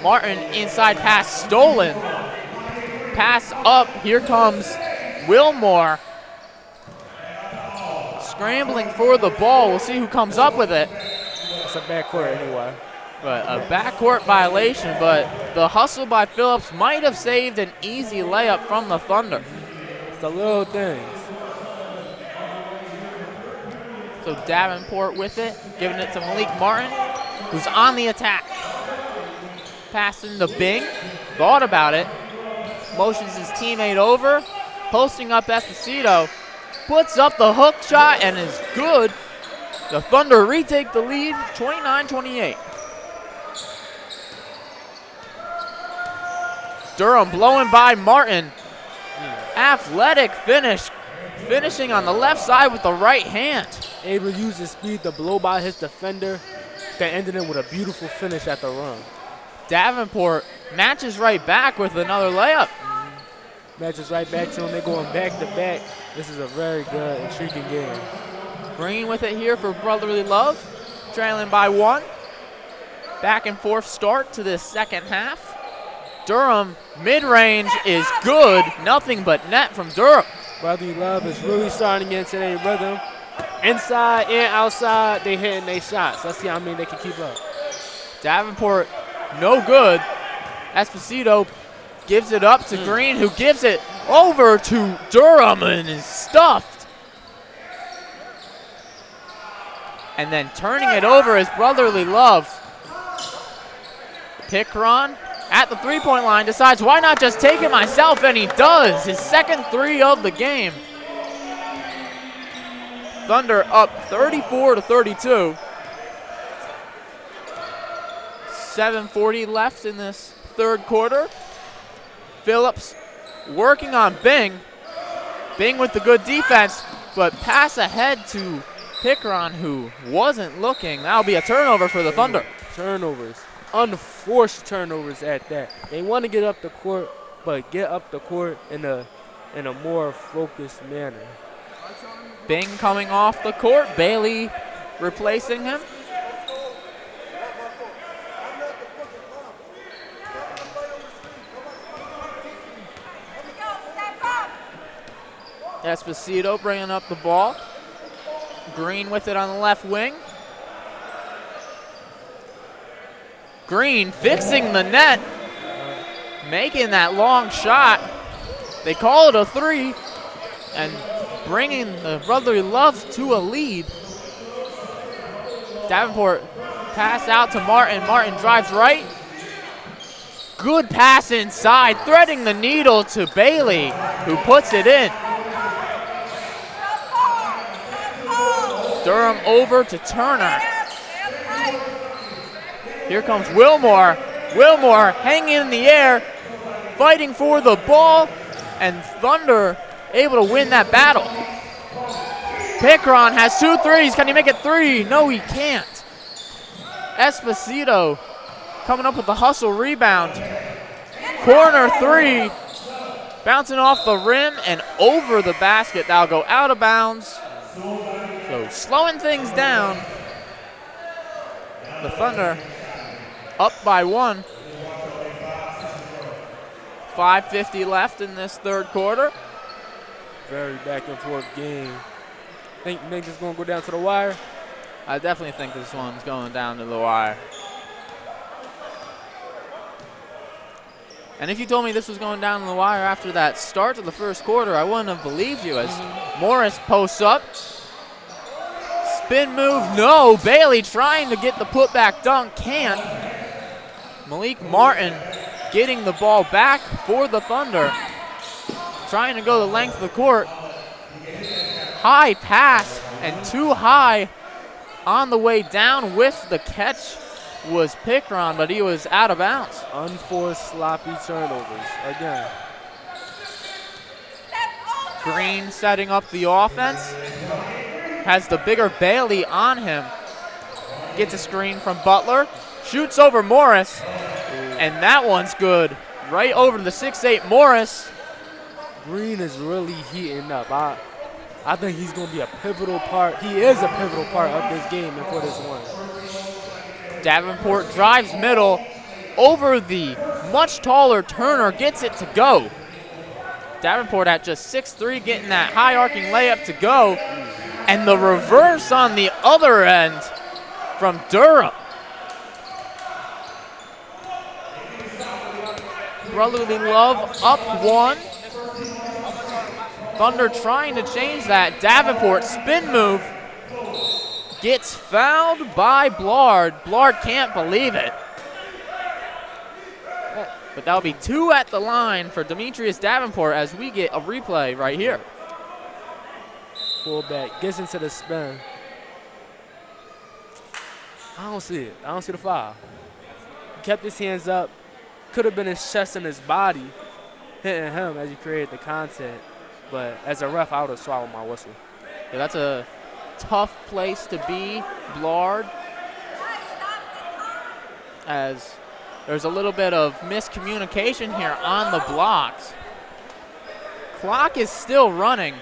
Martin inside pass stolen. Pass up. Here comes Wilmore. Scrambling for the ball. We'll see who comes up with it.
It's a backcourt anyway.
But a backcourt violation, but the hustle by Phillips might have saved an easy layup from the Thunder.
It's the little things.
So Davenport with it, giving it to Malik Martin, who's on the attack. Passing to Bing, thought about it, motions his teammate over, posting up Esposito, puts up the hook shot and is good. The Thunder retake the lead, 29-28. Durham blowing by Martin. Athletic finish, finishing on the left side with the right hand.
Able to use his speed to blow by his defender, that ended it with a beautiful finish at the run.
Davenport matches right back with another layup.
Matches right back to him. They're going back to back. This is a very good, intriguing game.
Green with it here for Brotherly Love, trailing by 1. Back and forth start to this second half. Durham mid-range is good. Nothing but net from Durham.
Brotherly Love is really starting to get into their rhythm. Inside and outside, they hitting their shots. Let's see how many they can keep up.
Davenport, no good. Esposito gives it up to Green, who gives it over to Durham and is stuffed. And then turning it over is Brotherly Love. Pickron at the three-point line decides, why not just take it myself, and he does. His second 3 of the game. Thunder up 34-32. 7:40 left in this third quarter. Phillips working on Bing. Bing with the good defense, but pass ahead to Pickron, who wasn't looking. That'll be a turnover for the Thunder.
Turnovers. Unforced turnovers at that. They want to get up the court, but get up the court in a more focused manner.
Bing coming off the court. Bailey replacing him. Esposito bringing up the ball. Green with it on the left wing. Green fixing the net, making that long shot. They call it a 3, and bringing the Brotherly Love to a lead. Davenport pass out to Martin. Martin drives right. Good pass inside, threading the needle to Bailey, who puts it in. Durham over to Turner. Here comes Wilmore. Wilmore hanging in the air, fighting for the ball, and Thunder able to win that battle. Pickron has 2 threes. Can he make it 3? No, he can't. Esposito coming up with the hustle rebound. Corner 3, bouncing off the rim and over the basket. That'll go out of bounds. So slowing things down. The Thunder up by 1. 5:50 left in this third quarter.
Very back and forth game. Think this is going to go down to the wire?
I definitely think this one's going down to the wire. And if you told me this was going down to the wire after that start to the first quarter, I wouldn't have believed you. As Morris posts up. Spin move, no. Bailey trying to get the putback dunk, can't. Malik Martin getting the ball back for the Thunder. Trying to go the length of the court. High pass and too high on the way down with the catch was Pickron, but he was out of bounds.
Unforced sloppy turnovers again.
Green setting up the offense. Has the bigger Bailey on him. Gets a screen from Butler. Shoots over Morris. And that one's good. Right over to the 6'8 Morris.
Green is really heating up. I think he's going to be a pivotal part. He is a pivotal part of this game and for this one.
Davenport drives middle over the much taller Turner. Gets it to go. Davenport at just 6'3", getting that high arcing layup to go. And the reverse on the other end from Durham. Brotherly Love up 1. Thunder trying to change that. Davenport spin move. Gets fouled by Blard. Blard can't believe it. But that'll be 2 at the line for Demetrius Davenport as we get a replay right here.
Pull back, gets into the spin. I don't see it. I don't see the foul. He kept his hands up. Could have been his chest and his body hitting him as he created the contact. But as a ref, I would have swallowed my whistle.
Yeah, that's a tough place to be, Blard. As there's a little bit of miscommunication here on the blocks. Clock is still running.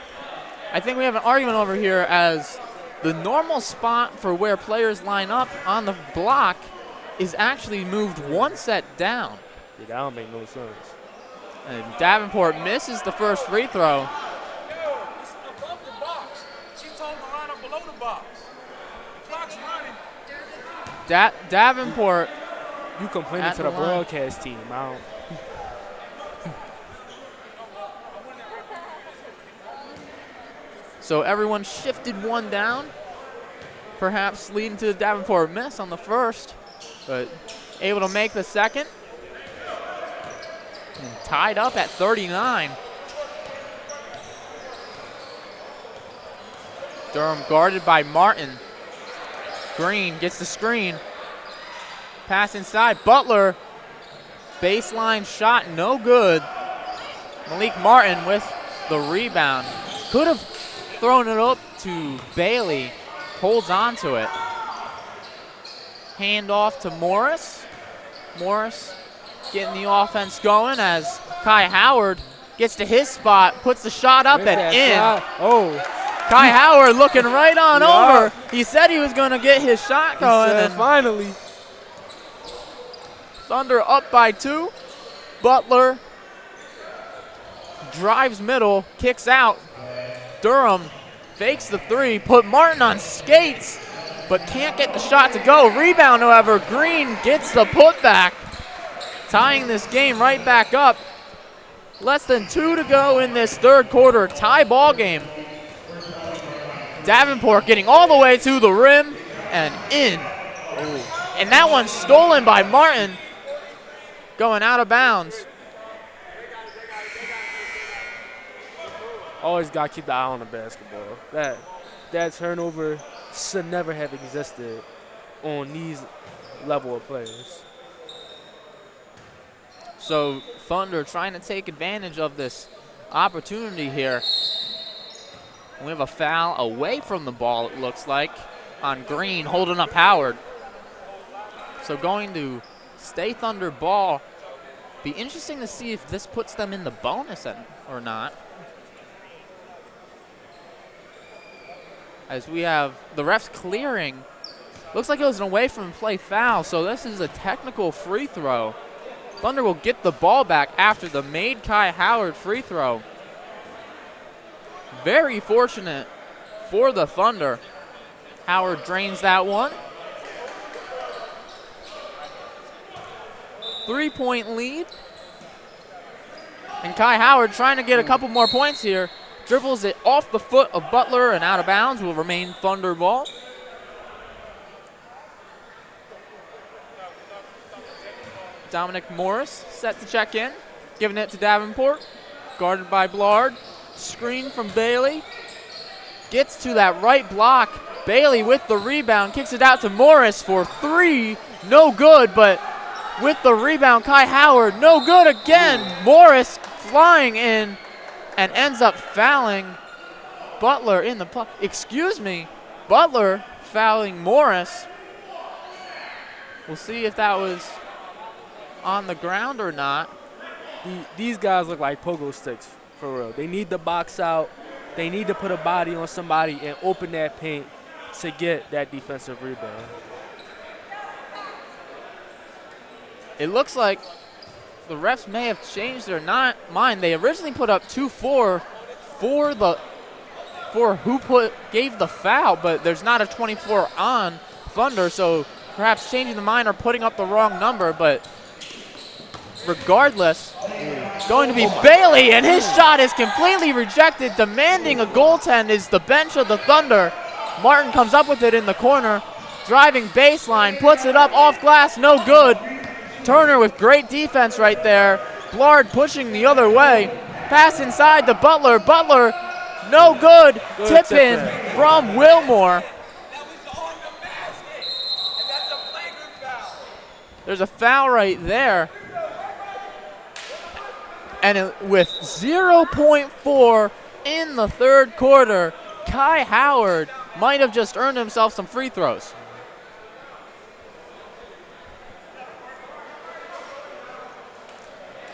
I think we have an argument over here as the normal spot for where players line up on the block is actually moved 1 set down.
Yeah, that don't make no sense.
And Davenport misses the first free throw.
It's above the box. She told him to line up below the box. The clock's running.
Davenport.
You complaining to the broadcast team. I don't.
So everyone shifted 1 down, perhaps leading to the Davenport miss on the first, but able to make the second. And tied up at 39. Durham guarded by Martin. Green gets the screen. Pass inside. Butler. Baseline shot, no good. Malik Martin with the rebound. Could have thrown it up to Bailey. Holds on to it. Hand off to Morris. Morris getting the offense going as Kai Howard gets to his spot, puts the shot up and in.
Shot. Oh.
Kai Howard looking right on over. He said he was going to get his shot going.
And finally.
Thunder up by 2. Butler drives middle, kicks out. Durham fakes the 3, put Martin on skates, but can't get the shot to go. Rebound, however, Green gets the putback, tying this game right back up. Less than 2 to go in this third quarter, tie ball game. Davenport getting all the way to the rim and in. Ooh. And that one's stolen by Martin, going out of bounds.
Always got to keep the eye on the basketball. That turnover should never have existed on these level of players.
So Thunder trying to take advantage of this opportunity here. We have a foul away from the ball, it looks like, on Green, holding up Howard. So going to stay Thunder ball. Be interesting to see if this puts them in the bonus or not. As we have the refs clearing Looks like it was an away from play foul, so this is a technical free throw. Thunder will get the ball back after the made Kai Howard free throw. Very fortunate for the Thunder. Howard drains that one. 3-point lead. And Kai Howard trying to get a couple more points here. Dribbles it off the foot of Butler and out of bounds, will remain Thunder ball. Dominic Morris set to check in, giving it to Davenport, guarded by Blard. Screen from Bailey, gets to that right block. Bailey with the rebound, kicks it out to Morris for 3, no good, but with the rebound, Kai Howard, no good again. Morris flying in and ends up fouling Butler in the Butler fouling Morris. We'll see if that was on the ground or not.
These guys look like pogo sticks, for real. They need to box out. They need to put a body on somebody and open that paint to get that defensive rebound.
It looks like the refs may have changed their mind. They originally put up 2-4 for who gave the foul, but there's not a 24 on Thunder, so perhaps changing the mind or putting up the wrong number, but regardless, it's going to be Bailey, and his shot is completely rejected. Demanding a goaltend is the bench of the Thunder. Martin comes up with it in the corner, driving baseline, puts it up off glass, no good. Turner with great defense right there. Blard pushing the other way. Pass inside to Butler. Butler, no good. Tip in from Wilmore. There's a foul right there. And with 0.4 in the third quarter, Kai Howard might have just earned himself some free throws.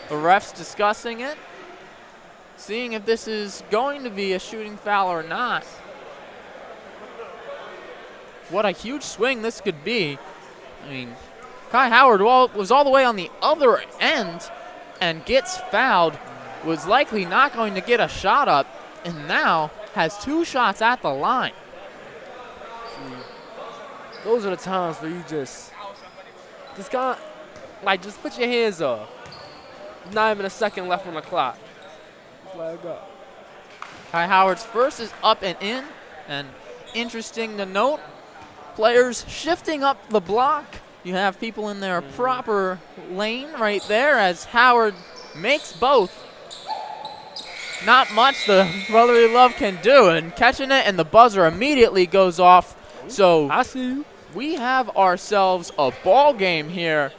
The refs discussing it, seeing if this is going to be a shooting foul or not. What a huge swing this could be. I mean, Kai Howard was all the way on the other end and gets fouled, was likely not going to get a shot up, and now has 2 shots at the line.
Those are the times where you just put your hands up. Not even a second left on the clock. Just let it go.
Kai Howard's first is up and in, and interesting to note, players shifting up the block. You have people in their proper lane right there as Howard makes both. Not much the Brotherly Love can do, and catching it, and the buzzer immediately goes off. So
I see you.
We have ourselves a ball game here.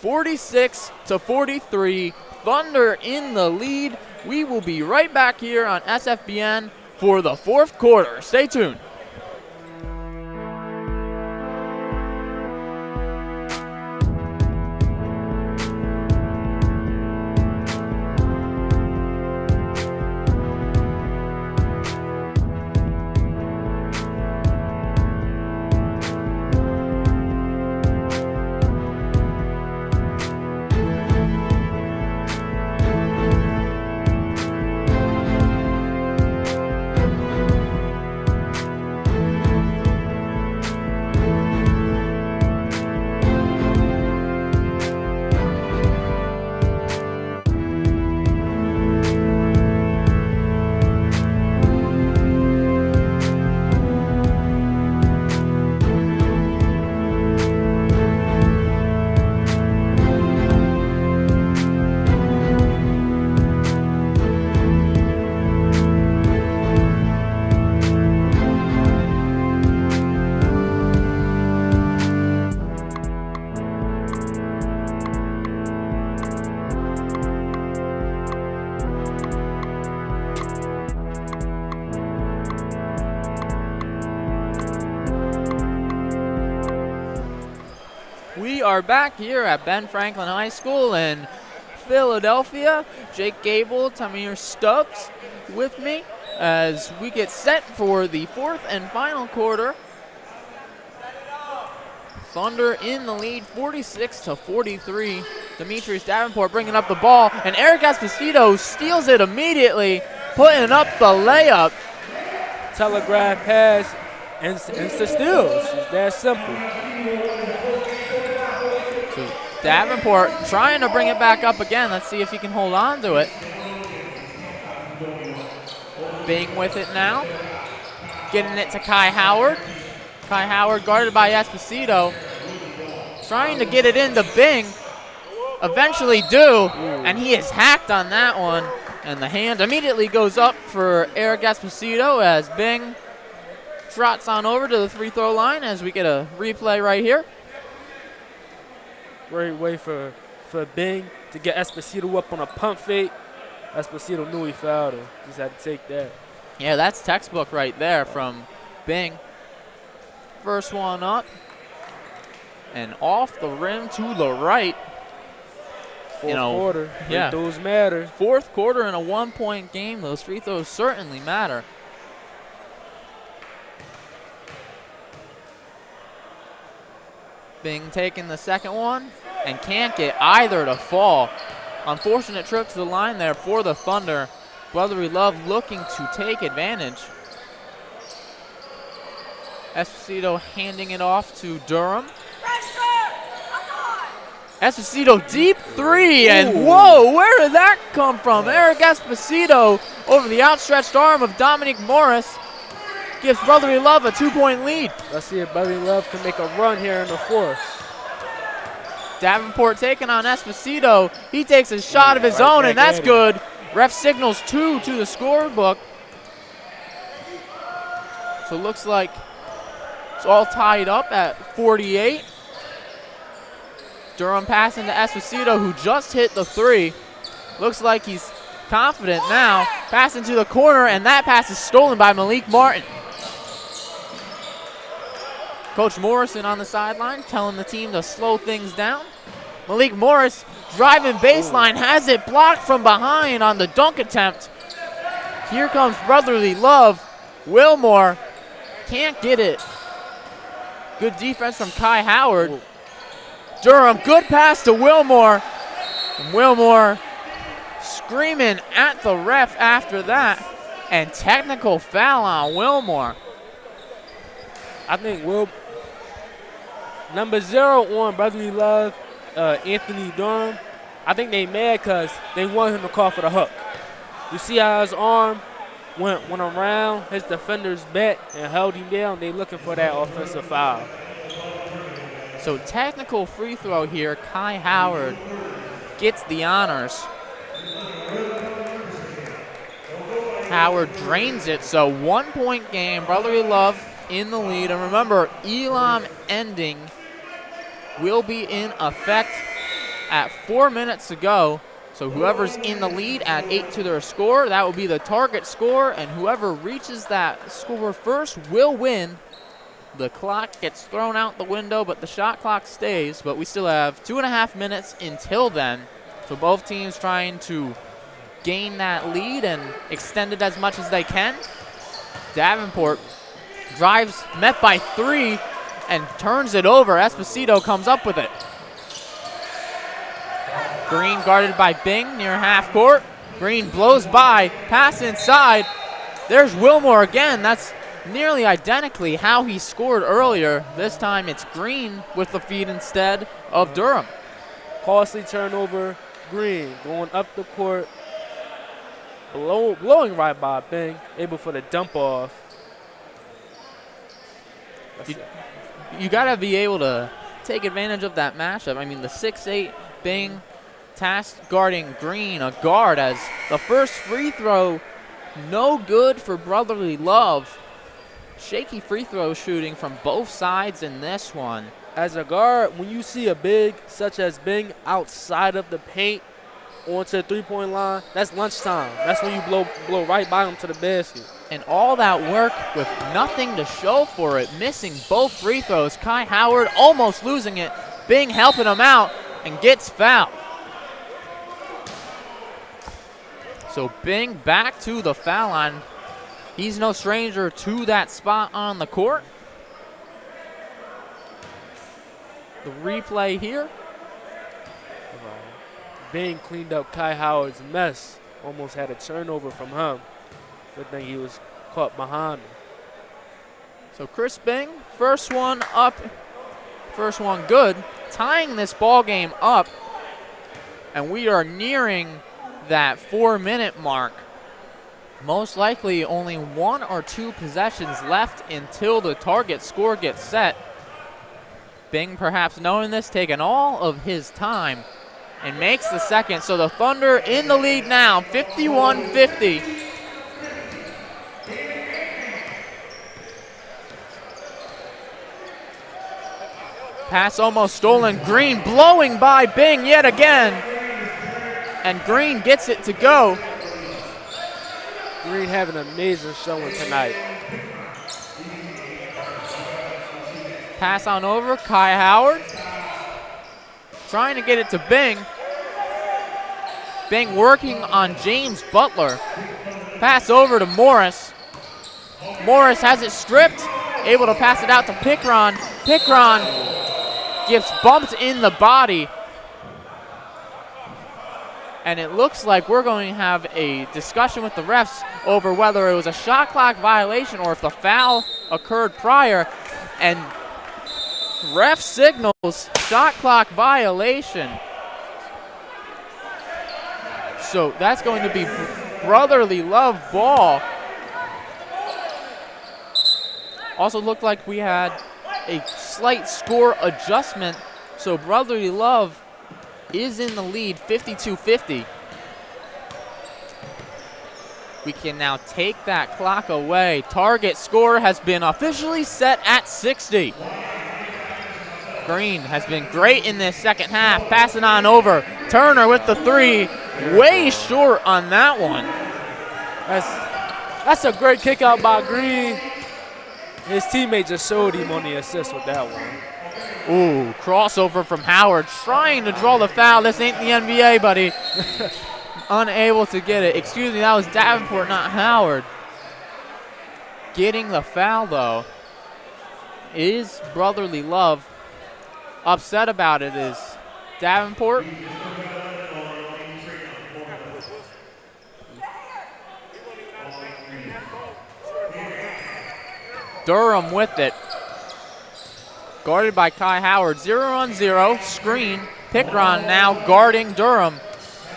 46-43, Thunder in the lead. We will be right back here on SFBN for the fourth quarter. Stay tuned. We are back here at Ben Franklin High School in Philadelphia. Jake Gable, Tamir Stubbs with me as we get set for the fourth and final quarter. Thunder in the lead, 46-43. Demetrius Davenport bringing up the ball, and Eric Esposito steals it immediately, putting up the layup.
Telegraph pass and it's the steals. It's that simple.
So Davenport trying to bring it back up again. Let's see if he can hold on to it. Bing with it now. Getting it to Kai Howard. Kai Howard guarded by Esposito. Trying to get it into Bing. Eventually do, and he is hacked on that one. And the hand immediately goes up for Eric Esposito as Bing trots on over to the free throw line as we get a replay right here.
Great way for Bing to get Esposito up on a pump fake. Esposito knew he fouled him. Just had to take that.
Yeah, that's textbook right there from Bing. First one up. And off the rim to the right.
Fourth quarter.
Yeah.
Those matter.
Fourth quarter in a 1-point game. Those free throws certainly matter. Bing taking the second one and can't get either to fall. Unfortunate trip to the line there for the Thunder. Brotherly Love looking to take advantage. Esposito handing it off to Durham. Esposito deep three, and whoa, where did that come from? Eric Esposito over the outstretched arm of Dominic Morris gives Brotherly Love a 2-point lead.
Let's see if Brotherly Love can make a run here in the fourth.
Davenport taking on Esposito. He takes a shot of his own, and that's good. Ref signals 2 to the scorebook. So it looks like it's all tied up at 48. Durham passing to Esposito, who just hit the three. Looks like he's confident now. Passing to the corner, and that pass is stolen by Malik Martin. Coach Morrison on the sideline telling the team to slow things down. Malik Morris driving baseline, has it blocked from behind on the dunk attempt. Here comes Brotherly Love. Wilmore can't get it. Good defense from Kai Howard. Durham, good pass to Wilmore. And Wilmore screaming at the ref after that. And technical foul on Wilmore.
I think number 0 on Brotherly Love, Anthony Durham, I think they mad because they want him to call for the hook. You see how his arm went around his defender's back and held him down. They looking for that offensive foul.
So technical free throw here. Kai Howard gets the honors. Howard drains it, so 1-point game. Brotherly Love in the lead. And remember, Elam ending will be in effect at 4 minutes to go. So whoever's in the lead at 8 to their score, that will be the target score, and whoever reaches that score first will win. The clock gets thrown out the window, but the shot clock stays. But we still have 2.5 minutes until then. So both teams trying to gain that lead and extend it as much as they can. Davenport drives, met by 3, and turns it over. Esposito comes up with it. Green guarded by Bing near half court. Green blows by, pass inside. There's Wilmore again. That's nearly identically how he scored earlier. This time it's Green with the feed instead of Durham.
Costly turnover. Green going up the court, blowing right by Bing, able for the dump off.
You got to be able to take advantage of that matchup. I mean, the 6'8" Bing tasked guarding Green, a guard, as the first free throw no good for Brotherly Love. Shaky free throw shooting from both sides in this one.
As a guard, when you see a big such as Bing outside of the paint onto the three-point line, that's lunchtime. That's when you blow right by him to the basket.
And all that work with nothing to show for it, missing both free throws. Kai Howard almost losing it. Bing helping him out and gets fouled. So Bing back to the foul line. He's no stranger to that spot on the court. the replay here.
Bing cleaned up Kai Howard's mess. Almost had a turnover from him. Good thing he was caught behind him.
So Chris Bing, first one up, first one good, tying this ball game up, and we are nearing that 4-minute mark. Most likely only 1 or 2 possessions left until the target score gets set. Bing, perhaps knowing this, taking all of his time and makes the second. So the Thunder in the lead now, 51-50. Pass almost stolen. Green blowing by Bing yet again. And Green gets it to go.
Green having an amazing showing tonight.
Pass on over, Kai Howard. Trying to get it to Bing. Bing working on James Butler. Pass over to Morris. Morris has it stripped. Able to pass it out to Pickron. Pickron gets bumped in the body. And it looks like we're going to have a discussion with the refs over whether it was a shot clock violation or if the foul occurred prior. And ref signals shot clock violation. So that's going to be Brotherly Love ball. Also looked like we had a slight score adjustment. So Brotherly Love is in the lead, 52-50. We can now take that clock away. Target score has been officially set at 60. Green has been great in this second half. Passing on over. Turner with the 3. Way short on that one.
That's a great kick out by Green. His teammate just showed him on the assist with that one.
Ooh, crossover from Howard, trying to draw the foul. This ain't the NBA, buddy. Unable to get it. Excuse me, that was Davenport, not Howard. Getting the foul, though, is Brotherly Love. Upset about it is Davenport. Durham with it. Guarded by Kai Howard. 0-on-0. Screen. Pickron now guarding Durham.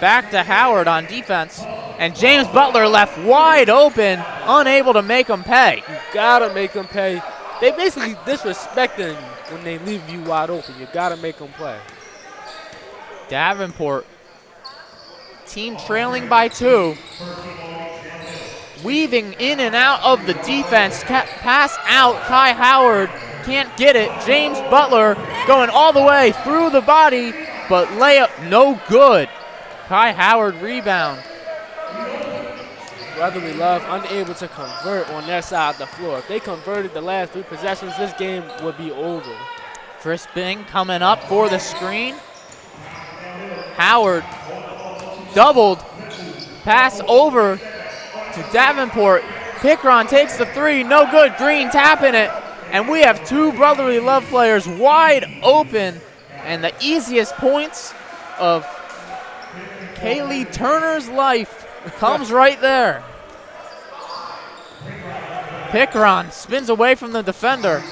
Back to Howard on defense. And James Butler left wide open. Unable to make him pay.
You gotta make them pay. They basically disrespecting when they leave you wide open. You gotta make them play.
Davenport. Team trailing by 2. Weaving in and out of the defense. Pass out. Kai Howard can't get it. James Butler going all the way through the body, but layup no good. Kai Howard rebound.
Brotherly Love unable to convert on their side of the floor. If they converted the last 3 possessions, this game would be over.
Chris Bing coming up for the screen. Howard doubled. Pass over to Davenport. Pickron takes the 3, no good. Green tapping it. And we have 2 Brotherly Love players wide open. And the easiest points of Kaylee Turner's life comes right there. Pickron spins away from the defender,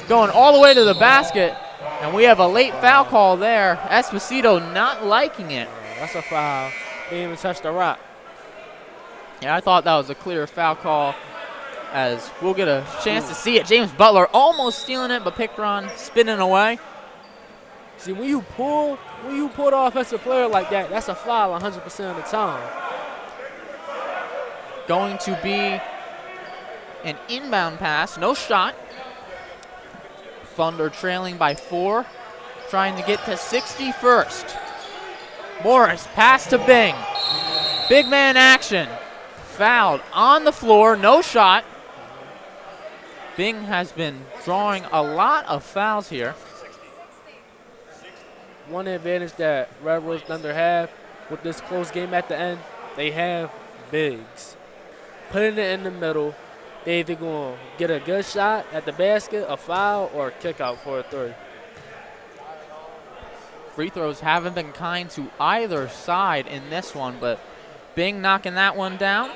going all the way to the basket. And we have a late foul call there. Esposito not liking it.
That's a foul. They didn't even touch the rock.
Yeah, I thought that was a clear foul call, as we'll get a chance to see it. James Butler almost stealing it, but Pickron spinning away.
See, when you pull the offensive player like that, that's a foul 100% of the time.
Going to be an inbound pass, no shot. Thunder trailing by 4, trying to get to 60 first. Morris, pass to Bing. Big man action. Fouled on the floor, no shot. Bing has been drawing a lot of fouls here.
One advantage that Red Rose Thunder have with this close game at the end, they have bigs. Putting it in the middle, they either going to get a good shot at the basket, a foul, or a kick out for a 3.
Free throws haven't been kind to either side in this one, but Bing knocking that one down.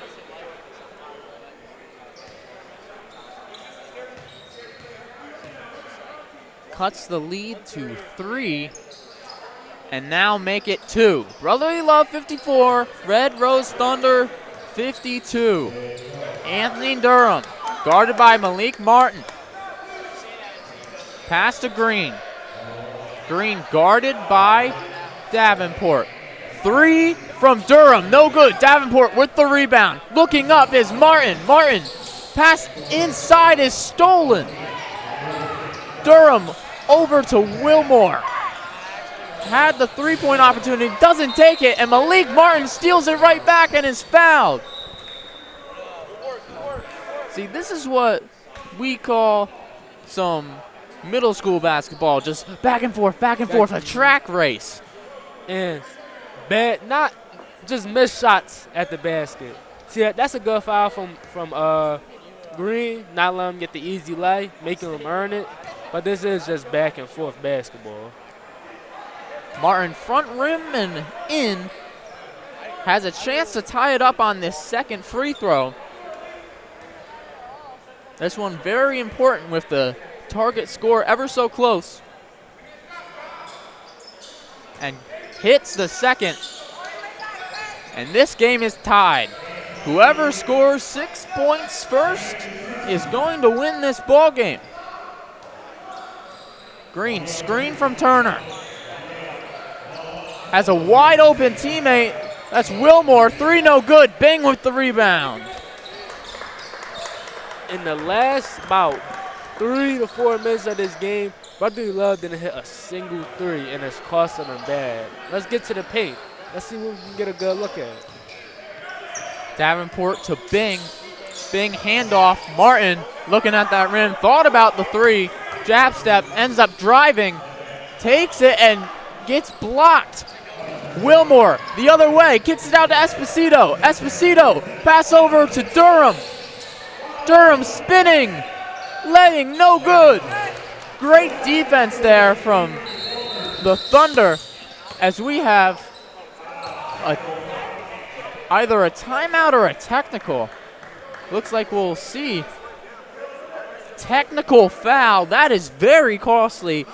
Cuts the lead to 3, and now make it 2. Brotherly Love 54, Red Rose Thunder 52. Anthony Durham, guarded by Malik Martin. Pass to Green. Green guarded by Davenport. 3 from Durham, no good. Davenport with the rebound. Looking up is Martin. Martin, pass inside is stolen. Durham over to Wilmore. Had the three-point opportunity, doesn't take it, and Malik Martin steals it right back and is fouled. See, this is what we call some middle school basketball, just back and forth, a track race.
And bad, not just missed shots at the basket. See, that's a good foul from Green, not letting him get the easy lay, making him earn it. But this is just back and forth basketball.
Martin front rim and in. Has a chance to tie it up on this second free throw. This one very important with the target score ever so close. And hits the second. And this game is tied. Whoever scores 6 points first is going to win this ball game. Green, screen from Turner. Has a wide open teammate. That's Wilmore. 3 no good. Bing with the rebound.
In the last about 3 to 4 minutes of this game, Brotherly Love didn't hit a single 3, and it's costing them bad. Let's get to the paint. Let's see what we can get a good look at.
Davenport to Bing. Bing handoff. Martin looking at that rim. Thought about the 3. Jab step. Ends up driving. Takes it and gets blocked. Wilmore the other way. Kicks it out to Esposito. Esposito. Pass over to Durham. Durham spinning. Laying no good. Great defense there from the Thunder as we have either a timeout or a technical. Looks like we'll see. Technical foul. That is very costly.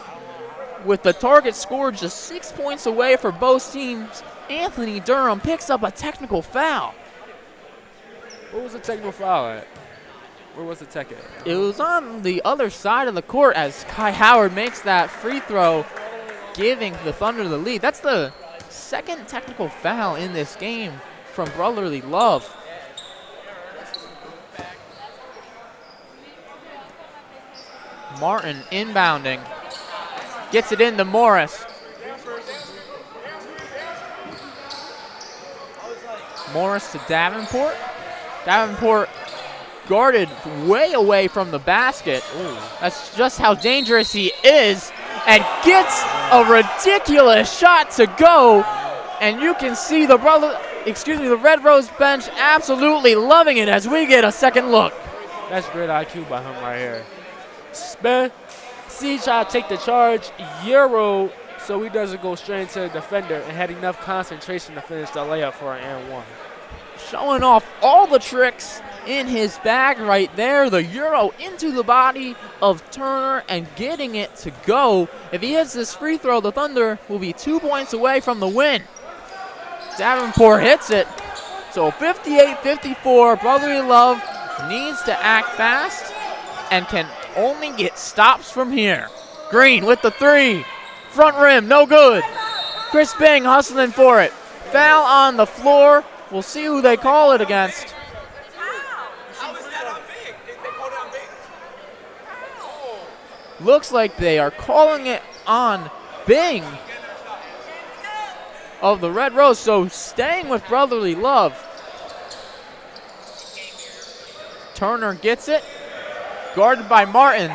With the target score just 6 points away for both teams, Anthony Durham picks up a technical foul.
What was the technical foul at? Where was the tech at?
It was on the other side of the court as Kai Howard makes that free throw, giving the Thunder the lead. That's the second technical foul in this game from Brotherly Love. Martin inbounding. Gets it into Morris. Morris to Davenport. Davenport guarded way away from the basket. Ooh. That's just how dangerous he is. And gets a ridiculous shot to go. And you can see the Red Rose bench absolutely loving it as we get a second look.
That's great IQ by him right here. Spin. C try to take the charge, Euro, so he doesn't go straight into the defender and had enough concentration to finish the layup for an and one.
Showing off all the tricks in his bag right there. The Euro into the body of Turner and getting it to go. If he hits this free throw, the Thunder will be 2 points away from the win. Davenport hits it. So 58-54, Brotherly Love needs to act fast and can only get stops from here. Green with the 3. Front rim, no good. Chris Bing hustling for it. Foul on the floor. We'll see who they call it against. Looks like they are calling it on Bing of the Red Rose. So staying with Brotherly Love. Turner gets it. Guarded by Martin.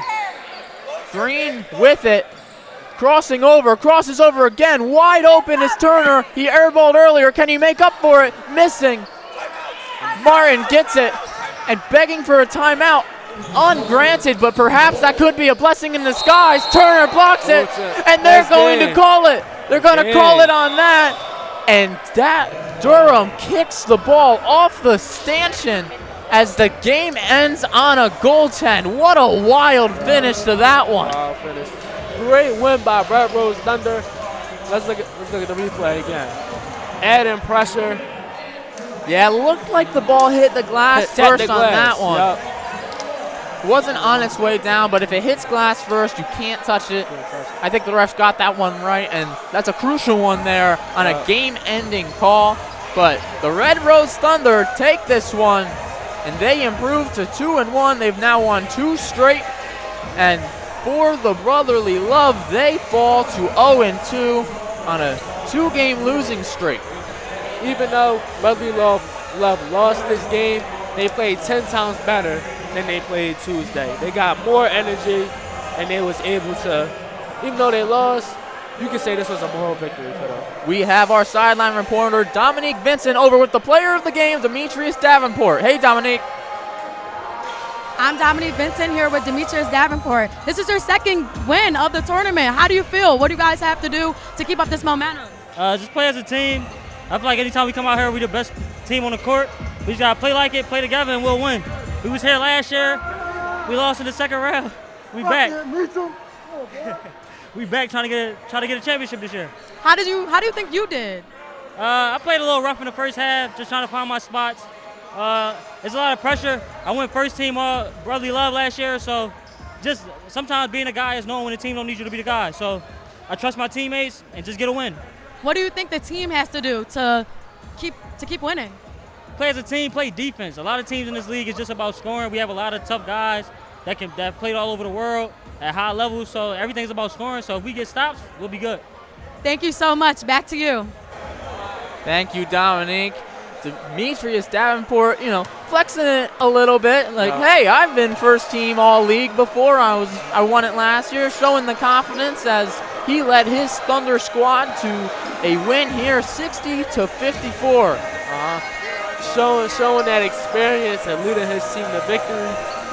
Green with it. Crossing over, crosses over again. Wide open is Turner. He airballed earlier. Can he make up for it? Missing. Martin gets it and begging for a timeout. Ungranted, but perhaps that could be a blessing in disguise. Turner blocks it, and they're going to call it. They're going to call it on that. And that Durham kicks the ball off the stanchion as the game ends on a goaltend. What a wild finish to that one.
Wild finish. Great win by Red Rose Thunder. Let's look at the replay again. Adding pressure.
Yeah, it looked like the ball hit the glass first on that one.
Yep.
It wasn't on its way down, but if it hits glass first, you can't touch it. I think the refs got that one right, and that's a crucial one there on a game-ending call. But the Red Rose Thunder take this one, and they improve to 2-1. They've now won 2 straight, and for the Brotherly Love, they fall to 0-2 on a 2-game losing streak.
Even though Brotherly Love lost this game, they played 10 times better than they played Tuesday. They got more energy, and they was able to, even though they lost, you can say this was a moral victory for them.
We have our sideline reporter, Dominique Vincent, over with the player of the game, Demetrius Davenport. Hey, Dominique.
I'm Dominique Vincent here with Demetrius Davenport. This is your second win of the tournament. How do you feel? What do you guys have to do to keep up this momentum?
Just play as a team. I feel like anytime we come out here, we're the best team on the court. We just got to play like it, play together, and we'll win. We was here last year. We lost in the second round. We back. We back trying to get a championship this year.
How do you think you did?
I played a little rough in the first half, just trying to find my spots. It's a lot of pressure. I went first team Brotherly Love last year, so just sometimes being a guy is knowing when the team don't need you to be the guy. So I trust my teammates and just get a win.
What do you think the team has to do to keep winning?
Play as a team, play defense. A lot of teams in this league is just about scoring. We have a lot of tough guys that played all over the world at high levels, so everything's about scoring. So if we get stops, we'll be good.
Thank you so much. Back to you.
Thank you, Dominique. Demetrius Davenport, flexing it a little bit. Like, hey, I've been first team all league before. I won it last year, showing the confidence as he led his Thunder squad to a win here, 60-54.
Showing that experience and leading his team to victory.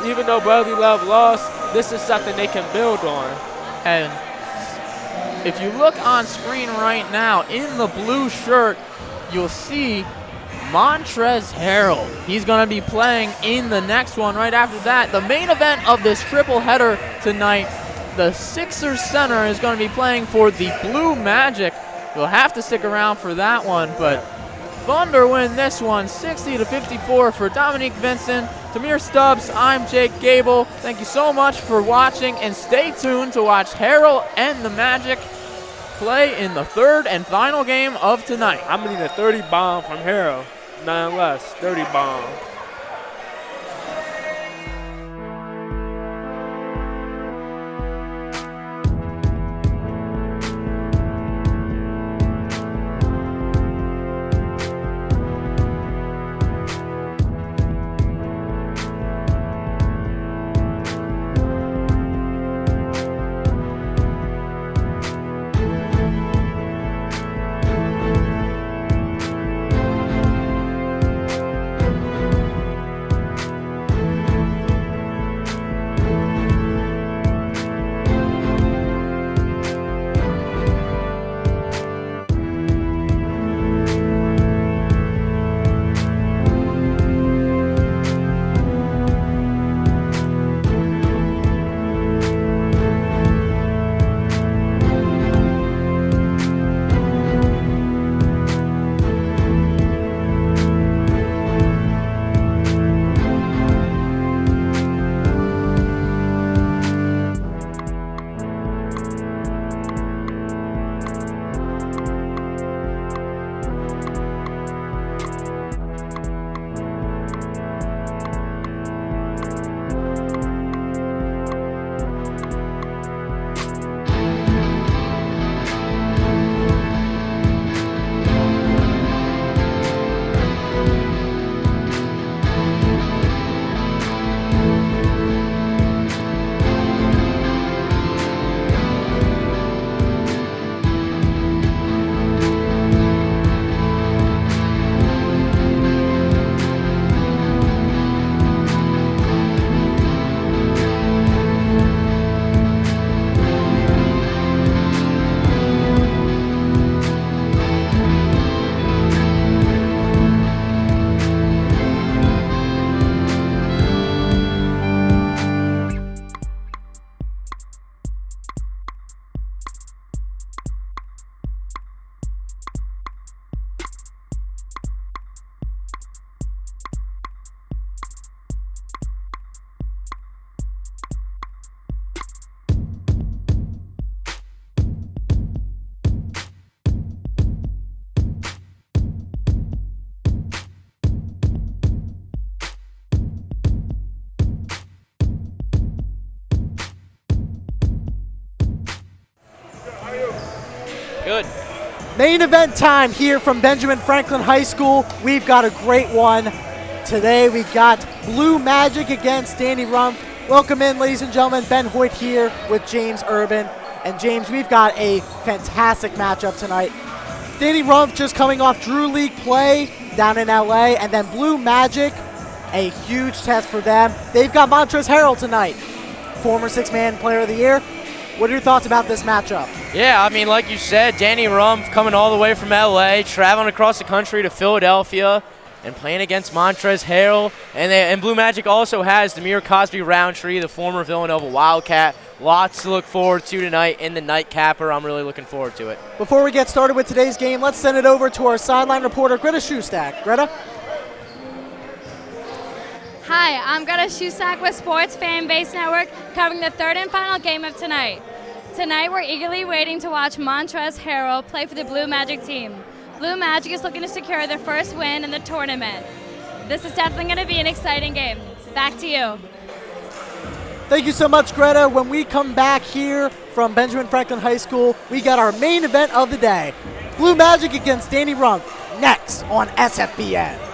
Even though Brotherly Love lost, this is something they can build on.
And if you look on screen right now, in the blue shirt, you'll see Montrez Harrell. He's going to be playing in the next one right after that. The main event of this triple header tonight, the Sixers center is going to be playing for the Blue Magic. You'll have to stick around for that one, but Thunder win this one, 60-54 for Dominique Vincent. Tamir Stubbs, I'm Jake Gable. Thank you so much for watching, and stay tuned to watch Harrell and the Magic play in the third and final game of tonight.
I'm going to need a 30 bomb from Harrell, none less, 30 bomb.
good.
Main event time here from Benjamin Franklin High School. We've got a great one. Today we got Blue Magic against Danny Rumph. Welcome in, ladies and gentlemen. Ben Hoyt here with James Urban. And James, we've got a fantastic matchup tonight. Danny Rumph just coming off Drew League play down in LA, and then Blue Magic, a huge test for them. They've got Montrezl Harrell tonight, former six-man player of the year. What are your thoughts about this matchup?
Yeah, I mean, like you said, Danny Rumph coming all the way from LA, traveling across the country to Philadelphia, and playing against Montrezl Harrell. And Blue Magic also has Demir Cosby-Roundtree, the former Villanova Wildcat. Lots to look forward to tonight in the nightcapper. I'm really looking forward to it.
Before we get started with today's game, let's send it over to our sideline reporter, Greta Shoestack. Greta?
Hi, I'm Greta Shoestack with Sports Fan Base Network, covering the third and final game of tonight. Tonight, we're eagerly waiting to watch Montrezl Harrell play for the Blue Magic team. Blue Magic is looking to secure their first win in the tournament. This is definitely going to be an exciting game. Back to you.
Thank you so much, Greta. When we come back here from Benjamin Franklin High School, we got our main event of the day. Blue Magic against Danny Rumph, next on SFBN.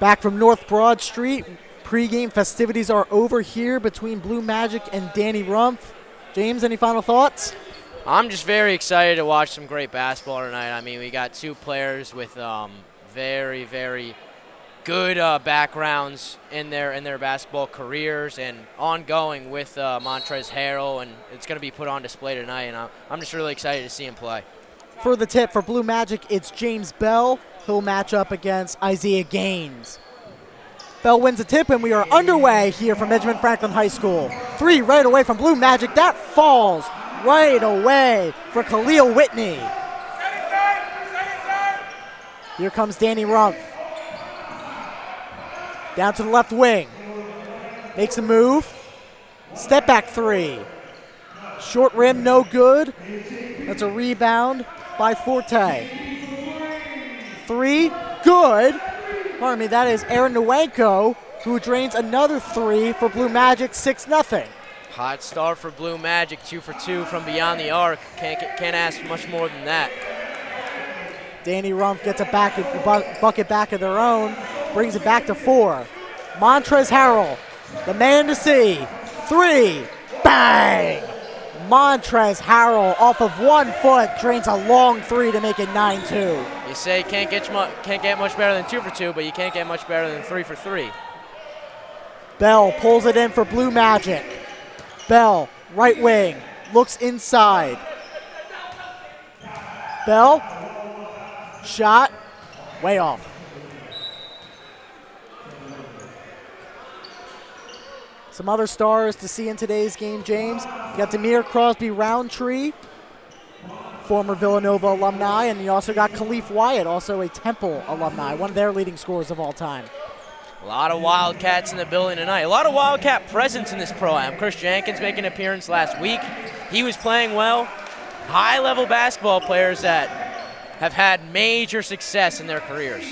Back from North Broad Street, pregame festivities are over here between Blue Magic and Danny Rumph. James, any final thoughts?
I'm just very excited to watch some great basketball tonight. I mean, we got two players with very, very good backgrounds in their basketball careers and ongoing with Montrezl Harrell, and it's going to be put on display tonight, and I'm just really excited to see him play.
For the tip for Blue Magic, it's James Bell. He'll match up against Isaiah Gaines. Bell wins the tip, and we are underway here from Benjamin Franklin High School. 3 right away from Blue Magic. That falls right away for Khalil Whitney. Here comes Danny Rumph. Down to the left wing. Makes a move. Step back 3. Short rim, no good. That's a rebound by Forte. 3, good. Pardon me, that is Aaron Nwanko, who drains another 3 for Blue Magic, 6-0.
Hot start for Blue Magic, 2 for 2 from beyond the arc. Can't ask much more than that.
Danny Rumph gets a bucket back of their own, brings it back to 4. Montrezl Harrell, the man to see. 3, bang! Montrezl Harrell off of 1 foot drains a long 3 to make it 9-2.
You say can't get much better than 2 for 2, but you can't get much better than 3 for 3.
Bell pulls it in for Blue Magic. Bell, right wing, looks inside. Bell, shot, way off. Some other stars to see in today's game, James. You got Demir Crosby Roundtree, former Villanova alumni, and you also got Khalif Wyatt, also a Temple alumni, one of their leading scorers of all time.
A lot of Wildcats in the building tonight. A lot of Wildcat presence in this pro-am. Chris Jenkins making an appearance last week. He was playing well. High-level basketball players that have had major success in their careers.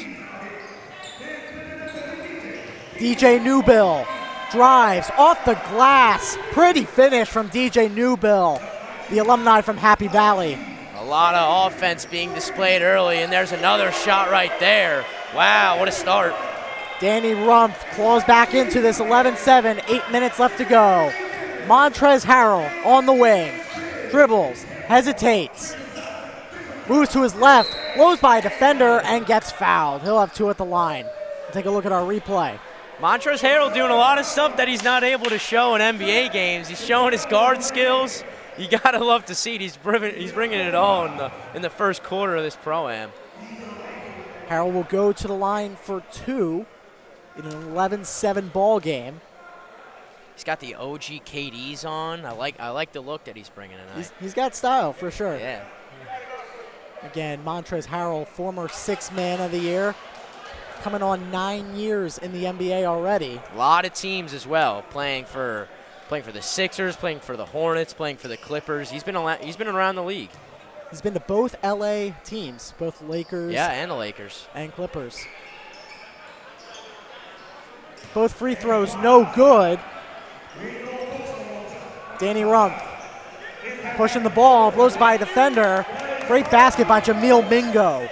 DJ Newbill drives off the glass. Pretty finish from DJ Newbill, the alumni from Happy Valley.
A lot of offense being displayed early, and there's another shot right there. Wow, what a start.
Danny Rumph claws back into this 11-7, 8 minutes left to go. Montrezl Harrell on the wing, dribbles, hesitates, moves to his left, blows by a defender, and gets fouled. He'll have 2 at the line. Take a look at our replay.
Montrezl Harrell doing a lot of stuff that he's not able to show in NBA games. He's showing his guard skills. You gotta love to see it. He's bringing it all in the first quarter of this pro-am.
Harrell will go to the line for 2 in an 11-7 ball game.
He's got the OG KDs on. I like the look that he's bringing tonight.
He's got style for sure.
Yeah.
Again, Montrezl Harrell, former 6th man of the year, coming on 9 years in the NBA already.
A lot of teams as well, playing for the Sixers, playing for the Hornets, playing for the Clippers. He's been around the league.
He's been to both LA teams, both Lakers.
Yeah, and the Lakers.
And Clippers. Both free throws no good. Danny Rumph pushing the ball, blows by a defender. Great basket by Jamil Mingo.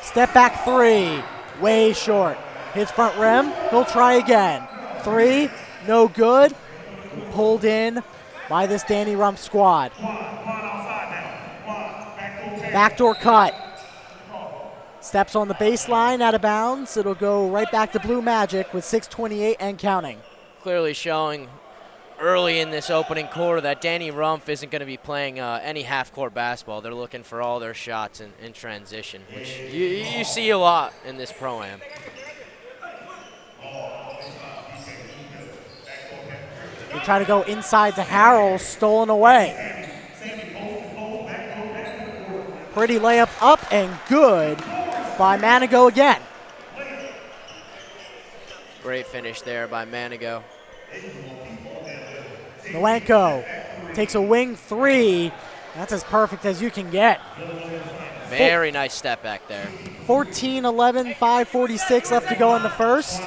Step back 3, way short. Hits front rim, he'll try again. 3, no good. Pulled in by this Danny Rumph squad. Backdoor cut. Steps on the baseline, out of bounds. It'll go right back to Blue Magic with 6:28 and counting.
Clearly showing early in this opening quarter that Danny Rumph isn't going to be playing any half-court basketball. They're looking for all their shots in transition, which you see a lot in this pro-am.
They try to go inside to Harrell, stolen away. Pretty layup up and good by Manigo again.
Great finish there by Manigo.
Nwanko takes a wing 3. That's as perfect as you can get.
Very nice step back there.
14-11, 5:46 left to go in the first.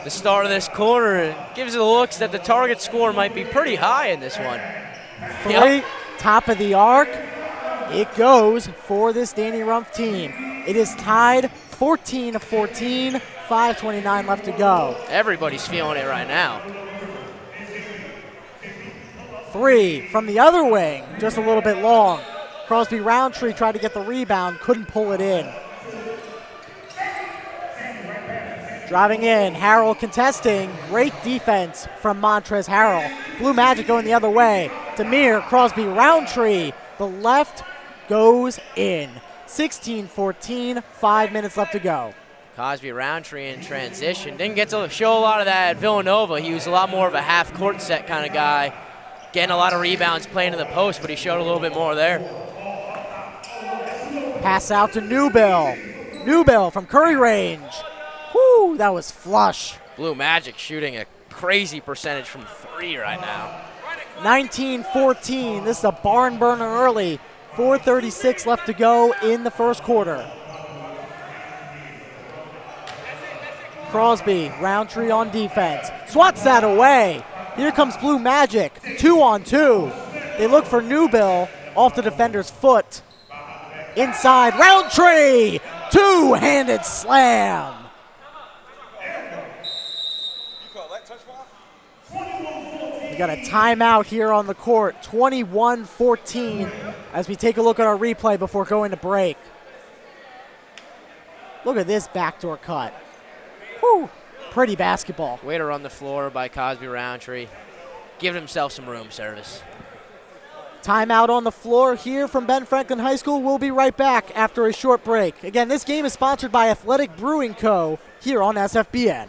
The start of this quarter gives the looks that the target score might be pretty high in this one.
3, top of the arc, It goes for this Danny Rumph team. It is tied 14-14, 5:29 left to go.
Everybody's feeling it right now.
3 from the other wing, just a little bit long. Crosby Roundtree tried to get the rebound, couldn't pull it in. Driving in, Harrell contesting. Great defense from Montrezl Harrell. Blue Magic going the other way. Demir, Crosby Roundtree. The left goes in. 16-14, 5 minutes left to go.
Cosby Roundtree in transition. Didn't get to show a lot of that at Villanova. He was a lot more of a half-court set kind of guy. Getting a lot of rebounds, playing in the post, but he showed a little bit more there.
Pass out to Newbill. Newbill from Curry range. Whoo, that was flush.
Blue Magic shooting a crazy percentage from 3 right now.
19-14, this is a barn burner early. 4:36 left to go in the first quarter. Crosby, Roundtree on defense. Swats that away. Here comes Blue Magic, 2-on-2. They look for Newbill off the defender's foot. Inside, Roundtree! Two-handed slam. We got a timeout here on the court, 21-14, as we take a look at our replay before going to break. Look at this backdoor cut. Whew, pretty basketball.
Way to run the floor by Cosby Roundtree. Giving himself some room service.
Timeout on the floor here from Ben Franklin High School. We'll be right back after a short break. Again, this game is sponsored by Athletic Brewing Co. here on SFBN.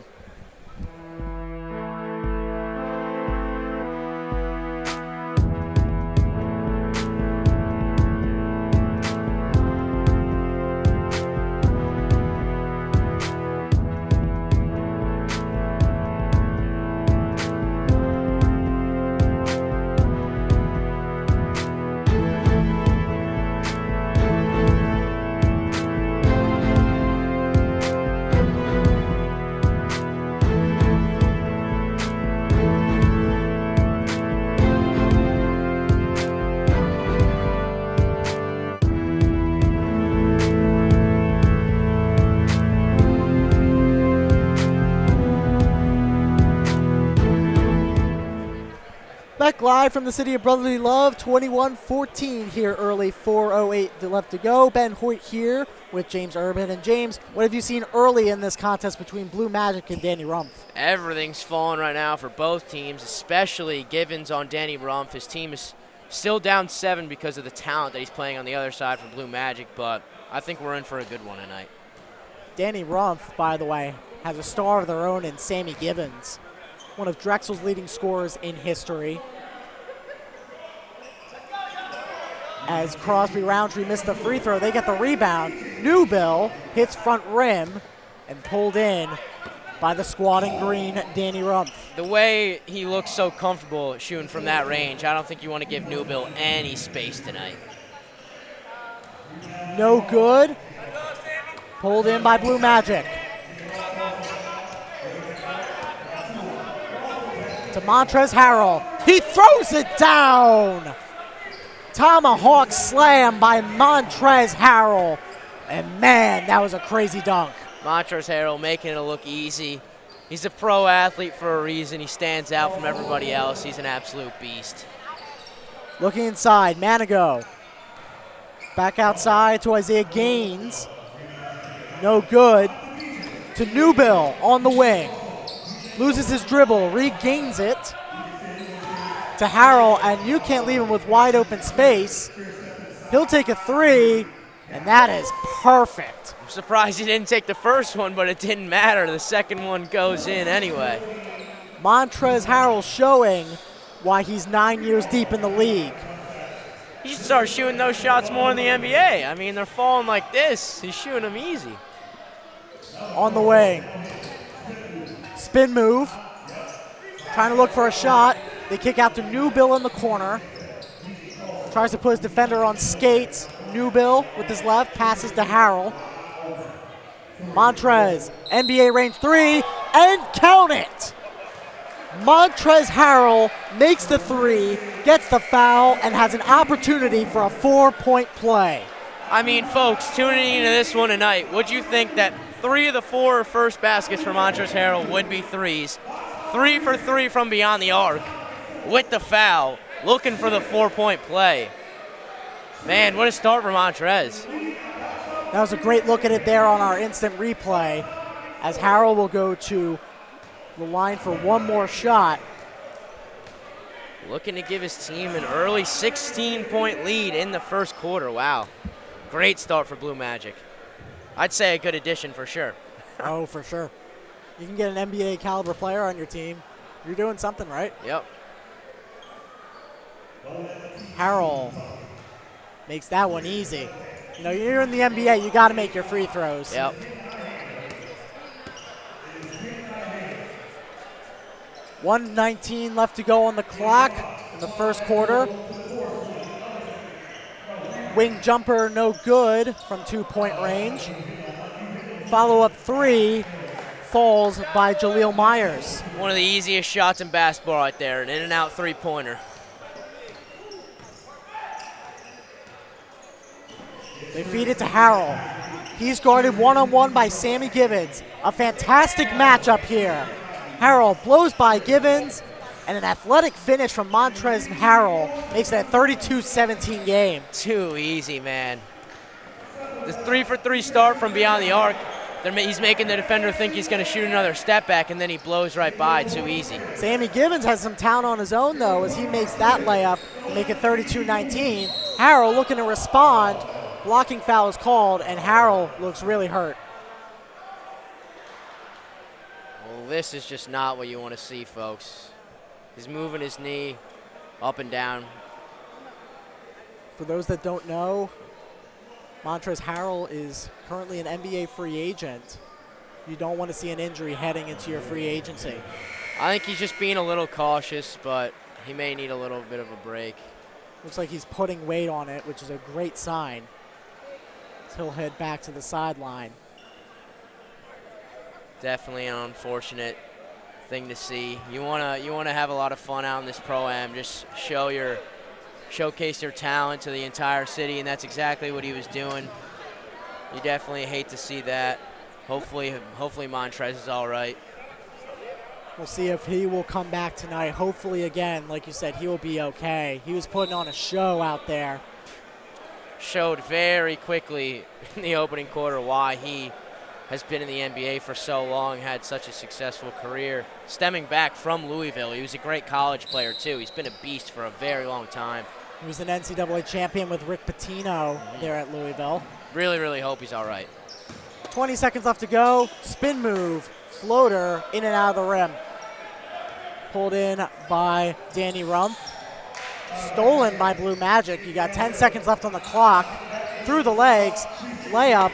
Back live from the city of brotherly love, 21-14 here early, 4:08 left to go. Ben Hoyt here with James Urban. And James, what have you seen early in this contest between Blue Magic and Danny Rumph?
Everything's falling right now for both teams, especially Givens on Danny Rumph. His team is still down 7 because of the talent that he's playing on the other side for Blue Magic, but I think we're in for a good one tonight.
Danny Rumph, by the way, has a star of their own in Sammy Givens, one of Drexel's leading scorers in history. As Crosby Roundtree missed the free throw, they get the rebound. Newbill hits front rim and pulled in by the squatting green Danny Rumph.
The way he looks so comfortable shooting from that range, I don't think you want to give Newbill any space tonight.
No good. Pulled in by Blue Magic. To Montrezl Harrell. He throws it down. Tomahawk slam by Montrezl Harrell. And man, that was a crazy dunk.
Montrezl Harrell making it look easy. He's a pro athlete for a reason. He stands out from everybody else. He's an absolute beast.
Looking inside, Manigo. Back outside to Isaiah Gaines. No good. To Newbill on the wing. Loses his dribble, regains it. To Harrell, and you can't leave him with wide open space. He'll take a three, and that is perfect.
I'm surprised he didn't take the first one, but it didn't matter. The second one goes in anyway.
Montrezl Harrell showing why he's 9 years deep in the league.
He should start shooting those shots more in the NBA. I mean, they're falling like this. He's shooting them easy.
On the wing. Spin move. Trying to look for a shot. They kick out to Newbill in the corner. Tries to put his defender on skates. Newbill with his left passes to Harrell. Montrez, NBA range three, and count it. Montrezl Harrell makes the three, gets the foul, and has an opportunity for a 4-point play.
I mean, folks, tuning into this one tonight, would you think that 3 of the 4 first baskets for Montrezl Harrell would be threes? 3 for 3 from beyond the arc with the foul, looking for the 4-point play. Man, what a start for Montrezl.
That was a great look at it there on our instant replay, as Harrell will go to the line for one more shot.
Looking to give his team an early 16-point lead in the first quarter. Wow. Great start for Blue Magic. I'd say a good addition for sure.
Oh, for sure. You can get an NBA caliber player on your team. You're doing something right.
Yep.
Harrell makes that one easy. You know, you're in the NBA, you got to make your free throws.
Yep.
$1:19 left to go on the clock in the first quarter. Wing jumper no good from 2-point range. Follow-up three falls by Jaleel Myers.
One of the easiest shots in basketball right there, an in-and-out three-pointer.
They feed it to Harrell. He's guarded one-on-one by Sammy Givens. A fantastic matchup here. Harrell blows by Givens, and an athletic finish from Montrezl Harrell makes it a 32-17 game.
Too easy, man. The 3 for 3 start from beyond the arc. He's making the defender think he's going to shoot another step back, and then he blows right by. Too easy.
Sammy Givens has some talent on his own, though, as he makes that layup to make it 32-19. Harrell looking to respond. Blocking foul is called, and Harrell looks really hurt.
Well, this is just not what you want to see, folks. He's moving his knee up and down.
For those that don't know, Montrezl Harrell is currently an NBA free agent. You don't want to see an injury heading into your free agency.
I think he's just being a little cautious, but he may need a little bit of a break.
Looks like he's putting weight on it, which is a great sign. He'll head back to the sideline.
Definitely an unfortunate thing to see. You wanna have a lot of fun out in this pro-am. Just showcase your talent to the entire city, and that's exactly what he was doing. You definitely hate to see that. Hopefully Montrezl is all right.
We'll see if he will come back tonight. Hopefully, again, like you said, he will be okay. He was putting on a show out there.
Showed very quickly in the opening quarter why he has been in the NBA for so long, had such a successful career. Stemming back from Louisville, he was a great college player too. He's been a beast for a very long time.
He was an NCAA champion with Rick Pitino there at Louisville.
Really, really hope he's all right.
20 seconds left to go. Spin move, floater, in and out of the rim. Pulled in by Danny Rumph. Stolen by Blue Magic. You got 10 seconds left on the clock. Through the legs, layup.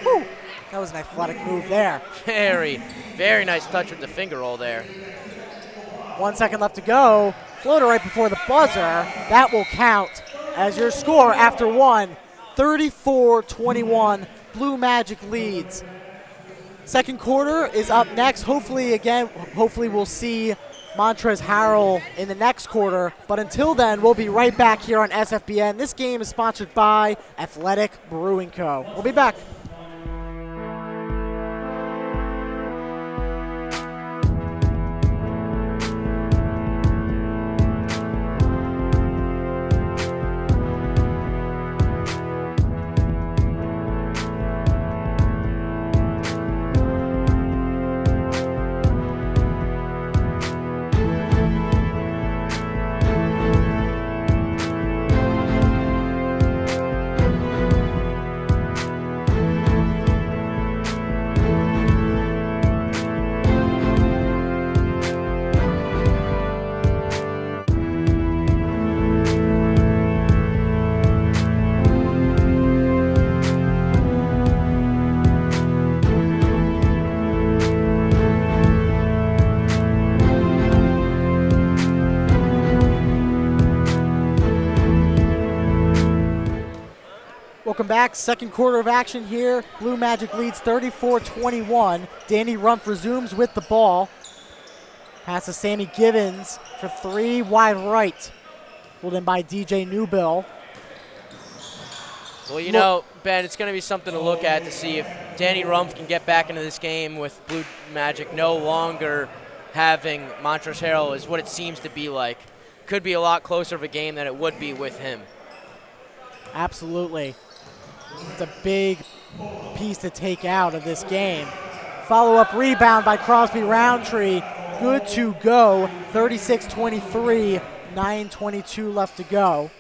Whew. That was an athletic move there.
Very, very nice touch with the finger roll there.
1 second left to go. Floater right before the buzzer. That will count as your score after one. 34-21. Blue Magic leads. Second quarter is up next. Hopefully we'll see Montrezl Harrell in the next quarter. But until then, we'll be right back here on SFBN. This game is sponsored by Athletic Brewing Co. We'll be back. Welcome back. Second quarter of action here. Blue Magic leads 34-21. Danny Rumph resumes with the ball. Pass to Sammy Givens for three, wide right. Pulled in by DJ Newbill.
Well, you know, Ben, it's going to be something to look at to see if Danny Rumph can get back into this game with Blue Magic no longer having Montrezl Harrell is what it seems to be like. Could be a lot closer of a game than it would be with him.
Absolutely. It's a big piece to take out of this game. Follow-up rebound by Crosby Roundtree. Good to go. 36-23, 9:22 left to go.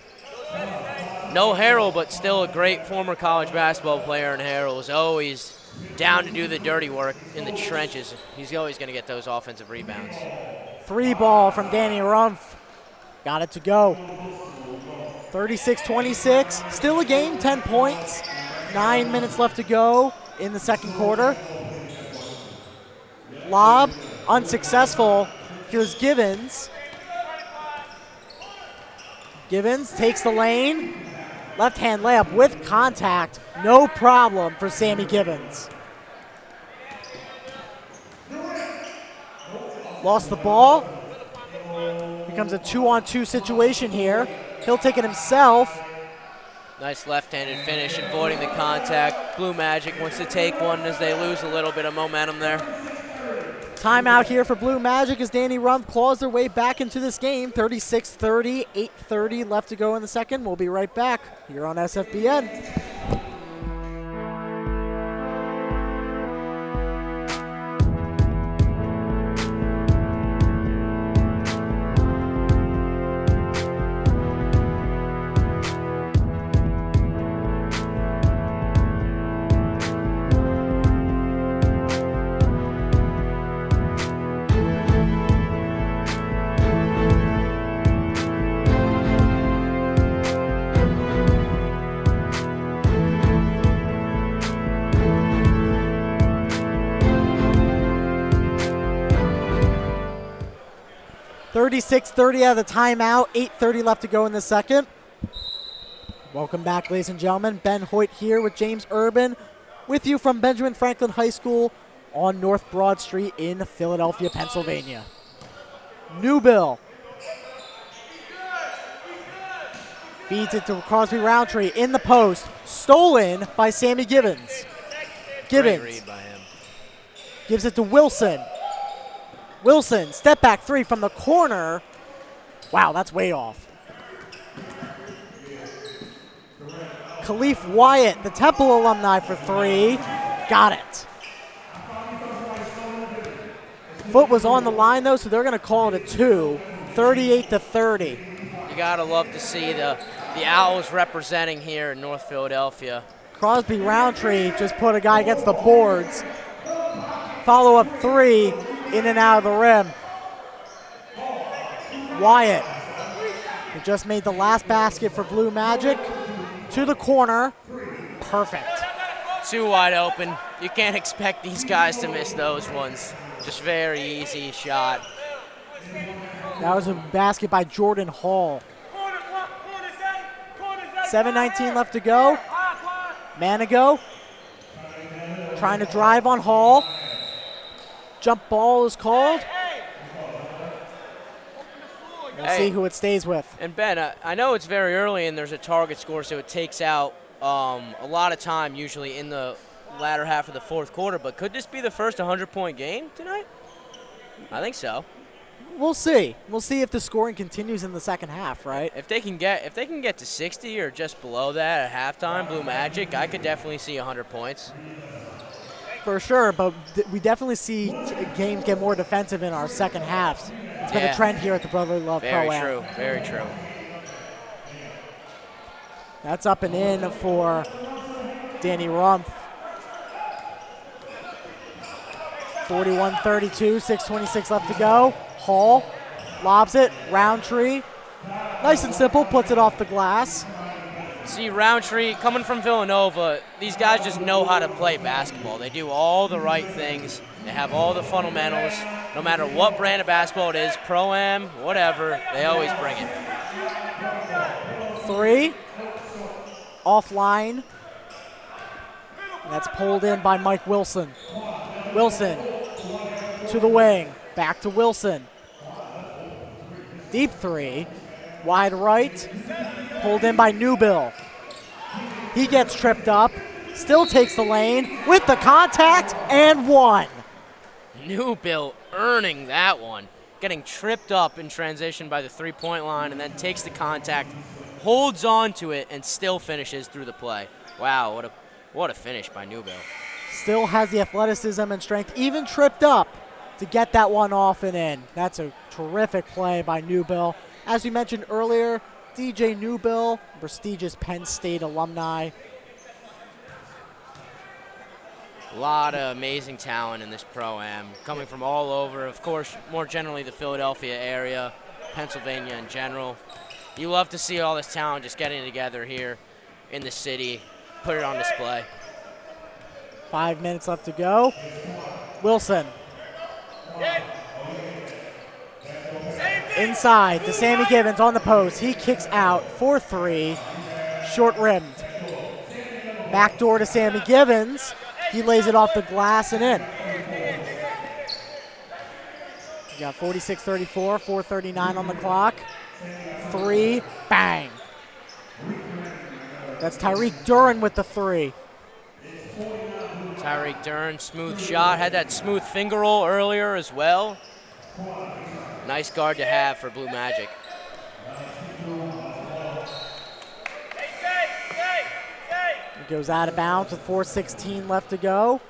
No Harrell, but still a great former college basketball player, and Harrell is always down to do the dirty work in the trenches. He's always going to get those offensive rebounds.
Three ball from Danny Rumph. Got it to go. 36-26, still a game, 10 points. 9 minutes left to go in the second quarter. Lob, unsuccessful. Here's Givens. Givens takes the lane. Left-hand layup with contact. No problem for Sammy Givens. Lost the ball. Becomes a 2-on-2 situation here. He'll take it himself.
Nice left-handed finish, avoiding the contact. Blue Magic wants to take one as they lose a little bit of momentum there.
Timeout here for Blue Magic as Danny Rumph claws their way back into this game. 36-30, 8:30 left to go in the second. We'll be right back here on SFBN. .30 out of the timeout, 8:30 left to go in the second. Welcome back, ladies and gentlemen. Ben Hoyt here with James Urban, with you from Benjamin Franklin High School on North Broad Street in Philadelphia, Pennsylvania. Newbill feeds it to Crosby Roundtree in the post, stolen by Sammy Givens. Givens
Great read by him.
Gives it to Wilson. Wilson, step back three from the corner. Wow, that's way off. Khalif Wyatt, the Temple alumni for three. Got it. Foot was on the line though, so they're going to call it a two. 38-30.
You gotta love to see the Owls representing here in North Philadelphia.
Crosby Roundtree just put a guy against the boards. Follow-up three. In and out of the rim. Wyatt, who just made the last basket for Blue Magic, to the corner. Perfect.
Too wide open. You can't expect these guys to miss those ones. Just very easy shot.
That was a basket by Jordan Hall. 7:19 left to go. Manigo trying to drive on Hall. Jump ball is called. We'll see who it stays with.
And Ben, I know it's very early and there's a target score, so it takes out a lot of time usually in the latter half of the fourth quarter, but could this be the first 100-point game tonight? I think so.
We'll see. We'll see if the scoring continues in the second half, right?
If they can get to 60 or just below that at halftime, Blue Magic, I could definitely see 100 points.
For sure, but we definitely see games get more defensive in our second halves. It's been a trend here at the Brotherly Love Pro-Am.
Very true, very true.
That's up and in for Danny Rumph. 41-32, 6:26 left to go. Hall lobs it, Roundtree. Nice and simple, puts it off the glass.
See, Roundtree, coming from Villanova, these guys just know how to play basketball. They do all the right things. They have all the fundamentals. No matter what brand of basketball it is, Pro-Am, whatever, they always bring it.
Three, offline. That's pulled in by Mike Wilson. Wilson to the wing, back to Wilson. Deep three. Wide right. Pulled in by Newbill. He gets tripped up. Still takes the lane with the contact and one.
Newbill earning that one. Getting tripped up in transition by the three-point line and then takes the contact, holds on to it, and still finishes through the play. Wow, what a finish by Newbill.
Still has the athleticism and strength, even tripped up, to get that one off and in. That's a terrific play by Newbill. As we mentioned earlier, DJ Newbill, prestigious Penn State alumni.
A lot of amazing talent in this Pro-Am, coming from all over, of course, more generally the Philadelphia area, Pennsylvania in general. You love to see all this talent just getting together here in the city, put it on display.
5 minutes left to go. Wilson. Inside to Sammy Givens on the post. He kicks out for three, short rimmed. Backdoor to Sammy Givens. He lays it off the glass and in. You got 46-34, 4:39 on the clock. Three, bang. That's Tyreek Duran with the three.
Tyreek Duran, smooth shot, had that smooth finger roll earlier as well. Nice guard to have for Blue Magic.
He goes out of bounds with 4:16 left to go.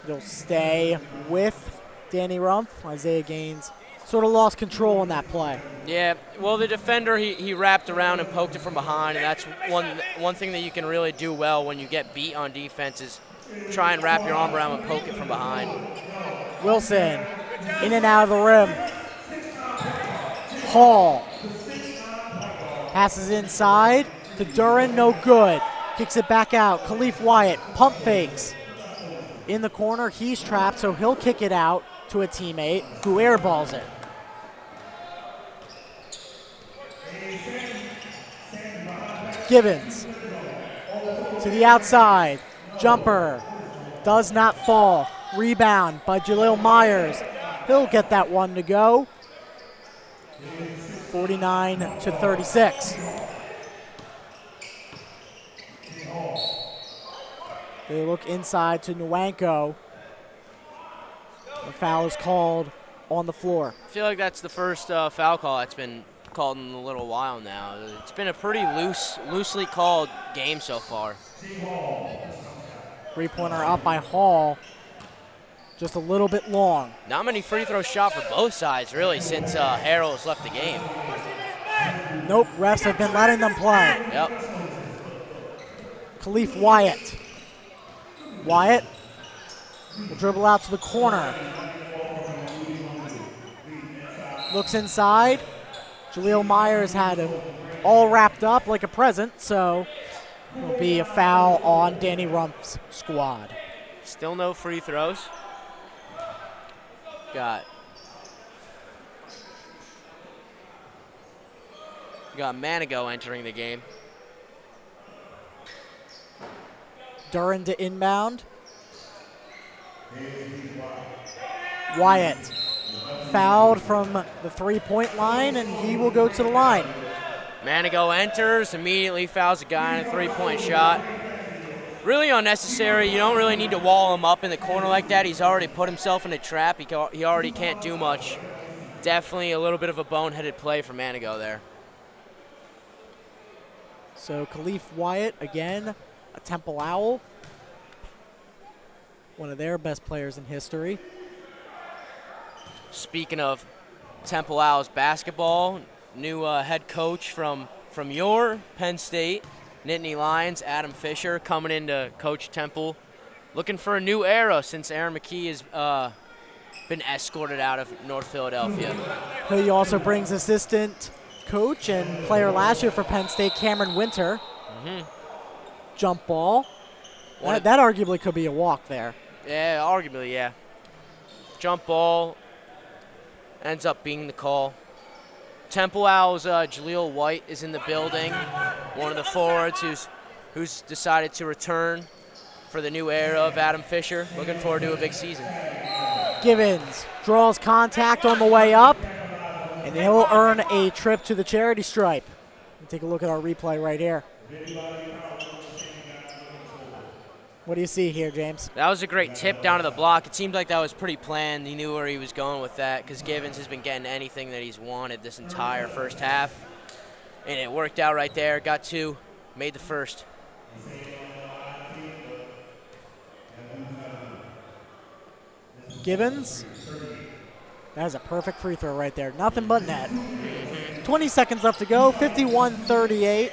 He'll stay with Danny Rumph. Isaiah Gaines sort of lost control in that play.
Yeah, well, the defender, he wrapped around and poked it from behind, and that's one thing that you can really do well when you get beat on defense is try and wrap your arm around and poke it from behind.
Wilson, in and out of the rim. Hall passes inside to Duran, no good. Kicks it back out. Khalif Wyatt, pump fakes. In the corner, he's trapped, so he'll kick it out to a teammate who airballs it. Givens to the outside. Jumper does not fall. Rebound by Jaleel Myers. He'll get that one to go. 49-36. They look inside to Nwanko. The foul is called on the floor.
I feel like that's the first foul call that's been called in a little while now. It's been a pretty loosely called game so far.
Three-pointer up by Hall. Just a little bit long.
Not many free throws shot for both sides, really, since Harrell's left the game.
Nope, refs have been letting them play.
Yep.
Khalif Wyatt. Wyatt will dribble out to the corner. Looks inside. Jaleel Myers had him all wrapped up like a present, so it'll be a foul on Danny Rumph's squad.
Still no free throws. Got Manigo entering the game.
Duran to inbound. Wyatt fouled from the three-point line, and he will go to the line.
Manigo enters, immediately fouls a guy on a three-point shot. Really unnecessary. You don't really need to wall him up in the corner like that. He's already put himself in a trap. He already can't do much. Definitely a little bit of a boneheaded play for Manigo there.
So Khalif Wyatt, again, a Temple Owl. One of their best players in history.
Speaking of Temple Owls basketball, new head coach from your Penn State, Nittany Lions, Adam Fisher, coming in to coach Temple. Looking for a new era since Aaron McKee has been escorted out of North Philadelphia.
He also brings assistant coach and player last year for Penn State, Cameron Winter. Jump ball. That arguably could be a walk there.
Yeah, arguably, yeah. Jump ball ends up being the call. Temple Owls, Jaleel White is in the building. One of the forwards who's decided to return for the new era of Adam Fisher. Looking forward to a big season.
Givens draws contact on the way up. and he'll earn a trip to the charity stripe. Take a look at our replay right here. What do you see here, James?
That was a great tip down to the block. It seemed like that was pretty planned. He knew where he was going with that because Givens has been getting anything that he's wanted this entire first half. And it worked out right there. Got 2, made the first.
Givens. That is a perfect free throw right there. Nothing but net. 20 seconds left to go. 51-38.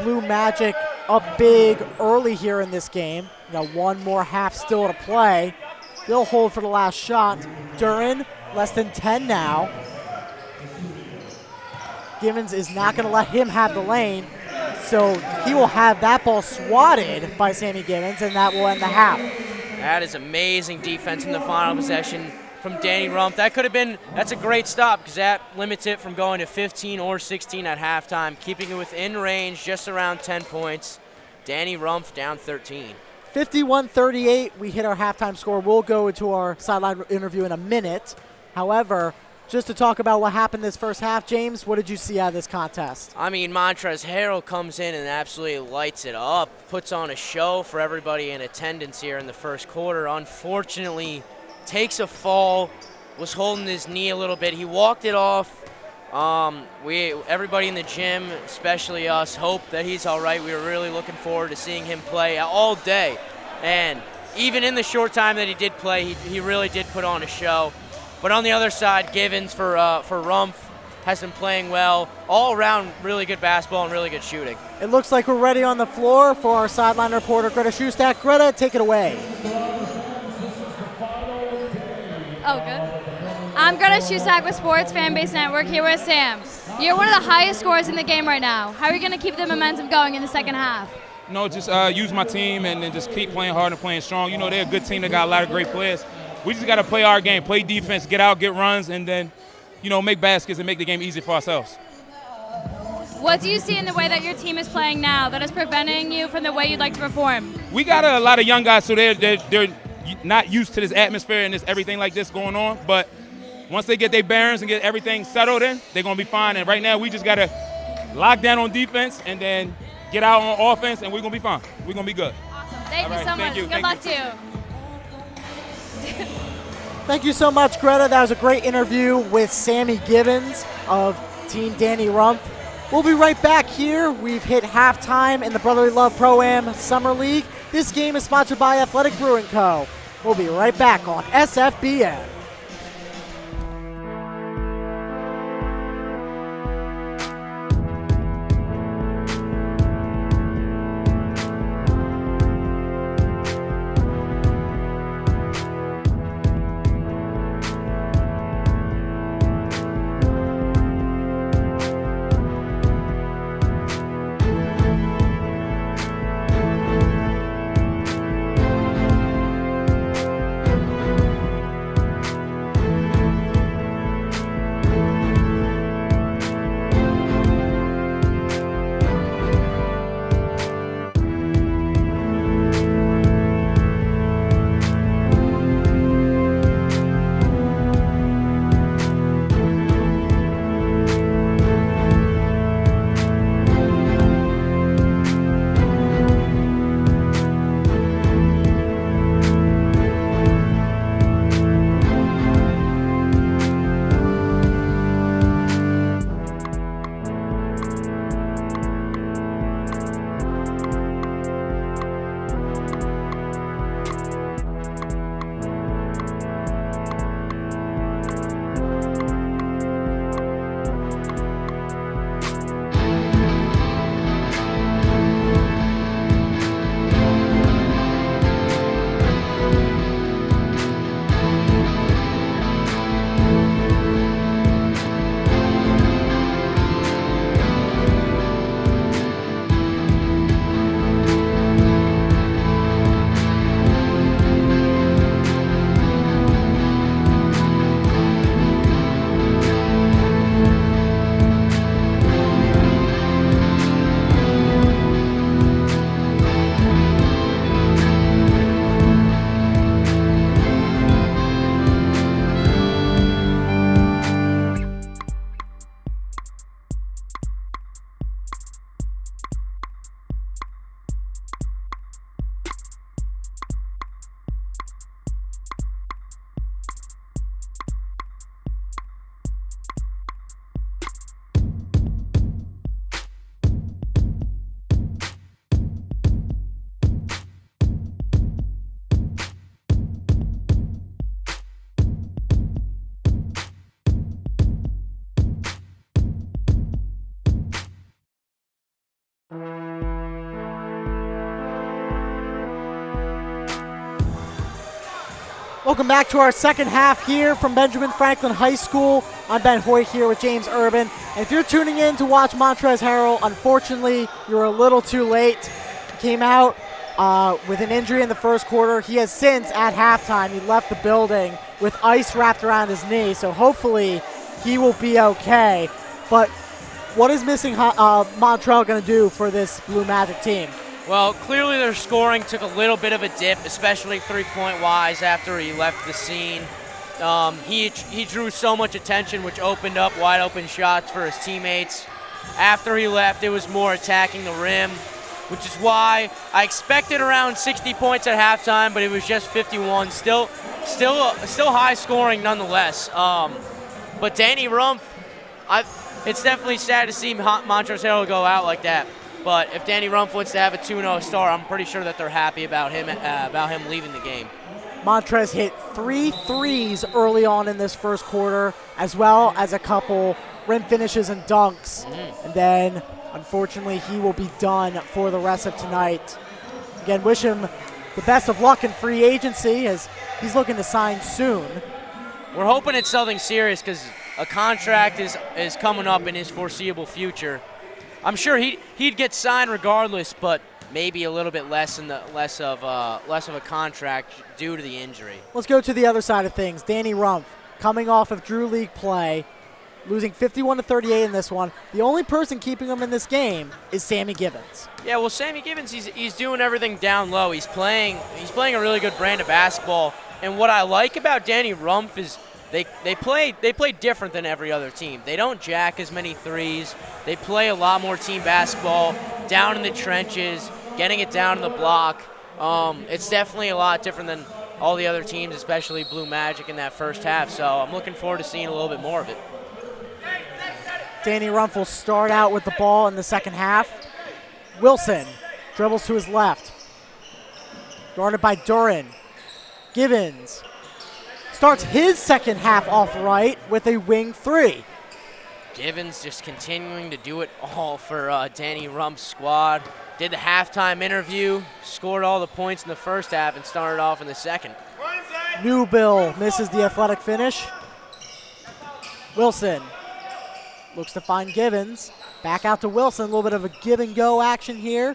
Blue Magic up big early here in this game. Got one more half still to play. They'll hold for the last shot. Duran, less than 10 now. Givens is not going to let him have the lane, so he will have that ball swatted by Sammy Givens, and that will end the half.
That is amazing defense in the final possession from Danny Rump. That's a great stop because that limits it from going to 15 or 16 at halftime, keeping it within range, just around 10 points. Danny Rump down 13.
51-38, we hit our halftime score. We'll go into our sideline interview in a minute. However, just to talk about what happened this first half, James, what did you see out of this contest?
I mean, Montrezl Harrell comes in and absolutely lights it up, puts on a show for everybody in attendance here in the first quarter. Unfortunately, takes a fall, was holding his knee a little bit. He walked it off. Everybody in the gym, especially us, hope that he's all right. We were really looking forward to seeing him play all day. And even in the short time that he did play, he really did put on a show. But on the other side, Givens for Rumph has been playing well. All around, really good basketball and really good shooting.
It looks like we're ready on the floor for our sideline reporter, Greta Schustak. Greta, take it away.
Oh, good. I'm Greta Schustak with Sports Fanbase Network here with Sam. You're one of the highest scorers in the game right now. How are you going to keep the momentum going in the second half?
No, just use my team and then just keep playing hard and playing strong. You know, they're a good team. They got a lot of great players. We just got to play our game, play defense, get out, get runs, and then, you know, make baskets and make the game easy for ourselves.
What do you see in the way that your team is playing now that is preventing you from the way you'd like to perform?
We got a lot of young guys, so they're not used to this atmosphere and this everything like this going on. But once they get their bearings and get everything settled in, they're going to be fine. And right now we just got to lock down on defense and then get out on offense, and we're going to be fine. We're going to be good.
Awesome. Thank you so much. Good luck to you.
Thank you so much, Greta. That was a great interview with Sammy Givens of Team Danny Rump. We'll be right back here. We've hit halftime in the Brotherly Love Pro-Am Summer League. This game is sponsored by Athletic Brewing Co. We'll be right back on SFBN. Welcome back to our second half here from Benjamin Franklin High School. I'm Ben Hoyt here with James Urban. And if you're tuning in to watch Montrezl Harrell, unfortunately, you're a little too late. He came out with an injury in the first quarter. He has since, at halftime, he left the building with ice wrapped around his knee. So hopefully he will be okay. But what is missing Montrezl going to do for this Blue Magic team?
Well, clearly their scoring took a little bit of a dip, especially three-point wise after he left the scene. He drew so much attention, which opened up wide open shots for his teammates. After he left, it was more attacking the rim, which is why I expected around 60 points at halftime, but it was just 51. Still high scoring nonetheless. But Danny Rumph, it's definitely sad to see Montrezl Harrell go out like that. But if Danny Rumph wants to have a 2-0 start, I'm pretty sure that they're happy about him leaving the game.
Montrezl hit 3 threes early on in this first quarter, as well as a couple rim finishes and dunks. And then, unfortunately, he will be done for the rest of tonight. Again, wish him the best of luck in free agency, as he's looking to sign soon.
We're hoping it's something serious because a contract is coming up in his foreseeable future. I'm sure he'd get signed regardless, but maybe a little bit less of a contract due to the injury.
Let's go to the other side of things. Danny Rumph, coming off of Drew League play, losing 51-38 in this one. The only person keeping him in this game is Sammy Givens.
Yeah, well, Sammy Givens, he's doing everything down low. He's playing a really good brand of basketball. And what I like about Danny Rumph is they play different than every other team. They don't jack as many threes. They play a lot more team basketball, down in the trenches, getting it down in the block. It's definitely a lot different than all the other teams, especially Blue Magic in that first half. So I'm looking forward to seeing a little bit more of it.
Danny Rumph will start out with the ball in the second half. Wilson dribbles to his left. Guarded by Duran. Givens starts his second half off right with a wing three.
Givens just continuing to do it all for Danny Rumph's squad. Did the halftime interview, scored all the points in the first half, and started off in the second.
Newbill misses the athletic finish. Wilson looks to find Givens. Back out to Wilson. A little bit of a give and go action here.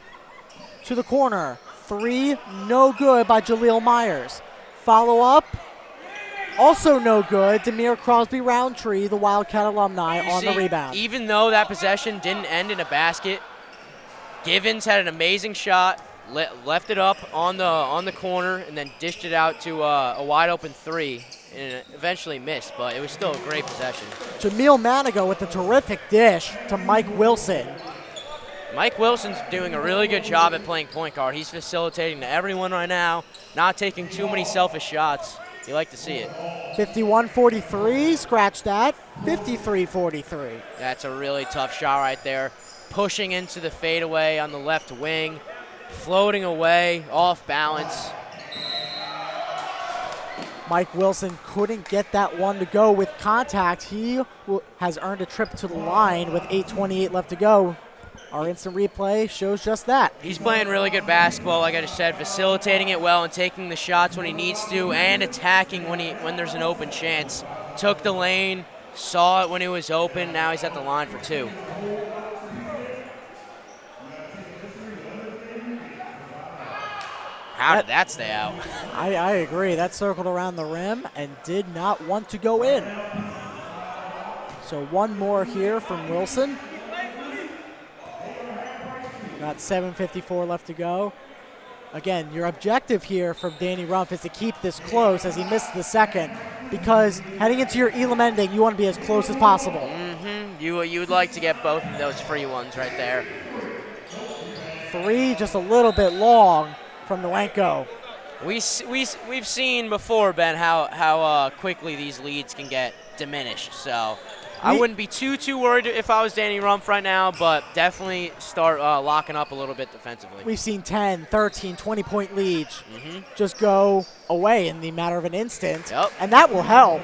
To the corner. Three, no good by Jaleel Myers. Follow up. Also no good. Demir Crosby Roundtree, the Wildcat alumni, on the rebound.
Even though that possession didn't end in a basket, Givens had an amazing shot, left it up on the corner, and then dished it out to a wide open three, and it eventually missed, but it was still a great possession.
Jamil Manigo with a terrific dish to Mike Wilson.
Mike Wilson's doing a really good job at playing point guard. He's facilitating to everyone right now, not taking too many selfish shots. You like to see it.
51-43, scratch that. 53-43.
That's a really tough shot right there. Pushing into the fadeaway on the left wing, floating away, off balance.
Mike Wilson couldn't get that one to go with contact. He has earned a trip to the line with 8:28 left to go. Our instant replay shows just that.
He's playing really good basketball, like I just said, facilitating it well and taking the shots when he needs to and attacking when there's an open chance. Took the lane, saw it when it was open, now he's at the line for two. How did that stay out?
I agree. That circled around the rim and did not want to go in. So one more here from Wilson. Got 7:54 left to go. Again, your objective here from Danny Rumph is to keep this close as he missed the second, because heading into your Elam ending, you want to be as close as possible.
Mm-hmm. You would like to get both of those free ones right there.
Three, just a little bit long from Nowenko.
We've seen before, Ben, how quickly these leads can get diminished. So I wouldn't be too worried if I was Danny Rumph right now, but definitely start locking up a little bit defensively.
We've seen 10, 13, 20-point leads just go away in the matter of an instant, and that will help.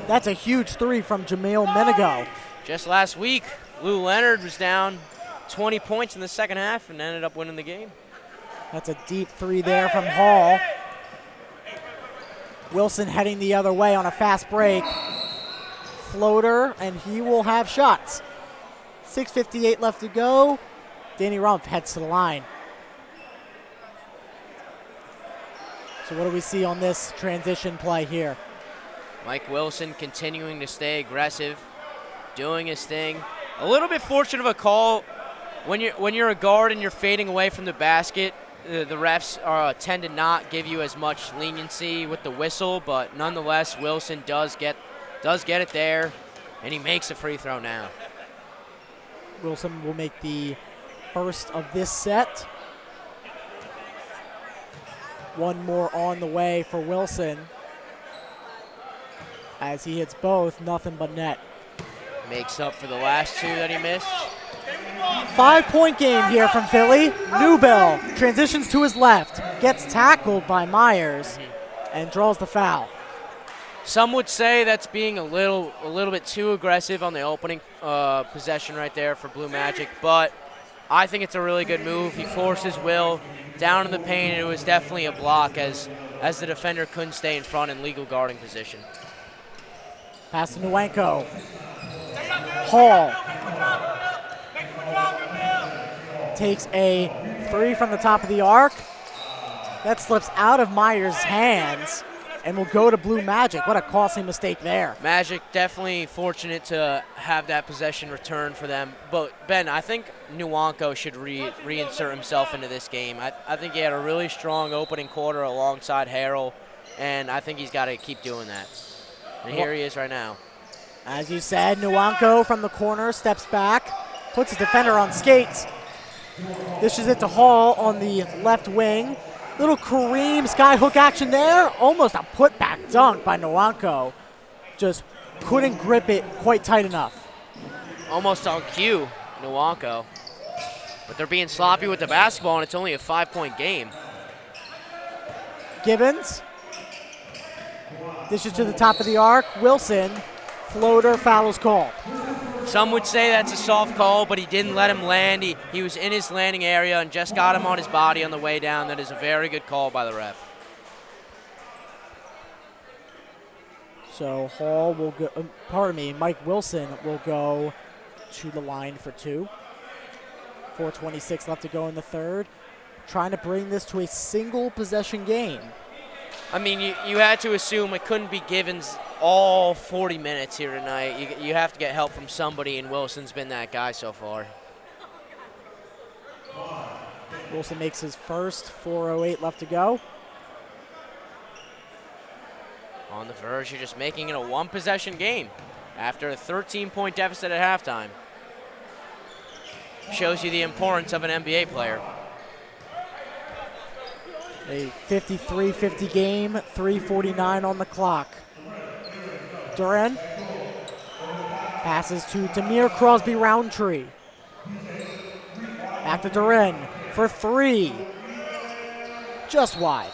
That's a huge three from Jamil Menigo.
Just last week, Lou Leonard was down 20 points in the second half and ended up winning the game.
That's a deep three there from Hall. Wilson heading the other way on a fast break. Floater, and he will have shots. 6:58 left to go. Danny Rumph heads to the line. So what do we see on this transition play here?
Mike Wilson continuing to stay aggressive, doing his thing. A little bit fortunate of a call. When you're a guard and you're fading away from the basket, the refs tend to not give you as much leniency with the whistle, but nonetheless, Wilson does get it there, and he makes a free throw now.
Wilson will make the first of this set. One more on the way for Wilson. As he hits both, nothing but net.
Makes up for the last two that he missed.
5-point game here from Philly. Newbell transitions to his left, gets tackled by Myers, and draws the foul.
Some would say that's being a little bit too aggressive on the opening possession right there for Blue Magic, but I think it's a really good move. He forced his will down in the paint, and it was definitely a block as the defender couldn't stay in front in legal guarding position.
Pass to Nwanko. Hall takes a three from the top of the arc. That slips out of Myers' hands and will go to Blue Magic. What a costly mistake there.
Magic definitely fortunate to have that possession return for them. But, Ben, I think Nwanko should reinsert himself into this game. I think he had a really strong opening quarter alongside Harrell, and I think he's got to keep doing that. And here he is right now.
As you said, Nwanko from the corner steps back, puts his defender on skates, dishes it to Hall on the left wing. Little Kareem skyhook action there. Almost a putback dunk by Nwanko. Just couldn't grip it quite tight enough.
Almost on cue, Nwanko. But they're being sloppy with the basketball, and it's only a 5-point game.
Gibbons dishes to the top of the arc. Wilson, floater, foul is called.
Some would say that's a soft call, but he didn't let him land. He was in his landing area and just got him on his body on the way down. That is a very good call by the ref.
So Hall will go, Mike Wilson will go to the line for two. 4:26 left to go in the third. Trying to bring this to a single possession game.
I mean, you had to assume it couldn't be Givens all 40 minutes here tonight. You have to get help from somebody, and Wilson's been that guy so far.
Wilson makes his first. 4:08 left to go.
On the verge, you're just making it a one-possession game after a 13-point deficit at halftime. Shows you the importance of an NBA player.
A 53-50 game, 3:49 on the clock. Duren passes to Demir Crosby Roundtree. Back to Duren for three. Just wide.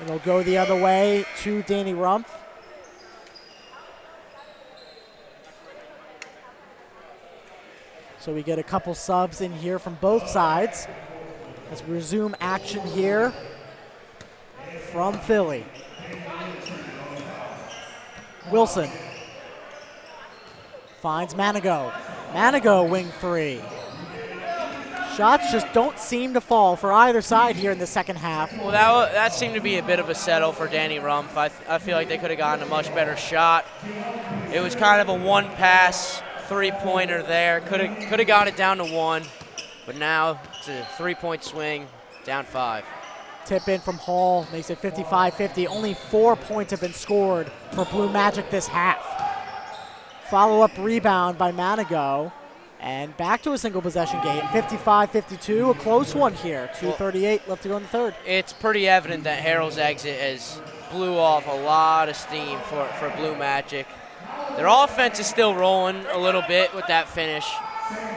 And it'll go the other way to Danny Rumph. So we get a couple subs in here from both sides as we resume action here from Philly. Wilson finds Manigo. Manigo wing three. Shots just don't seem to fall for either side here in the second half.
Well, that seemed to be a bit of a settle for Danny Rumph. I feel like they could have gotten a much better shot. It was kind of a one-pass three-pointer there. Could have got it down to one, but now it's a three-point swing, down 5.
Tip in from Hall makes it 55-50. Only 4 points have been scored for Blue Magic this half. Follow-up rebound by Manigo. And back to a single possession game, 55-52, a close one here. 2:38 left to go in the third.
It's pretty evident that Harrell's exit has blew off a lot of steam for Blue Magic. Their offense is still rolling a little bit with that finish.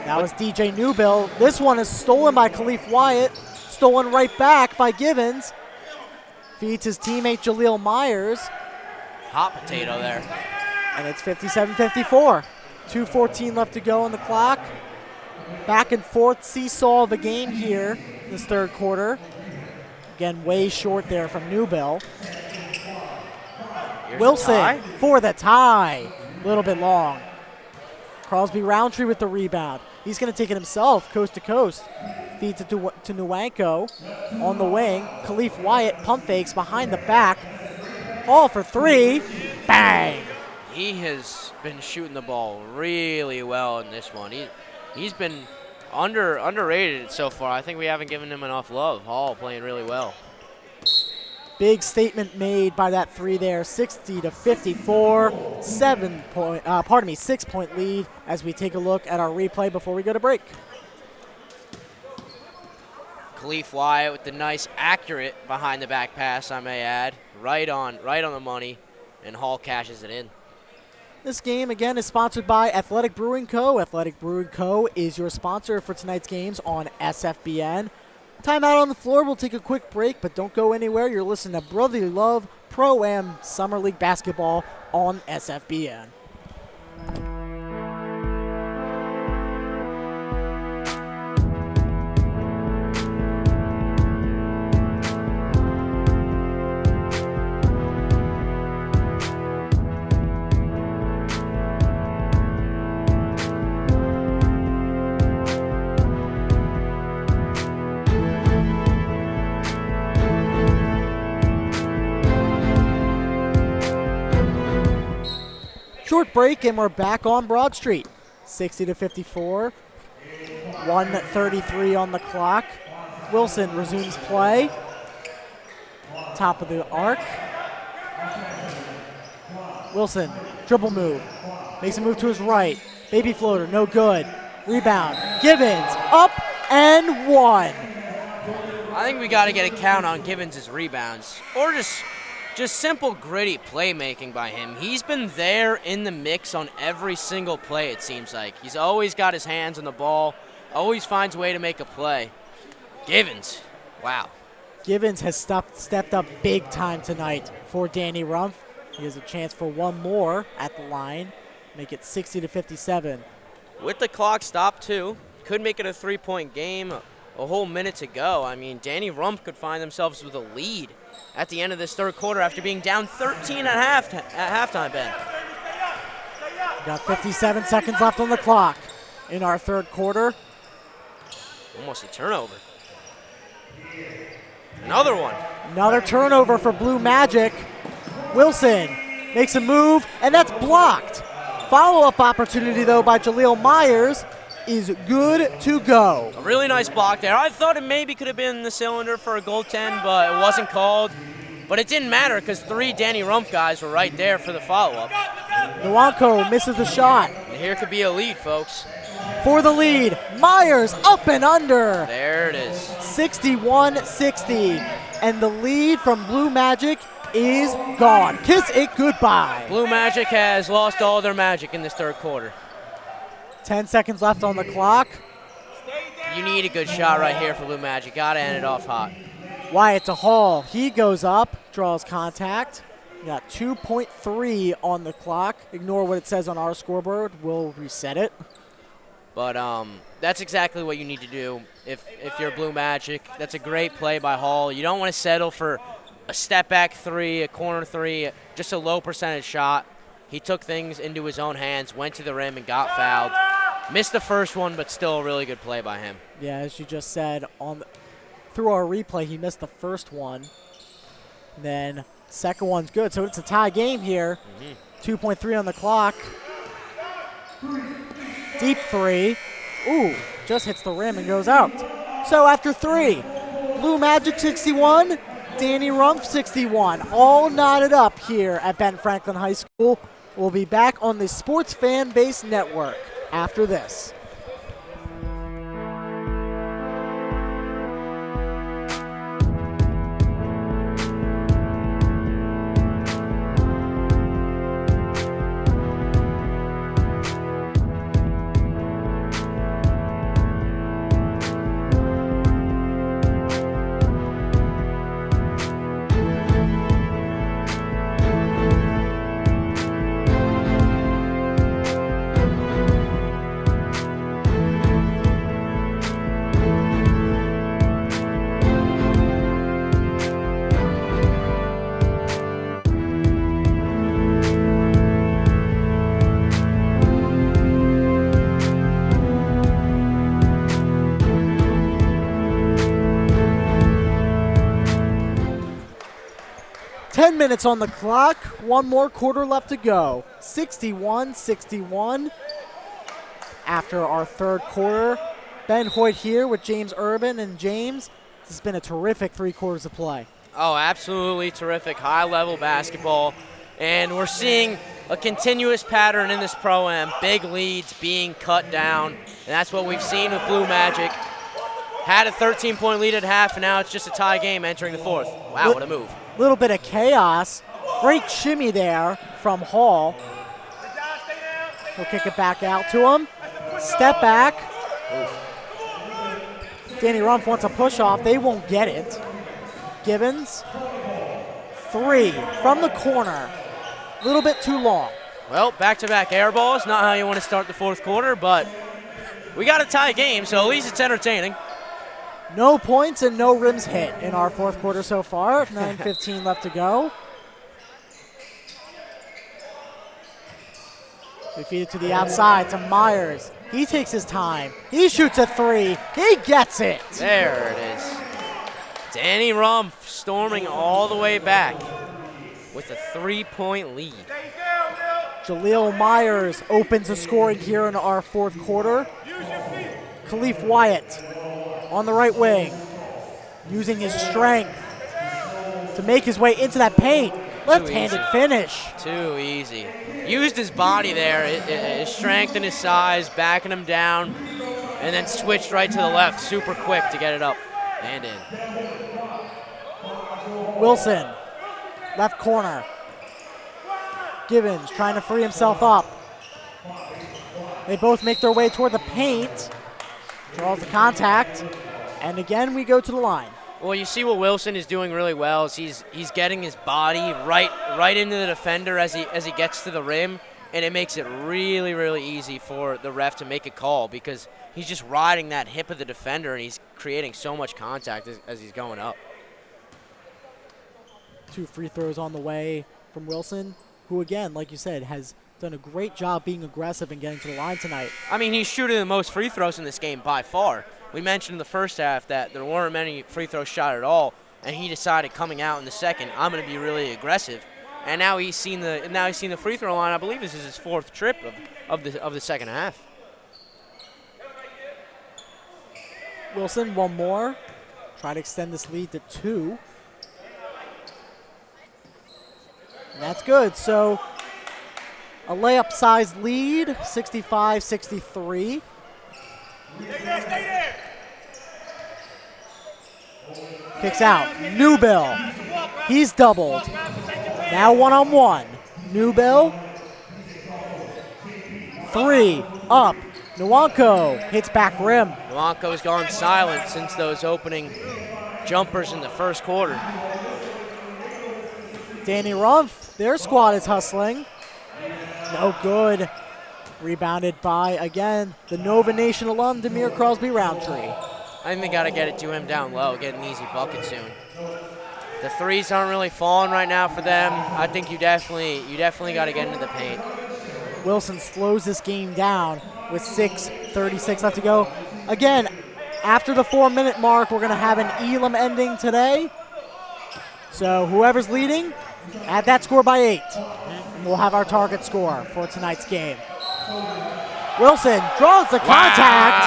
That was DJ Newbill. This one is stolen by Khalif Wyatt, stolen right back by Givens. Feeds his teammate Jaleel Myers.
Hot potato there.
And it's 57-54. 2:14 left to go on the clock. Back and forth seesaw of the game here in this third quarter. Again, way short there from Newbill.
Here's
Wilson
a tie.
for the tie. A little bit long. Crosby Roundtree with the rebound. He's going to take it himself, coast to coast. Feeds it to Nwanko on the wing. Khalif Wyatt pump fakes behind the back. Hall for three. Bang!
He has been shooting the ball really well in this one. He's been underrated so far. I think we haven't given him enough love. Hall playing really well.
Big statement made by that three there, 60-54, 6-point lead as we take a look at our replay before we go to break.
Khalif Wyatt with the nice, accurate behind the back pass, I may add, right on the money, and Hall cashes it in.
This game, again, is sponsored by Athletic Brewing Co. Athletic Brewing Co. is your sponsor for tonight's games on SFBN. Timeout on the floor. We'll take a quick break, but don't go anywhere. You're listening to Brotherly Love Pro-Am Summer League Basketball on SFBN. Short break, and we're back on Broad Street. 60-54, 1:33 on the clock. Wilson resumes play. Top of the arc. Wilson, dribble move. Makes a move to his right. Baby floater, no good. Rebound. Givens, up and one.
I think we got to get a count on Givens' rebounds, or just simple gritty playmaking by him. He's been there in the mix on every single play, it seems like. He's always got his hands on the ball, always finds a way to make a play. Givens, wow.
Givens has stepped up big time tonight for Danny Rumph. He has a chance for one more at the line, make it 60-57.
With the clock stopped too, could make it a three-point game a whole minute to go. I mean, Danny Rumph could find themselves with a lead at the end of this third quarter after being down 13 at halftime, Ben.
Got 57 seconds left on the clock in our third quarter.
Almost a turnover. Another one.
Another turnover for Blue Magic. Wilson makes a move, and that's blocked. Follow-up opportunity, though, by Jaleel Myers is good to go.
A really nice block there. I thought it maybe could have been the cylinder for a goaltend, but it wasn't called. But it didn't matter because three Danny Rumph guys were right there for the follow-up.
Nwanko misses the shot.
And here could be a lead, folks.
For the lead, Myers up and under.
There it is.
61-60. And the lead from Blue Magic is gone. Kiss it goodbye.
Blue Magic has lost all their magic in this third quarter.
10 seconds left on the clock.
You need a good shot right here for Blue Magic. Got to end it off hot.
Wyatt to Hall. He goes up, draws contact. We got 2.3 on the clock. Ignore what it says on our scoreboard. We'll reset it.
But that's exactly what you need to do if you're Blue Magic. That's a great play by Hall. You don't want to settle for a step-back three, a corner three, just a low-percentage shot. He took things into his own hands, went to the rim, and got fouled. Missed the first one, but still a really good play by him.
Yeah, as you just said, through our replay, he missed the first one. Then second one's good, so it's a tie game here. 2.3 on the clock. Deep three. Ooh, just hits the rim and goes out. So after three, Blue Magic 61, Danny Rumph 61. All knotted up here at Ben Franklin High School. We'll be back on the Sports Fan Base Network after this. 10 minutes on the clock. One more quarter left to go. 61-61 after our third quarter. Ben Hoyt here with James Urban. And James, this has been a terrific 3 quarters of play.
Oh, absolutely terrific, high-level basketball. And we're seeing a continuous pattern in this Pro-Am, big leads being cut down. And that's what we've seen with Blue Magic. Had a 13-point lead at half, and now it's just a tie game entering the fourth. Wow, what a move.
Little bit of chaos. Great shimmy there from Hall. He'll kick it back out to him. Step back. Danny Rumph wants a push off. They won't get it. Gibbons. 3 from the corner. A little bit too long.
Well, back-to-back air balls. Not how you want to start the fourth quarter, but we got a tie game, so at least it's entertaining.
No points and no rims hit in our fourth quarter so far. 9:15 left to go. We feed it to the outside to Myers. He takes his time. He shoots a 3. He gets it.
There it is. Danny Rumph storming all the way back with a 3-point lead.
Jaleel Myers opens the scoring here in our fourth quarter. Khalif Wyatt on the right wing, using his strength to make his way into that paint. Left-handed finish.
Too easy. Used his body there, his strength and his size, backing him down, and then switched right to the left, super quick to get it up and in.
Wilson, left corner. Gibbons trying to free himself up. They both make their way toward the paint. Draws the contact. And again, we go to the line.
Well, you see what Wilson is doing really well is he's getting his body right into the defender as he gets to the rim, and it makes it really, really easy for the ref to make a call because he's just riding that hip of the defender and he's creating so much contact as he's going up.
2 free throws on the way from Wilson, who again, like you said, has done a great job being aggressive and getting to the line tonight.
I mean, he's shooting the most free throws in this game by far. We mentioned in the first half that there weren't many free throws shot at all, and he decided coming out in the second, I'm going to be really aggressive. And now he's seen the free throw line. I believe this is his 4th trip of the second half.
Wilson, one more. Try to extend this lead to 2. And that's good. So a layup-sized lead, 65-63. Kicks out. Newbill. He's doubled. Now one-on-one. Newbill. 3. Up. Nwanko hits back rim.
Nwanko's gone silent since those opening jumpers in the first quarter.
Danny Rumph, their squad is hustling. No good. Rebounded by, again, the Nova Nation alum, Demir Crosby-Roundtree.
I think they got to get it to him down low, get an easy bucket soon. The threes aren't really falling right now for them. I think you definitely got to get into the paint.
Wilson slows this game down with 6:36 left to go. Again, after the 4-minute mark, we're going to have an Elam ending today. So whoever's leading, add that score by 8. And we'll have our target score for tonight's game. Wilson draws the contact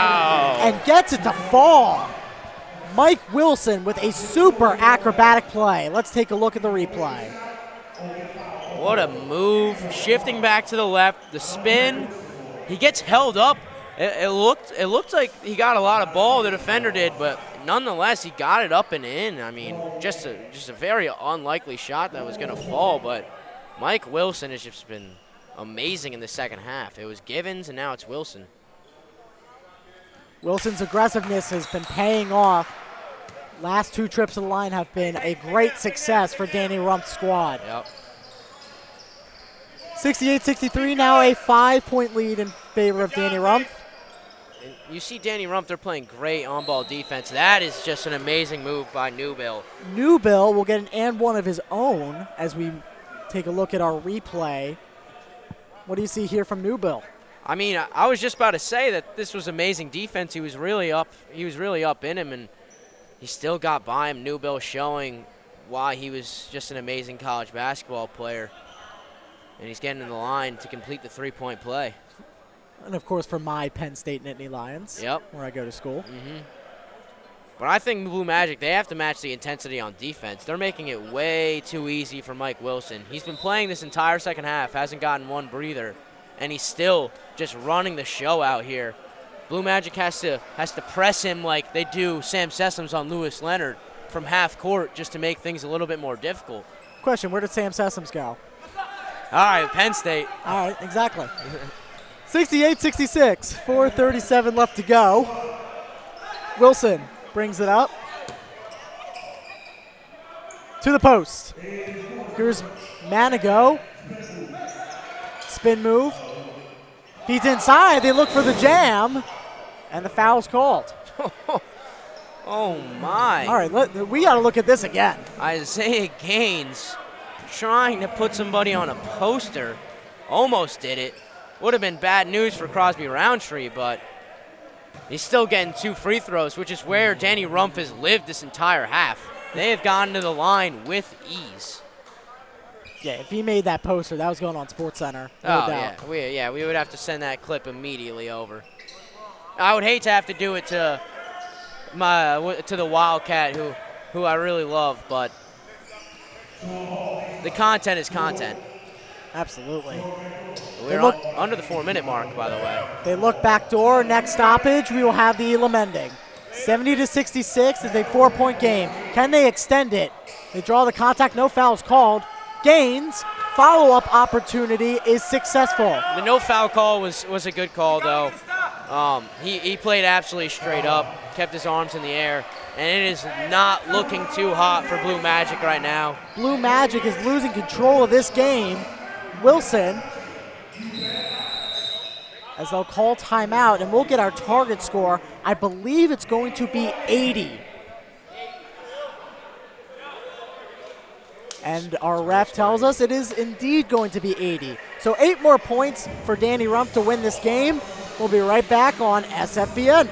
and gets it to fall. Mike Wilson with a super acrobatic play. Let's take a look at the replay.
What a move. Shifting back to the left, the spin. He gets held up. It looked like he got a lot of ball, the defender did, but nonetheless, he got it up and in. I mean, just a very unlikely shot that was going to fall, but Mike Wilson has just been amazing in the second half. It was Givens, and now it's Wilson.
Wilson's aggressiveness has been paying off. Last 2 trips to the line have been a great success for Danny Rumph's squad.
Yep.
68-63, now a 5-point lead in favor of Danny Rumph.
And you see Danny Rumph, they're playing great on-ball defense. That is just an amazing move by Newbill.
Newbill will get an and one of his own as we take a look at our replay. What do you see here from Newbill?
I mean, I was just about to say that this was amazing defense. He was really up in him, and he still got by him. Newbill showing why he was just an amazing college basketball player. And he's getting in the line to complete the three-point play.
And, of course, for my Penn State Nittany Lions, where I go to school.
But I think Blue Magic, they have to match the intensity on defense. They're making it way too easy for Mike Wilson. He's been playing this entire second half, hasn't gotten one breather, and he's still just running the show out here. Blue Magic has to press him like they do Sam Sessoms on Lewis Leonard from half court just to make things a little bit more difficult.
Question, where did Sam Sessoms go?
All right, Penn State.
All right, exactly. 68-66, 4:37 left to go. Wilson brings it up to the post. Here's Manigo. Spin move. Feeds inside. They look for the jam, and the foul's called.
Oh, my.
All right, we got to look at this again.
Isaiah Gaines trying to put somebody on a poster. Almost did it. Would have been bad news for Crosby Roundtree, but he's still getting 2 free throws, which is where Danny Rumph has lived this entire half. They have gotten to the line with ease.
Yeah, if he made that poster, that was going on SportsCenter. No doubt.
Yeah. We would have to send that clip immediately over. I would hate to have to do it to the Wildcat, who I really love, but the content is content.
Absolutely.
We're under the 4-minute mark, by the way.
They look back door. Next stoppage, we will have the Elam ending. 70-66 is a 4-point game. Can they extend it? They draw the contact. No fouls called. Gaines, follow-up opportunity is successful.
The no foul call was a good call, though. He played absolutely straight up, kept his arms in the air, and it is not looking too hot for Blue Magic right now.
Blue Magic is losing control of this game. Wilson, as they'll call timeout, and we'll get our target score. I believe it's going to be 80. And our ref tells us it is indeed going to be 80. So 8 more points for Danny Rumph to win this game. We'll be right back on SFBN.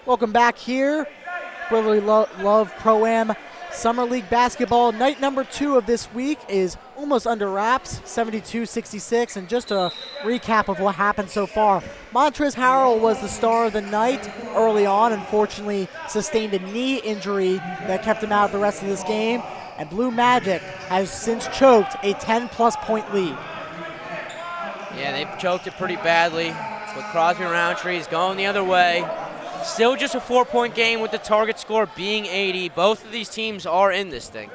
Welcome back here. Brotherly Love Pro-Am Summer League Basketball. Night number 2 of this week is almost under wraps, 72-66. And just a recap of what happened so far. Montrezl Harrell was the star of the night early on. Unfortunately, sustained a knee injury that kept him out of the rest of this game. And Blue Magic has since choked a 10-plus point lead.
Yeah, they've choked it pretty badly. But Crosby Roundtree is going the other way. Still just a 4-point game with the target score being 80. Both of these teams are in this thing.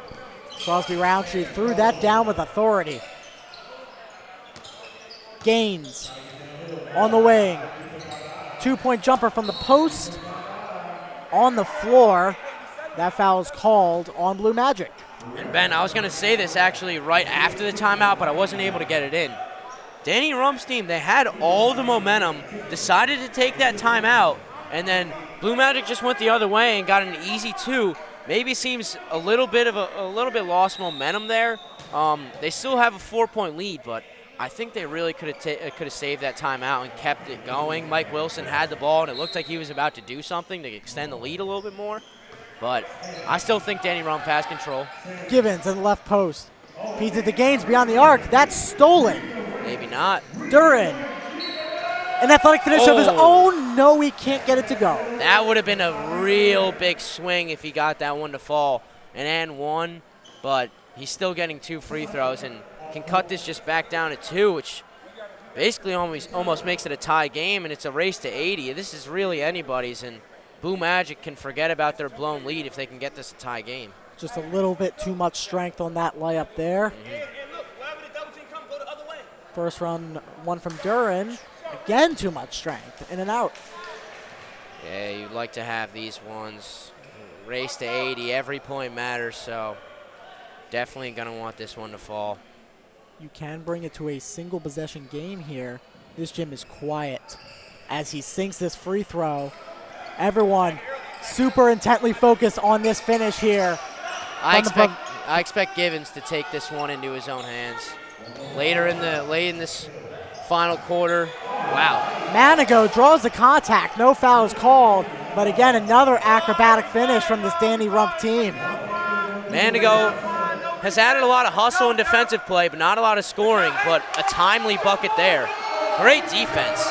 Crosby Roundtree threw that down with authority. Gaines on the wing. 2-point jumper from the post. On the floor. That foul is called on Blue Magic.
And Ben, I was going to say this actually right after the timeout, but I wasn't able to get it in. Danny Rumph's team, they had all the momentum, decided to take that timeout, and then Blue Magic just went the other way and got an easy 2. Maybe seems a little bit lost momentum there. They still have a 4-point lead, but I think they really could have saved that timeout and kept it going. Mike Wilson had the ball, and it looked like he was about to do something to extend the lead a little bit more. But I still think Danny Rumph has control.
Givens in the left post. Feeds it to Gaines beyond the arc. That's stolen.
Maybe not.
Duran. An athletic finish of his own. No, he can't get it to go.
That would have been a real big swing if he got that one to fall. And one, but he's still getting 2 free throws and can cut this just back down to 2, which basically almost makes it a tie game, and it's a race to 80. This is really anybody's, and Blue Magic can forget about their blown lead if they can get this a tie game.
Just a little bit too much strength on that layup there. First run, one from Duran. Again, too much strength. In and out.
Yeah, you'd like to have these ones. Race to 80, every point matters, so definitely going to want this one to fall.
You can bring it to a single possession game here. This gym is quiet as he sinks this free throw. Everyone super intently focused on this finish here.
I expect Givens to take this one into his own hands. Late in this final quarter. Wow.
Manigo draws the contact. No foul is called. But again, another acrobatic finish from this Danny Rump team.
Manigo has added a lot of hustle and defensive play, but not a lot of scoring, but a timely bucket there. Great defense.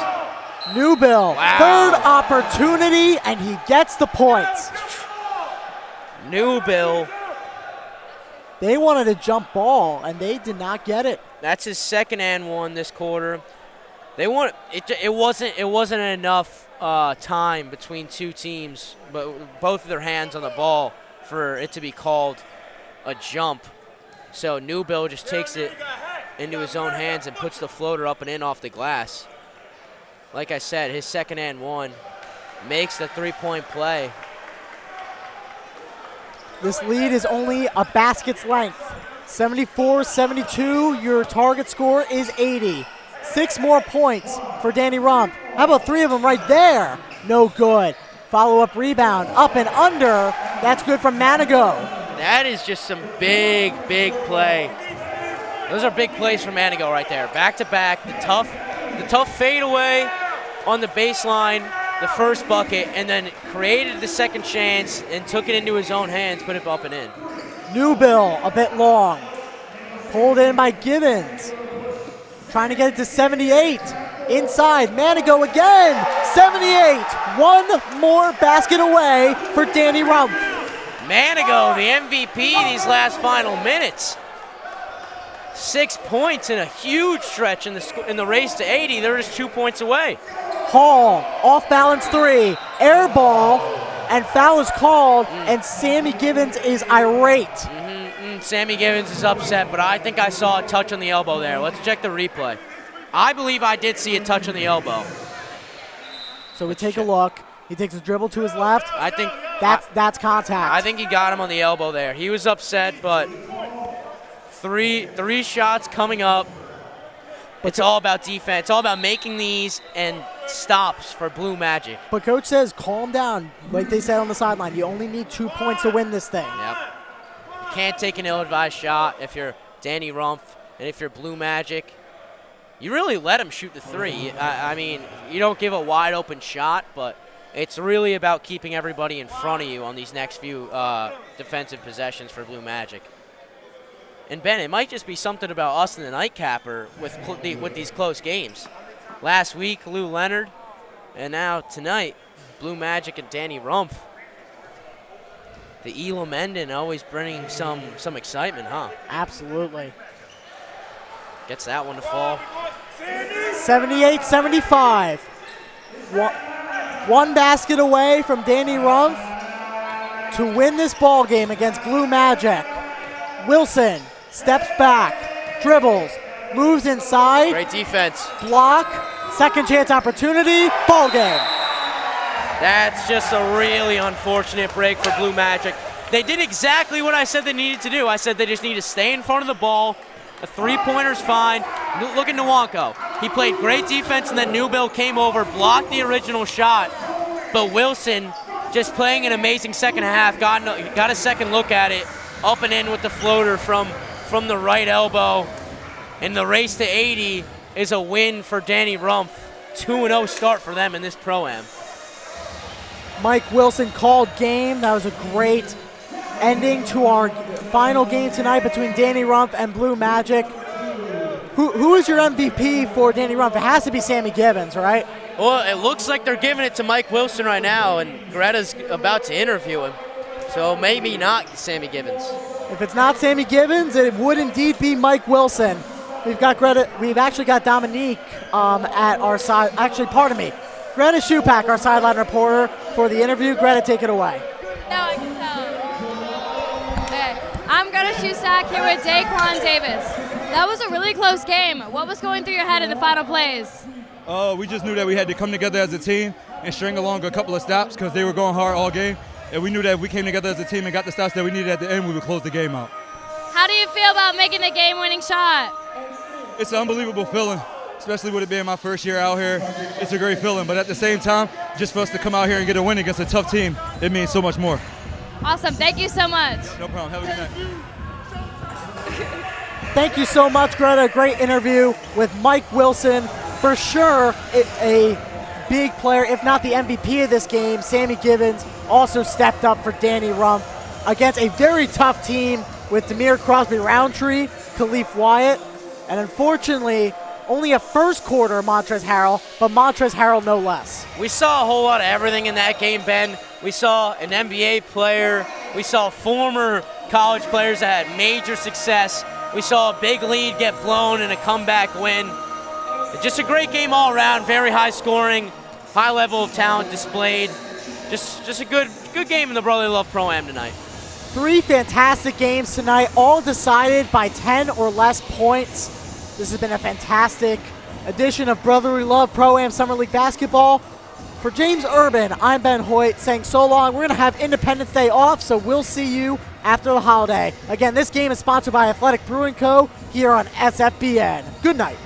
Newbill,
wow.
Third opportunity, and he gets the points.
Newbill.
They wanted a jump ball, and they did not get it.
That's his second and one this quarter. They want it wasn't enough time between two teams, but both of their hands on the ball for it to be called a jump. So Newbill just takes it into his own hands and puts the floater up and in off the glass. Like I said, his second and one makes the three-point play.
This lead is only a basket's length. 74-72, your target score is 80. 6 more points for Danny Rump. How about 3 of them right there? No good. Follow-up rebound, up and under. That's good from Manigo.
That is just some big, big play. Those are big plays from Manigo right there. Back-to-back, the tough fadeaway on the baseline, the first bucket, and then created the second chance and took it into his own hands, put it up and in.
Newbill a bit long. Pulled in by Givens. Trying to get it to 78. Inside, Manigo again. 78. One more basket away for Danny Rump.
Manigo, the MVP these last final minutes. 6 points in a huge stretch in the race to 80. They're just 2 points away.
Hall, off-balance 3. Air ball, and foul is called, and Sammy Givens is irate.
Sammy Givens is upset, but I think I saw a touch on the elbow there. Let's check the replay. I believe I did see a touch on the elbow.
So we take a look. He takes a dribble to his left.
I think
that's contact.
I think he got him on the elbow there. He was upset, but three shots coming up. It's all about defense. It's all about making these and stops for Blue Magic.
But Coach says calm down. Like they said on the sideline, you only need 2 points to win this thing.
Yep. You can't take an ill-advised shot if you're Danny Rumph, and if you're Blue Magic, you really let him shoot the three. I mean, you don't give a wide-open shot, but it's really about keeping everybody in front of you on these next few defensive possessions for Blue Magic. And Ben, it might just be something about us in the nightcapper with these close games. Last week, Lou Leonard, and now tonight, Blue Magic and Danny Rumph. The Elam Menden always bringing some excitement, huh?
Absolutely.
Gets that one to fall.
78-75. One basket away from Danny Rumph to win this ball game against Blue Magic. Wilson steps back, dribbles, moves inside.
Great defense.
Block, second chance opportunity, ball game.
That's just a really unfortunate break for Blue Magic. They did exactly what I said they needed to do. I said they just need to stay in front of the ball. A three-pointer's fine. Look at Nwanko. He played great defense, and then Newbill came over, blocked the original shot. But Wilson, just playing an amazing second half, got a second look at it, up and in with the floater from the right elbow. And the race to 80 is a win for Danny Rumph. 2-0 start for them in this Pro-Am.
Mike Wilson called game. That was a great ending to our final game tonight between Danny Rumph and Blue Magic. Who is your MVP for Danny Rumph? It has to be Sammy Givens, right?
Well, it looks like they're giving it to Mike Wilson right now, and Greta's about to interview him. So maybe not Sammy Givens.
If it's not Sammy Givens, it would indeed be Mike Wilson. We've got Greta. We've actually got Dominique at our side. Actually, pardon me. Greta Schupak, our sideline reporter, for the interview. Greta, take it away.
Now I can tell. Okay. I'm Greta Schupak here with Daquan Davis. That was a really close game. What was going through your head in the final plays?
We just knew that we had to come together as a team and string along a couple of stops because they were going hard all game. And we knew that if we came together as a team and got the stops that we needed at the end, we would close the game out.
How do you feel about making the game-winning shot?
It's an unbelievable feeling, especially with it being my first year out here. It's a great feeling, but at the same time, just for us to come out here and get a win against a tough team, it means so much more.
Awesome. Thank you so much.
No problem. Have a good night.
Thank you so much, Greta. Great interview with Mike Wilson. For sure, a big player, if not the MVP of this game. Sammy Gibbons also stepped up for Danny Rump against a very tough team with Demir Crosby-Roundtree, Khalif Wyatt, and unfortunately, only a first quarter Montrezl Harrell, but Montrezl Harrell no less.
We saw a whole lot of everything in that game, Ben. We saw an NBA player. We saw former college players that had major success. We saw a big lead get blown in a comeback win. Just a great game all around, very high scoring, high level of talent displayed. Just a good game in the Brotherly Love Pro-Am tonight.
3 fantastic games tonight, all decided by 10 or less points. This has been a fantastic edition of Brotherly Love Pro-Am Summer League Basketball. For James Urban, I'm Ben Hoyt saying so long. We're going to have Independence Day off, so we'll see you after the holiday. Again, this game is sponsored by Athletic Brewing Co. here on SFBN. Good night.